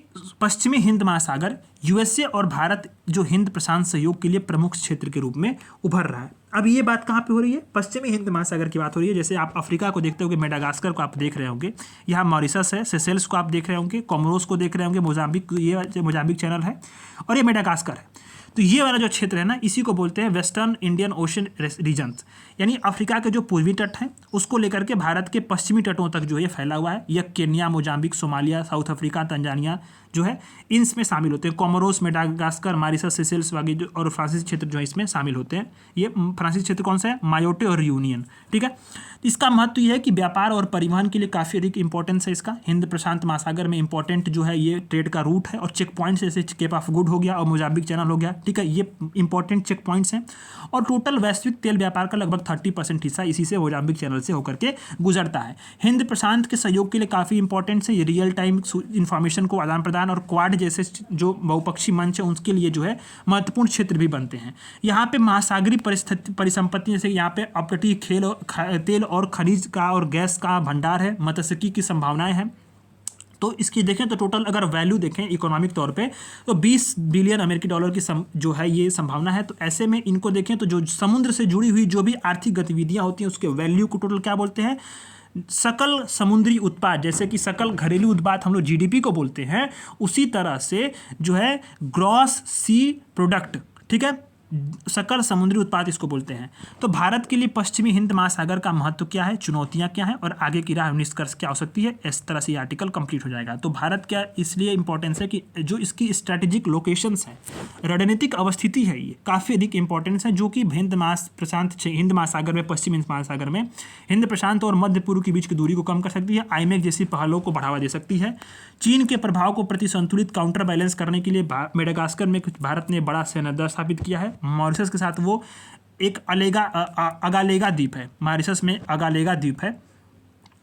पश्चिमी हिंद महासागर USA और भारत जो हिंद प्रशांत सहयोग के लिए प्रमुख क्षेत्र के रूप में उभर रहा है। अब ये बात कहाँ पे हो रही है? पश्चिमी हिंद महासागर की बात हो रही है। जैसे आप अफ्रीका को देखते होंगे, मेडागास्कर को आप देख रहे होंगे, यहाँ मॉरिशस है, सेशेल्स को आप देख रहे होंगे, कोमोरोस को देख रहे होंगे, मोजाम्बिक, ये मोजाम्बिक चैनल है और ये मेडागास्कर है। तो ये वाला जो क्षेत्र है ना, इसी को बोलते हैं वेस्टर्न इंडियन ओशन रीजन्स, यानी अफ्रीका के जो पूर्वी तट हैं उसको लेकर के भारत के पश्चिमी तटों तक जो ये फैला हुआ है। यह Kenya, Mozambique, Somalia, south Africa, Tanzania जो है इसमें शामिल होते हैं। कोमोरोस, मेडागास्कर, मॉरिशस, सेशेल्स वगैरह और फ्रांसीसी क्षेत्र जो है इसमें शामिल होते हैं। ये फ्रांसीसी क्षेत्र कौन सा है? मायोटे और रियूनियन। ठीक है, इसका महत्व यह है कि व्यापार और परिवहन के लिए काफ़ी अधिक इंपॉर्टेंस है इसका। हिंद प्रशांत महासागर में इंपॉर्टेंट जो है ये ट्रेड का रूट है और चेक पॉइंट्स जैसे केप ऑफ गुड हो गया और मोजाम्बिक चैनल हो गया। ठीक है, ये इंपॉर्टेंट चेक पॉइंट्स हैं और टोटल वैश्विक तेल व्यापार का लगभग 30% हिस्सा इसी से मोजाम्बिक चैनल से होकर के गुजरता है। हिंद प्रशांत के सहयोग के लिए काफ़ी इंपॉर्टेंट है। ये रियल टाइम इंफॉर्मेशन को आदान प्रदान और क्वाड जैसे जो बहुपक्षी मंच है उसके लिए जो है महत्वपूर्ण क्षेत्र भी बनते हैं। यहाँ पे महासागरीय परिसंपत्ति जैसे यहाँ पे अपतटीय तेल और खनिज का और गैस का भंडार है, मत्स्यिकी की संभावनाएं हैं। तो इसकी देखें तो टोटल अगर वैल्यू देखें इकोनॉमिक तौर पे तो 20 बिलियन अमेरिकी डॉलर की जो है ये संभावना है। तो ऐसे में इनको देखें तो जो समुद्र से जुड़ी हुई जो भी आर्थिक गतिविधियां होती हैं उसके वैल्यू को टोटल क्या बोलते हैं? सकल समुद्री उत्पाद, जैसे कि सकल घरेलू उत्पाद हम लोग जीडीपी को बोलते हैं, उसी तरह से जो है ग्रॉस सी प्रोडक्ट, ठीक है, सकल समुद्री उत्पाद इसको बोलते हैं। तो भारत के लिए पश्चिमी हिंद महासागर का महत्व क्या है, चुनौतियां क्या हैं और आगे की राह निष्कर्ष क्या हो सकती है, इस तरह से ये आर्टिकल कंप्लीट हो जाएगा। तो भारत क्या इसलिए इंपॉर्टेंस है कि जो इसकी स्ट्रैटेजिक लोकेशंस है, रणनीतिक अवस्थिति है, ये काफ़ी अधिक इंपॉर्टेंस है, जो कि हिंद महासागर में, पश्चिम हिंद महासागर में हिंद प्रशांत और मध्य पूर्व के बीच की दूरी को कम कर सकती है, आईमेक जैसी पहलों को बढ़ावा दे सकती है। चीन के प्रभाव को प्रति संतुलित काउंटर बैलेंस करने के लिए मेडागास्कर में भारत ने बड़ा सैन्य दल स्थापित किया है। मॉरिशस के साथ वो एक अगालेगा द्वीप है, मॉरिशस में अगालेगा द्वीप है,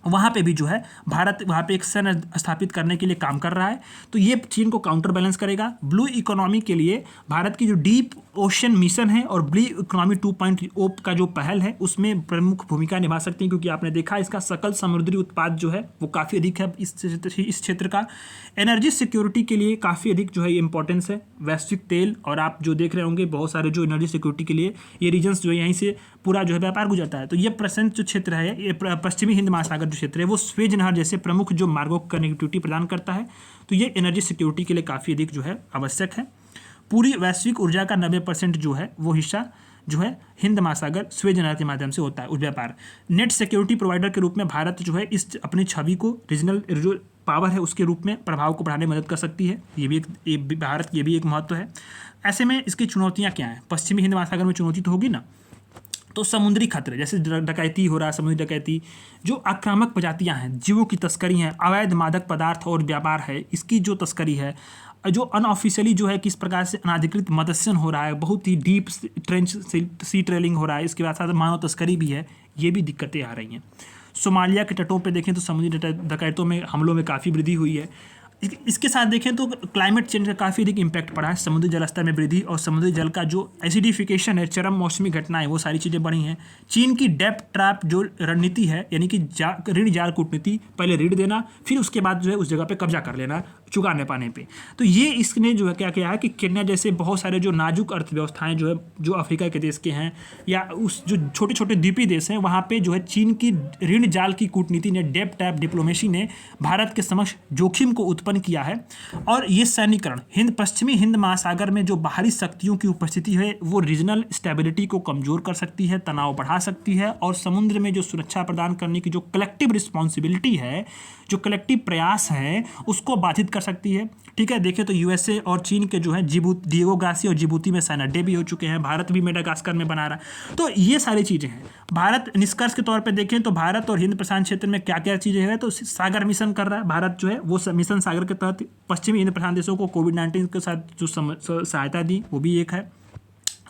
वहाँ पे भी जो है भारत वहाँ पे एक सैन्य स्थापित करने के लिए काम कर रहा है। तो ये चीन को काउंटर बैलेंस करेगा। ब्लू इकोनॉमी के लिए भारत की जो डीप ओशन मिशन है और ब्लू इकोनॉमी 2.0 का जो पहल है उसमें प्रमुख भूमिका निभा सकती हैं, क्योंकि आपने देखा इसका सकल समुद्री उत्पाद जो है वो काफ़ी अधिक है इस क्षेत्र का। एनर्जी सिक्योरिटी के लिए काफ़ी अधिक जो है इंपॉर्टेंस है, वैश्विक तेल, और आप जो देख रहे होंगे बहुत सारे जो एनर्जी सिक्योरिटी के लिए ये रीजन्स जो है यहीं से पूरा जो है व्यापार गुजरता है। तो ये प्रशांत जो क्षेत्र है, ये पश्चिमी हिंद महासागर जो क्षेत्र है वो स्वेज नहर जैसे प्रमुख जो मार्गों को कनेक्टिविटी प्रदान करता है। तो ये एनर्जी सिक्योरिटी के लिए काफ़ी अधिक जो है आवश्यक है। पूरी वैश्विक ऊर्जा का 90% जो है वो हिस्सा जो है हिंद महासागर स्वेज नहर के माध्यम से होता है व्यापार। नेट सिक्योरिटी प्रोवाइडर के रूप में भारत जो है इस अपनी छवि को रीजनल जो पावर है उसके रूप में प्रभाव को बढ़ाने में मदद कर सकती है। ये भी भारत की भी एक महत्व है। ऐसे में इसकी चुनौतियाँ क्या हैं? पश्चिमी हिंद महासागर में चुनौती तो होगी ना। तो समुद्री खतरे जैसे डकैती हो रहा है, समुद्री डकैती, जो आक्रामक प्रजातियां हैं, जीवों की तस्करी है, अवैध मादक पदार्थ और व्यापार है, इसकी जो तस्करी है, जो अनऑफिशियली जो है किस प्रकार से अनाधिकृत मत्स्यन हो रहा है, बहुत ही डीप ट्रेंच सी ट्रेलिंग हो रहा है, इसके बाद साथ मानव तस्करी भी है, ये भी दिक्कतें आ रही हैं। सोमालिया के तटों पे देखें तो समुद्री डकैतों में हमलों में काफ़ी वृद्धि हुई है। इसके साथ देखें तो क्लाइमेट चेंज का काफ़ी अधिक इम्पैक्ट पड़ा है, समुद्री जल स्तर में वृद्धि और समुद्री जल का जो एसिडिफिकेशन है, चरम मौसमी घटनाएं, वो सारी चीज़ें बढ़ी हैं। चीन की डेप्थ ट्रैप जो रणनीति है, यानी कि ऋण जाल कूटनीति, पहले ऋण देना फिर उसके बाद जो है उस जगह पे कब्जा कर लेना चुकाने पाने पे, तो ये इसने जो है क्या किया है कि केन्या जैसे बहुत सारे जो नाजुक अर्थव्यवस्थाएं जो है जो अफ्रीका के देश के हैं या उस जो छोटे छोटे द्वीपीय देश हैं, वहाँ पे जो है चीन की ऋण जाल की कूटनीति ने, डेप्थ ट्रैप डिप्लोमेसी ने भारत के समक्ष जोखिम को उत्पन्न किया है। और ये सैन्यकरण पश्चिमी हिंद महासागर में जो बाहरी शक्तियों की उपस्थिति है वो रीजनल स्टेबिलिटी को कमजोर कर सकती है, तनाव बढ़ा सकती है, और समुद्र में जो सुरक्षा प्रदान करने की जो कलेक्टिव रिस्पॉन्सिबिलिटी है, जो कलेक्टिव प्रयास है, उसको बाधित कर सकती है। ठीक है, देखें तो यूएसए और चीन के जो है डिएगो गार्सिया और जिबूती में सैन्य अड्डे भी हो चुके हैं, भारत भी मेडागास्कर में बना रहा है। तो ये सारी चीज़ें हैं। भारत निष्कर्ष के तौर पे देखें तो भारत और हिंद प्रशांत क्षेत्र में क्या क्या चीज़ें हैं, तो सागर मिशन कर रहा है भारत जो है, वो मिशन सागर के तहत पश्चिमी हिंद प्रशांत देशों को कोविड-19 के साथ जो सहायता दी वो भी एक है,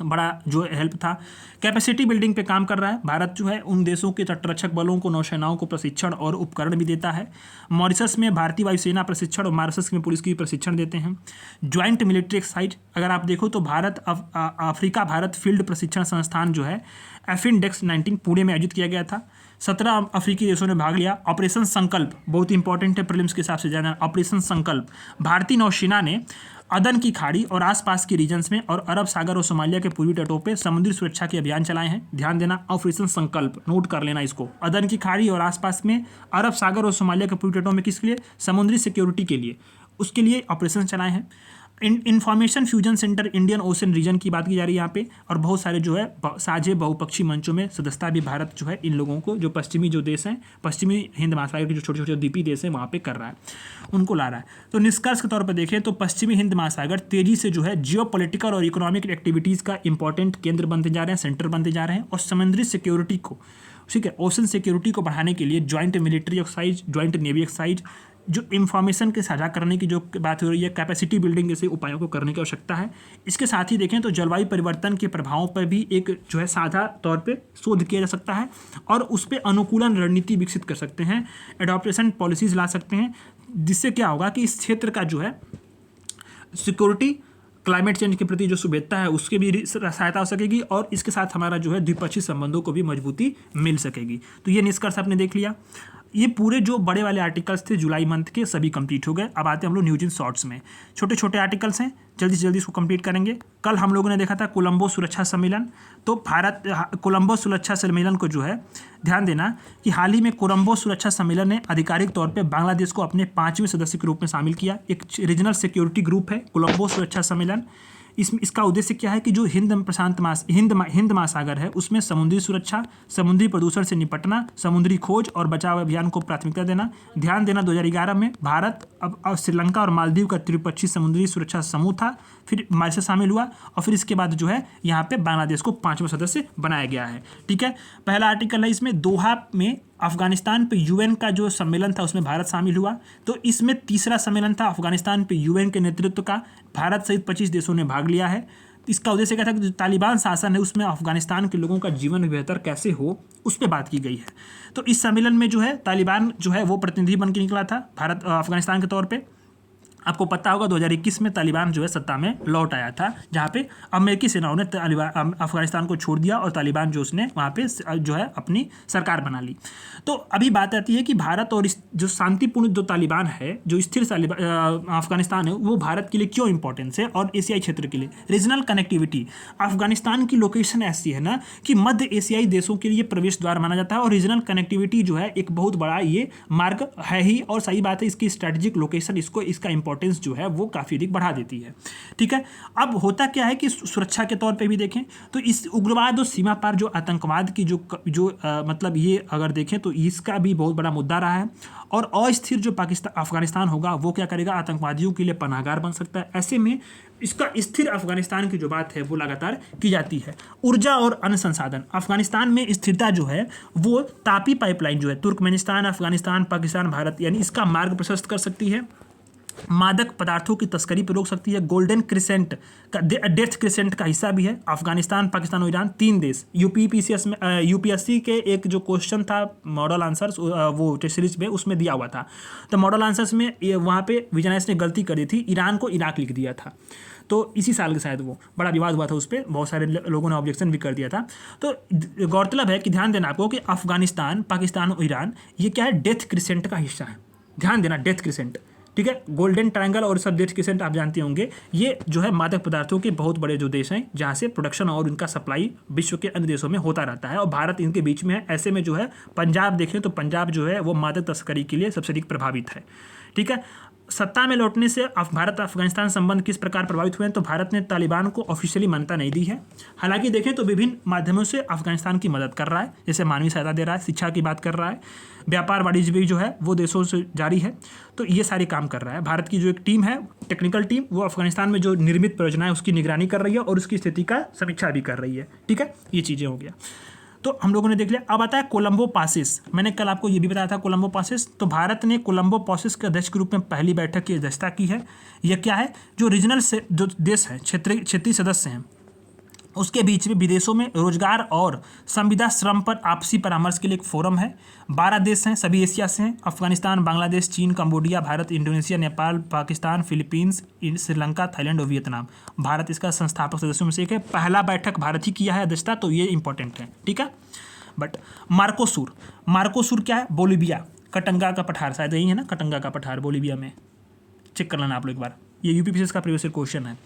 बड़ा जो हेल्प था। कैपेसिटी बिल्डिंग पे काम कर रहा है भारत जो है, उन देशों के तटरक्षक बलों को, नौसेनाओं को प्रशिक्षण और उपकरण भी देता है। मॉरिशस में भारतीय वायुसेना प्रशिक्षण और मॉरिशस में पुलिस की प्रशिक्षण देते हैं। ज्वाइंट मिलिट्री एक्सरसाइज अगर आप देखो तो भारत अफ्रीका भारत फील्ड प्रशिक्षण संस्थान जो है एफिनडेक्स 19 पुणे में आयोजित किया गया था। 17 अफ्रीकी देशों ने भाग लिया। ऑपरेशन संकल्प बहुत इंपॉर्टेंट है प्रीलिम्स के हिसाब से जाना। ऑपरेशन संकल्प भारतीय नौसेना ने अदन की खाड़ी और आसपास के रीजन्स में और अरब सागर और सोमालिया के पूर्वी तटों पे समुद्री सुरक्षा के अभियान चलाए हैं। ध्यान देना, ऑपरेशन संकल्प नोट कर लेना इसको। अदन की खाड़ी और आसपास में अरब सागर और सोमालिया के पूर्वी तटों में किसके लिए? समुद्री सिक्योरिटी के लिए, उसके लिए ऑपरेशन चलाए हैं। Information fusion center Indian Ocean region की बात की जा रही है यहाँ पे, और बहुत सारे जो है साझे बहुपक्षीय मंचों में सदस्यता भी भारत जो है इन लोगों को, जो पश्चिमी जो देश हैं, पश्चिमी हिंद महासागर के जो छोटे छोटे द्वीपीय देश हैं वहाँ पे कर रहा है, उनको ला रहा है। तो निष्कर्ष के तौर पर देखें तो पश्चिमी हिंद महासागर तेजी से जो है जियो पॉलिटिकल और इकोनॉमिक एक्टिविटीज़ का इंपॉर्टेंट केंद्र बनते जा रहे हैं, सेंटर बनते जा रहे हैं, और समुद्री सिक्योरिटी को, ठीक है, ओशन सिक्योरिटी को बढ़ाने के लिए joint military exercise, joint navy exercise, जो इंफॉर्मेशन के साझा करने की जो बात हो रही है, कैपेसिटी बिल्डिंग जैसे उपायों को करने की आवश्यकता है। इसके साथ ही देखें तो जलवायु परिवर्तन के प्रभावों पर भी एक जो है साझा तौर पे शोध किया जा सकता है और उस पर अनुकूलन रणनीति विकसित कर सकते हैं, एडॉप्टेशन पॉलिसीज ला सकते हैं, जिससे क्या होगा कि इस क्षेत्र का जो है सिक्योरिटी, क्लाइमेट चेंज के प्रति जो सुभेदता है उसकी भी सहायता हो सकेगी, और इसके साथ हमारा जो है द्विपक्षीय संबंधों को भी मजबूती मिल सकेगी। तो ये निष्कर्ष आपने देख लिया। ये पूरे जो बड़े वाले आर्टिकल्स थे जुलाई मंथ के सभी कंप्लीट हो गए। अब आते हैं हम लोग न्यूज इन शॉर्ट्स में। छोटे छोटे आर्टिकल्स हैं, जल्दी से जल्दी इसको कंप्लीट करेंगे। कल हम लोगों ने देखा था कोलंबो सुरक्षा सम्मेलन। तो भारत कोलंबो सुरक्षा सम्मेलन को जो है ध्यान देना कि हाल ही में कोलंबो सुरक्षा सम्मेलन ने आधिकारिक तौर पे बांग्लादेश को अपने 5वें सदस्य के रूप में शामिल किया। एक रीजनल सिक्योरिटी ग्रुप है कोलंबो सुरक्षा सम्मेलन। इसका उद्देश्य क्या है कि जो हिंद महासागर है उसमें समुद्री सुरक्षा, समुद्री प्रदूषण से निपटना, समुद्री खोज और बचाव अभियान को प्राथमिकता देना। ध्यान देना 2011 में भारत अब श्रीलंका और मालदीव का त्रिपक्षीय समुद्री सुरक्षा समूह था, फिर मॉरिशस शामिल हुआ और फिर इसके बाद जो है यहाँ पे बांग्लादेश को 5वां सदस्य बनाया गया है। ठीक है, पहला आर्टिकल है इसमें दोहा में अफगानिस्तान पे यूएन का जो सम्मेलन था उसमें भारत शामिल हुआ। तो इसमें तीसरा सम्मेलन था अफगानिस्तान पे यूएन के नेतृत्व का, भारत सहित 25 देशों ने भाग लिया है। इसका उद्देश्य क्या था कि जो तालिबान शासन है उसमें अफगानिस्तान के लोगों का जीवन बेहतर कैसे हो उस पर बात की गई है। तो इस सम्मेलन में जो है तालिबान जो है वो प्रतिनिधि बन के निकला था भारत अफगानिस्तान के तौर पर। आपको पता होगा 2021 में तालिबान जो है सत्ता में लौट आया था, जहाँ पे अमेरिकी सेनाओं ने अफगानिस्तान को छोड़ दिया और तालिबान जो उसने वहाँ पे जो है अपनी सरकार बना ली। तो अभी बात आती है कि भारत और इस जो शांतिपूर्ण जो तालिबान है, जो स्थिर अफगानिस्तान है, वो भारत के लिए क्यों इंपॉर्टेंस है और एशियाई क्षेत्र के लिए। रीजनल कनेक्टिविटी, अफगानिस्तान की लोकेशन ऐसी है ना कि मध्य एशियाई देशों के लिए प्रवेश द्वार माना जाता है और रीजनल कनेक्टिविटी जो है एक बहुत बड़ा ये मार्ग है ही। और सही बात है, इसकी स्ट्रेटेजिक लोकेशन इसका इंपॉर्टेंस जो है वो काफी अधिक बढ़ा देती है। ठीक है, अब होता क्या है कि सुरक्षा के तौर पे भी देखें तो इस उग्रवाद और सीमा पार जो आतंकवाद की मतलब ये अगर देखें तो इसका भी बहुत बड़ा मुद्दा रहा है। और अस्थिर जो अफगानिस्तान होगा वो क्या करेगा, आतंकवादियों के लिए पनाहगार बन सकता है। ऐसे में इसका स्थिर अफगानिस्तान की जो बात है वो लगातार की जाती है। ऊर्जा और अन्य संसाधन, अफगानिस्तान में स्थिरता जो है वो तापी पाइपलाइन जो है तुर्कमेनिस्तान, अफगानिस्तान, पाकिस्तान, भारत यानी इसका मार्ग प्रशस्त कर सकती है। मादक पदार्थों की तस्करी पर रोक सकती है। गोल्डन क्रिसेंट का डेथ क्रिसेंट का हिस्सा भी है अफगानिस्तान, पाकिस्तान और ईरान, 3 देश। यूपीएससी के एक जो क्वेश्चन था मॉडल आंसर्स वो टेस्ट सीरीज में उसमें दिया हुआ था। तो मॉडल आंसर्स में वहाँ पे विजयनाइस ने गलती कर दी थी, ईरान को इराक लिख दिया था। तो इसी साल के शायद वो बड़ा विवाद हुआ था, उस पर बहुत सारे लोगों ने ऑब्जेक्शन भी कर दिया था। तो गौरतलब है कि ध्यान देना आपको कि अफगानिस्तान, पाकिस्तान और ईरान ये क्या है, डेथ क्रिसेंट का हिस्सा है। ध्यान देना, डेथ क्रिसेंट। ठीक है, गोल्डन ट्रायंगल और सब डेथ क्रिसेंट आप जानते होंगे, ये जो है मादक पदार्थों के बहुत बड़े जो देश हैं जहाँ से प्रोडक्शन और उनका सप्लाई विश्व के अन्य देशों में होता रहता है और भारत इनके बीच में है। ऐसे में जो है पंजाब देखें तो पंजाब जो है वो मादक तस्करी के लिए सबसे अधिक प्रभावित है। ठीक है, सत्ता में लौटने से भारत अफगानिस्तान संबंध किस प्रकार प्रभावित हुए हैं, तो भारत ने तालिबान को ऑफिशियली मान्यता नहीं दी है। हालांकि देखें तो विभिन्न माध्यमों से अफगानिस्तान की मदद कर रहा है, जैसे मानवीय सहायता दे रहा है, शिक्षा की बात कर रहा है, व्यापार वाणिज्य भी जो है वो देशों से जारी है। तो ये सारे काम कर रहा है। भारत की जो एक टीम है, टेक्निकल टीम, वो अफगानिस्तान में जो निर्मित परियोजना है उसकी निगरानी कर रही है और उसकी स्थिति का समीक्षा भी कर रही है। ठीक है, ये चीज़ें हो गया तो हम लोगों ने देख लिया। अब आता है कोलंबो पासेस। मैंने कल आपको ये भी बताया था कोलंबो पासेस। तो भारत ने कोलंबो पासेस के अध्यक्ष के रूप में पहली बैठक की अध्यक्षता की है। यह क्या है, जो रीजनल से जो देश हैं, क्षेत्रीय सदस्य हैं, उसके बीच में विदेशों में रोजगार और संविदा श्रम पर आपसी परामर्श के लिए एक फोरम है। 12 देश हैं, सभी एशिया से हैं, अफगानिस्तान, बांग्लादेश, चीन, Cambodia, Bharat, Indonesia, Nepal, Pakistan, Philippines, Sri Lanka, Thailand और वियतनाम। भारत इसका संस्थापक सदस्यों में से एक है। पहला बैठक भारत ही किया है अध्यक्षता, तो ये इंपॉर्टेंट है। ठीक है, बट मार्कोसूर क्या है, बोलीविया, कटंगा का पठार, शायद यही है ना, कटंगा का पठार बोलीविया में, चेक कर लेना आप लोग एक बार, ये यूपीपीएससी का प्रीवियस ईयर क्वेश्चन है।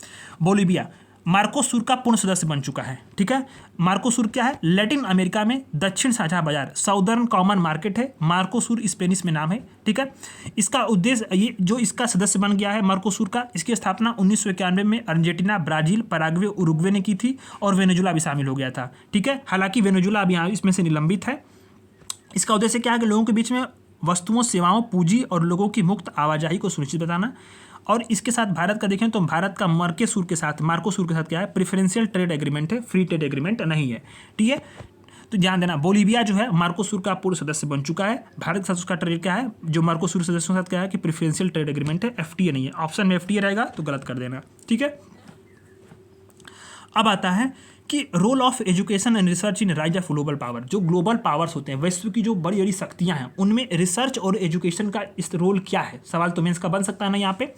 बोलीविया मार्कोसूर का पूर्ण सदस्य बन चुका है। ठीक है, मार्कोसूर क्या है, लैटिन अमेरिका में दक्षिण साझा बाजार, साउदर्न कॉमन मार्केट है। मार्कोसूर स्पेनिश में नाम है। ठीक है, इसका उद्देश्य, ये जो इसका सदस्य बन गया है मार्कोसूर का, इसकी स्थापना 1991 में अर्जेंटीना, ब्राजील, पराग्वे, उरुग्वे ने की थी और वेनेजुला भी शामिल हो गया था। ठीक है, हालांकि वेनेजुला अब यहाँ इसमें से निलंबित है। इसका उद्देश्य क्या है कि लोगों के बीच में वस्तुओं, सेवाओं, पूंजी और लोगों की मुक्त आवाजाही को सुनिश्चित बताना। और इसके साथ भारत का देखें तो भारत का मार्कोसूर के साथ क्या है, प्रेफरेंशियल ट्रेड एग्रीमेंट है, फ्री ट्रेड एग्रीमेंट नहीं है। ठीक है, तो ध्यान देना, बोलीविया जो है मार्कोसूर का पूर्व सदस्य बन चुका है। भारत के साथ उसका ट्रेड क्या है, जो मार्कोसूर सदस्यों के साथ क्या है कि प्रेफरेंशियल ट्रेड एग्रीमेंट है, एफटीए नहीं है। ऑप्शन में एफटीए रहेगा तो गलत कर देना। ठीक है, अब आता है कि role of education and research in rise of global power. जो ग्लोबल पावर्स होते हैं, विश्व की जो बड़ी बड़ी शक्तियां हैं, उनमें रिसर्च और एजुकेशन का इस रोल क्या है, सवाल तो मेंस का बन सकता है ना यहाँ पे।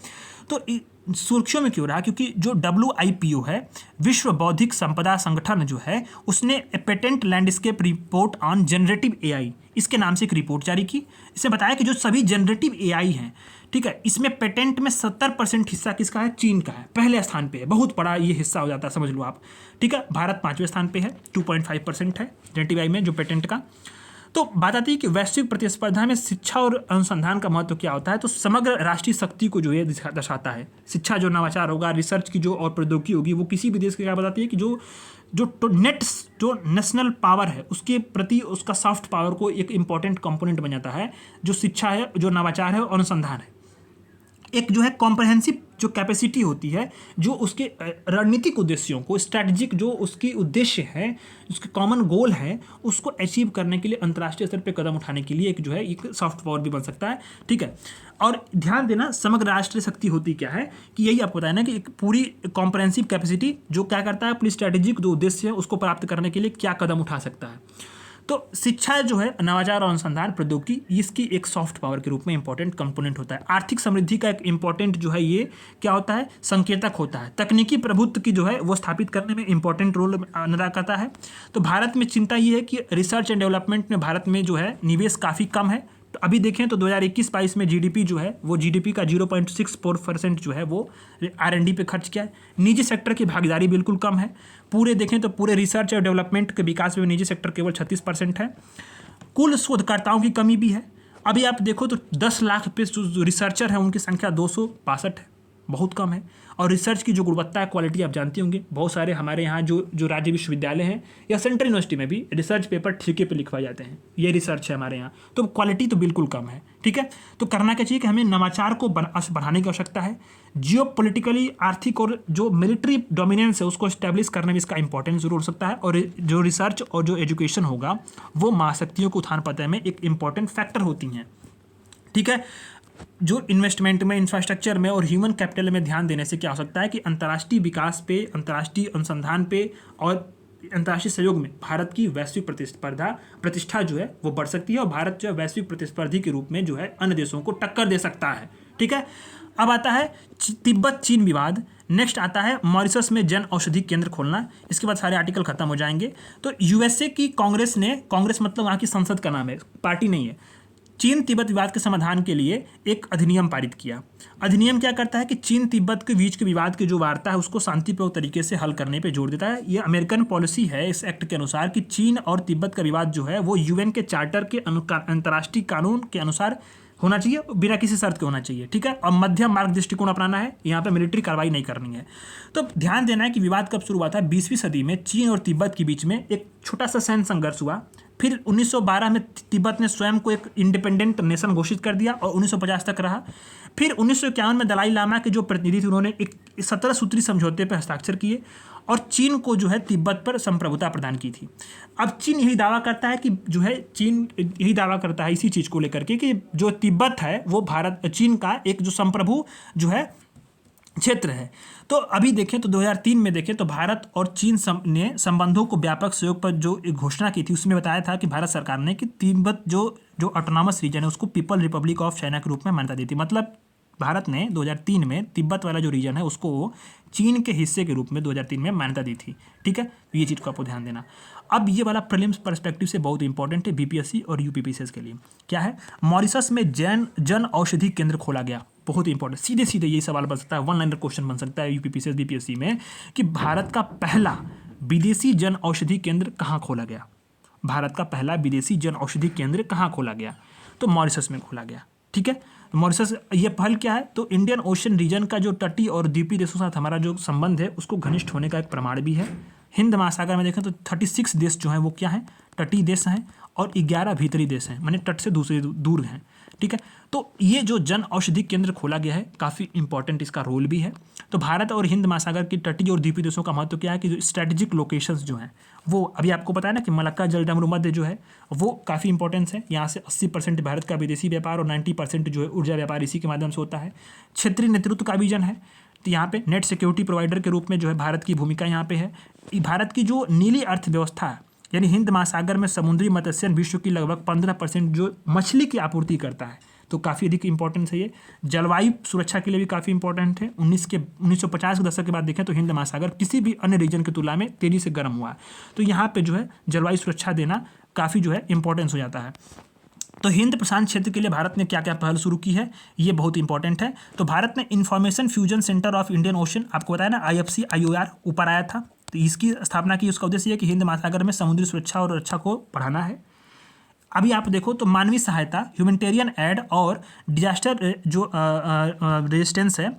तो सुर्खियों में क्यों रहा? क्योंकि जो WIPO है, विश्व बौद्धिक संपदा संगठन जो है, उसने patent landscape report on generative AI इसके नाम से एक रिपोर्ट जारी की। इसमें बताया कि जो सभी जनरेटिव AI हैं, ठीक है, इसमें पेटेंट में 70% हिस्सा किसका है? चीन का है, पहले स्थान पे है। बहुत बड़ा ये हिस्सा हो जाता है, समझ लो आप, ठीक है। भारत 5वें स्थान पे है, 2.5% है जनरेटिव AI में जो पेटेंट का। तो बात आती है कि वैश्विक प्रतिस्पर्धा में शिक्षा और अनुसंधान का महत्व क्या होता है। तो समग्र राष्ट्रीय शक्ति को जो है दर्शाता है। शिक्षा जो नवाचार होगा, रिसर्च की जो और प्रौद्योगिकी होगी, वो किसी भी देश की क्या बताती है कि जो नेशनल पावर है उसके प्रति उसका सॉफ्ट पावर को एक इंपॉर्टेंट कंपोनेंट बन जाता है। जो शिक्षा है, जो नवाचार है और अनुसंधान है, एक जो है कॉम्प्रहेंसिव जो कैपेसिटी होती है, जो उसके रणनीतिक उद्देश्यों को, स्ट्रैटेजिक जो उसकी उद्देश्य है, उसके कॉमन गोल है, उसको अचीव करने के लिए अंतर्राष्ट्रीय स्तर पे कदम उठाने के लिए एक जो है एक सॉफ्ट पावर भी बन सकता है, ठीक है। और ध्यान देना, समग्र राष्ट्रीय शक्ति होती क्या है कि यही आपको बताया ना कि एक पूरी कॉम्प्रहेंसिव कैपेसिटी जो क्या करता है, अपनी स्ट्रैटेजिक जो उद्देश्य है उसको प्राप्त करने के लिए क्या कदम उठा सकता है। तो शिक्षा जो है, नवाचार और अनुसंधान प्रौद्योगिकी, इसकी एक सॉफ्ट पावर के रूप में इंपॉर्टेंट कंपोनेंट होता है। आर्थिक समृद्धि का एक इंपॉर्टेंट जो है ये क्या होता है? संकेतक होता है। तकनीकी प्रभुत्व की जो है वो स्थापित करने में इंपॉर्टेंट रोल अदा करता है। तो भारत में चिंता ये है कि रिसर्च एंड डेवलपमेंट में भारत में जो है निवेश काफ़ी कम है। तो अभी देखें तो 2021-22 में GDP जो है वो GDP का 0.64% जो है वो R&D पे खर्च किया है। निजी सेक्टर की भागीदारी बिल्कुल कम है। पूरे देखें तो पूरे रिसर्च और डेवलपमेंट के विकास में निजी सेक्टर केवल 36% है। कुल शोधकर्ताओं की कमी भी है। अभी आप देखो तो 10 लाख पे जो रिसर्चर हैं उनकी संख्या 262 है, बहुत कम है। और रिसर्च की जो गुणवत्ता है, क्वालिटी आप जानते होंगे, बहुत सारे हमारे यहाँ जो राज्य विश्वविद्यालय हैं या सेंट्रल यूनिवर्सिटी में भी रिसर्च पेपर ठेके पे लिखवाए जाते हैं। ये रिसर्च है हमारे यहाँ, तो क्वालिटी तो बिल्कुल कम है, ठीक है। तो करना क्या चाहिए कि हमें नवाचार को बढ़ाने की आवश्यकता है। जियो पोलिटिकली, आर्थिक और जो मिलिट्री डोमिनेंस है उसको इस्टेब्लिश करने में इसका इंपॉर्टेंस जरूर हो सकता है। और जो रिसर्च और जो एजुकेशन होगा वो महाशक्तियों को उत्थान पतन में एक इंपॉर्टेंट फैक्टर होती हैं, ठीक है। जो इन्वेस्टमेंट में, इंफ्रास्ट्रक्चर में और ह्यूमन कैपिटल में ध्यान देने से क्या हो सकता है कि अंतर्राष्ट्रीय विकास पे, अंतर्राष्ट्रीय अनुसंधान पे और अंतर्राष्ट्रीय सहयोग में भारत की वैश्विक प्रतिष्ठा जो है वो बढ़ सकती है। और भारत जो है वैश्विक प्रतिस्पर्धी के रूप में जो है अन्य देशों को टक्कर दे सकता है, ठीक है। अब आता है तिब्बत चीन विवाद। नेक्स्ट आता है मॉरिशस में जन औषधि केंद्र खोलना। इसके बाद सारे आर्टिकल खत्म हो जाएंगे। तो USA की कांग्रेस ने, कांग्रेस मतलब वहाँ की संसद का नाम है, पार्टी नहीं है, चीन तिब्बत विवाद के समाधान के लिए एक अधिनियम पारित किया। अधिनियम क्या करता है कि चीन तिब्बत के बीच के विवाद की जो वार्ता है उसको शांतिपूर्ण तरीके से हल करने पे जोर देता है। ये अमेरिकन पॉलिसी है इस एक्ट के अनुसार कि चीन और तिब्बत का विवाद जो है वो UN के चार्टर के अंतर्राष्ट्रीय कानून के अनुसार होना चाहिए, बिना किसी शर्त के होना चाहिए, ठीक है। और मध्यम मार्ग दृष्टिकोण अपनाना है, यहाँ पे मिलिट्री कार्रवाई नहीं करनी है। तो ध्यान देना है कि विवाद कब शुरू हुआ था? 20वीं सदी में चीन और तिब्बत के बीच में एक छोटा सा सैन्य संघर्ष हुआ। फिर 1912 में तिब्बत ने स्वयं को एक इंडिपेंडेंट नेशन घोषित कर दिया और 1950 तक रहा। फिर 1951 में दलाई लामा के जो प्रतिनिधि थे उन्होंने एक 17 सूत्री समझौते पर हस्ताक्षर किए और चीन को जो है तिब्बत पर संप्रभुता प्रदान की थी। अब चीन यही दावा करता है कि जो है इसी चीज़ को लेकर के कि जो तिब्बत है वो चीन का एक जो संप्रभु जो है क्षेत्र है। तो अभी देखें तो 2003 में देखें तो भारत और चीन ने संबंधों को व्यापक सहयोग पर जो एक घोषणा की थी उसमें बताया था कि भारत सरकार ने कि तिब्बत जो ऑटोनॉमस रीजन है उसको पीपल रिपब्लिक ऑफ चाइना के रूप में मान्यता दी थी। मतलब भारत ने 2003 में तिब्बत वाला जो रीजन है उसको चीन के हिस्से के रूप में 2003 में मान्यता दी थी, ठीक है। तो ये चीज़ को आपको ध्यान देना। अब ये वाला प्रीलिम्स पर्सपेक्टिव से बहुत इंपॉर्टेंट है BPSC और UPPCS के लिए। क्या है? मॉरिशस में जन औषधि केंद्र खोला गया। बहुत इंपॉर्टेंट, सीधे सीधे ये सवाल बन सकता है, 1 लाइनर क्वेश्चन बन सकता है UPPCS BPSC में कि भारत का पहला विदेशी जन औषधि केंद्र कहाँ खोला गया? भारत का पहला विदेशी जन औषधि केंद्र कहाँ खोला गया? तो मॉरिशस में खोला गया, ठीक है। मॉरिशस, ये पहल क्या है? तो इंडियन ओशन रीजन का जो तटीय और द्वीपीय देशों के साथ हमारा जो संबंध है उसको घनिष्ठ होने का एक प्रमाण भी है। हिंद महासागर में देखें तो 36 देश जो हैं वो क्या हैं? तटीय देश हैं और 11 भीतरी देश हैं, माने तट से दूसरे दूर हैं, ठीक है। तो ये जो जन औषधि केंद्र खोला गया है काफ़ी इंपॉर्टेंट इसका रोल भी है। तो भारत और हिंद महासागर की तटीय और द्वीपीय देशों का महत्व क्या है कि जो स्ट्रेटेजिक लोकेशंस जो हैं वो अभी आपको पता है ना कि मलक्का जलडमरू मध्य जो है वो काफ़ी इंपॉर्टेंस है। यहाँ से 80% भारत का विदेशी व्यापार और 90% जो है ऊर्जा व्यापार इसी के माध्यम से होता है। क्षेत्रीय नेतृत्व का विजन है, तो यहाँ पे नेट सिक्योरिटी प्रोवाइडर के रूप में जो है भारत की भूमिका यहाँ पे है। भारत की जो नीली अर्थव्यवस्था है यानी हिंद महासागर में समुद्री मत्स्यन विश्व की लगभग 15% जो मछली की आपूर्ति करता है। तो काफ़ी अधिक इंपॉर्टेंस है ये। जलवायु सुरक्षा के लिए भी काफ़ी इंपॉर्टेंट है। 1950 के दशक के बाद देखें तो हिंद महासागर किसी भी अन्य रीजन की तुलना में तेज़ी से गर्म हुआ है, तो यहाँ पे जो है जलवायु सुरक्षा देना काफ़ी जो है इंपॉर्टेंस हो जाता है। तो हिंद प्रशांत क्षेत्र के लिए भारत ने क्या क्या पहल शुरू की है, ये बहुत इंपॉर्टेंट है। तो भारत ने information fusion centre of Indian ocean, आपको बताया ना IFC IOR ऊपर आया था, तो इसकी स्थापना की। उसका उद्देश्य है कि हिंद महासागर में समुद्री सुरक्षा और रक्षा को बढ़ाना है। अभी आप देखो तो मानवीय सहायता, ह्यूमैनिटेरियन एड और डिजास्टर जो रेजिस्टेंस है,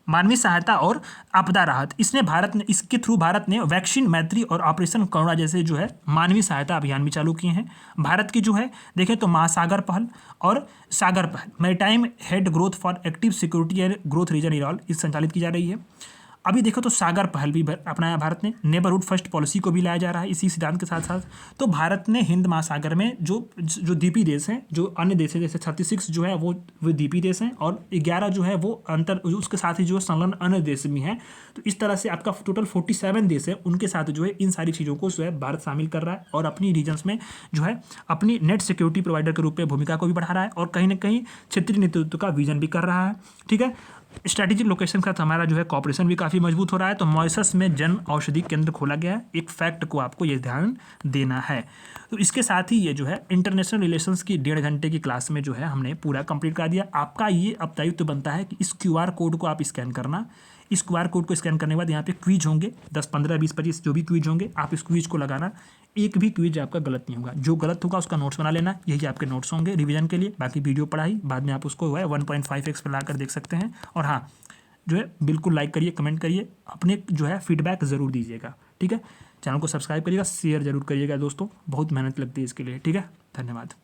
मानवीय सहायता और आपदा राहत, इसके थ्रू भारत ने वैक्सीन मैत्री और ऑपरेशन करुणा जैसे जो है मानवीय सहायता अभियान भी चालू किए हैं। भारत की जो है देखें तो महासागर पहल और सागर पहल, maritime head growth for active security and growth region in all, इस संचालित की जा रही है। अभी देखो तो सागर पहल भी अपनाया भारत ने, नेबरहुड फर्स्ट पॉलिसी को भी लाया जा रहा है इसी सिद्धांत के साथ साथ। तो भारत ने हिंद महासागर में जो द्वीपीय देश हैं, जो अन्य देश हैं, जैसे 36 जो है वो द्वीपीय देश हैं और 11 जो है वो उसके साथ ही जो संलग्न अन्य देश भी हैं। तो इस तरह से आपका टोटल 47 देश है, उनके साथ जो है इन सारी चीज़ों को जो है भारत शामिल कर रहा है और अपनी रीजन्स में जो है अपनी नेट सिक्योरिटी प्रोवाइडर के रूप में भूमिका को भी बढ़ा रहा है और कहीं ना कहीं क्षेत्रीय नेतृत्व का विजन भी कर रहा है। ठीक है, स्ट्रैटेजिक लोकेशन का हमारा जो है कॉपरेशन भी काफ़ी मजबूत हो रहा है। तो मॉरिशस में जन औषधि केंद्र खोला गया है, एक फैक्ट को आपको ये ध्यान देना है। तो इसके साथ ही ये जो है इंटरनेशनल रिलेशंस की 1.5 घंटे की क्लास में जो है हमने पूरा कंप्लीट कर दिया। आपका ये अब दायित्व बनता है कि इस QR कोड को आप स्कैन करना। इस QR कोड को स्कैन करने के बाद यहाँ पे क्विज होंगे 10, 15, 20, 25 जो भी क्विज होंगे, आप इस क्विज को लगाना। एक भी क्विज आपका गलत नहीं होगा, जो गलत होगा उसका नोट्स बना लेना, यही आपके नोट्स होंगे रिवीजन के लिए। बाकी वीडियो पढ़ाई बाद में आप उसको 1.5x पर ला कर देख सकते हैं। और हाँ, जो है बिल्कुल लाइक करिए, कमेंट करिए, अपने जो है फीडबैक ज़रूर दीजिएगा। ठीक है, चैनल को सब्सक्राइब करिएगा, शेयर जरूर करिएगा दोस्तों, बहुत मेहनत लगती है इसके लिए। ठीक है, धन्यवाद।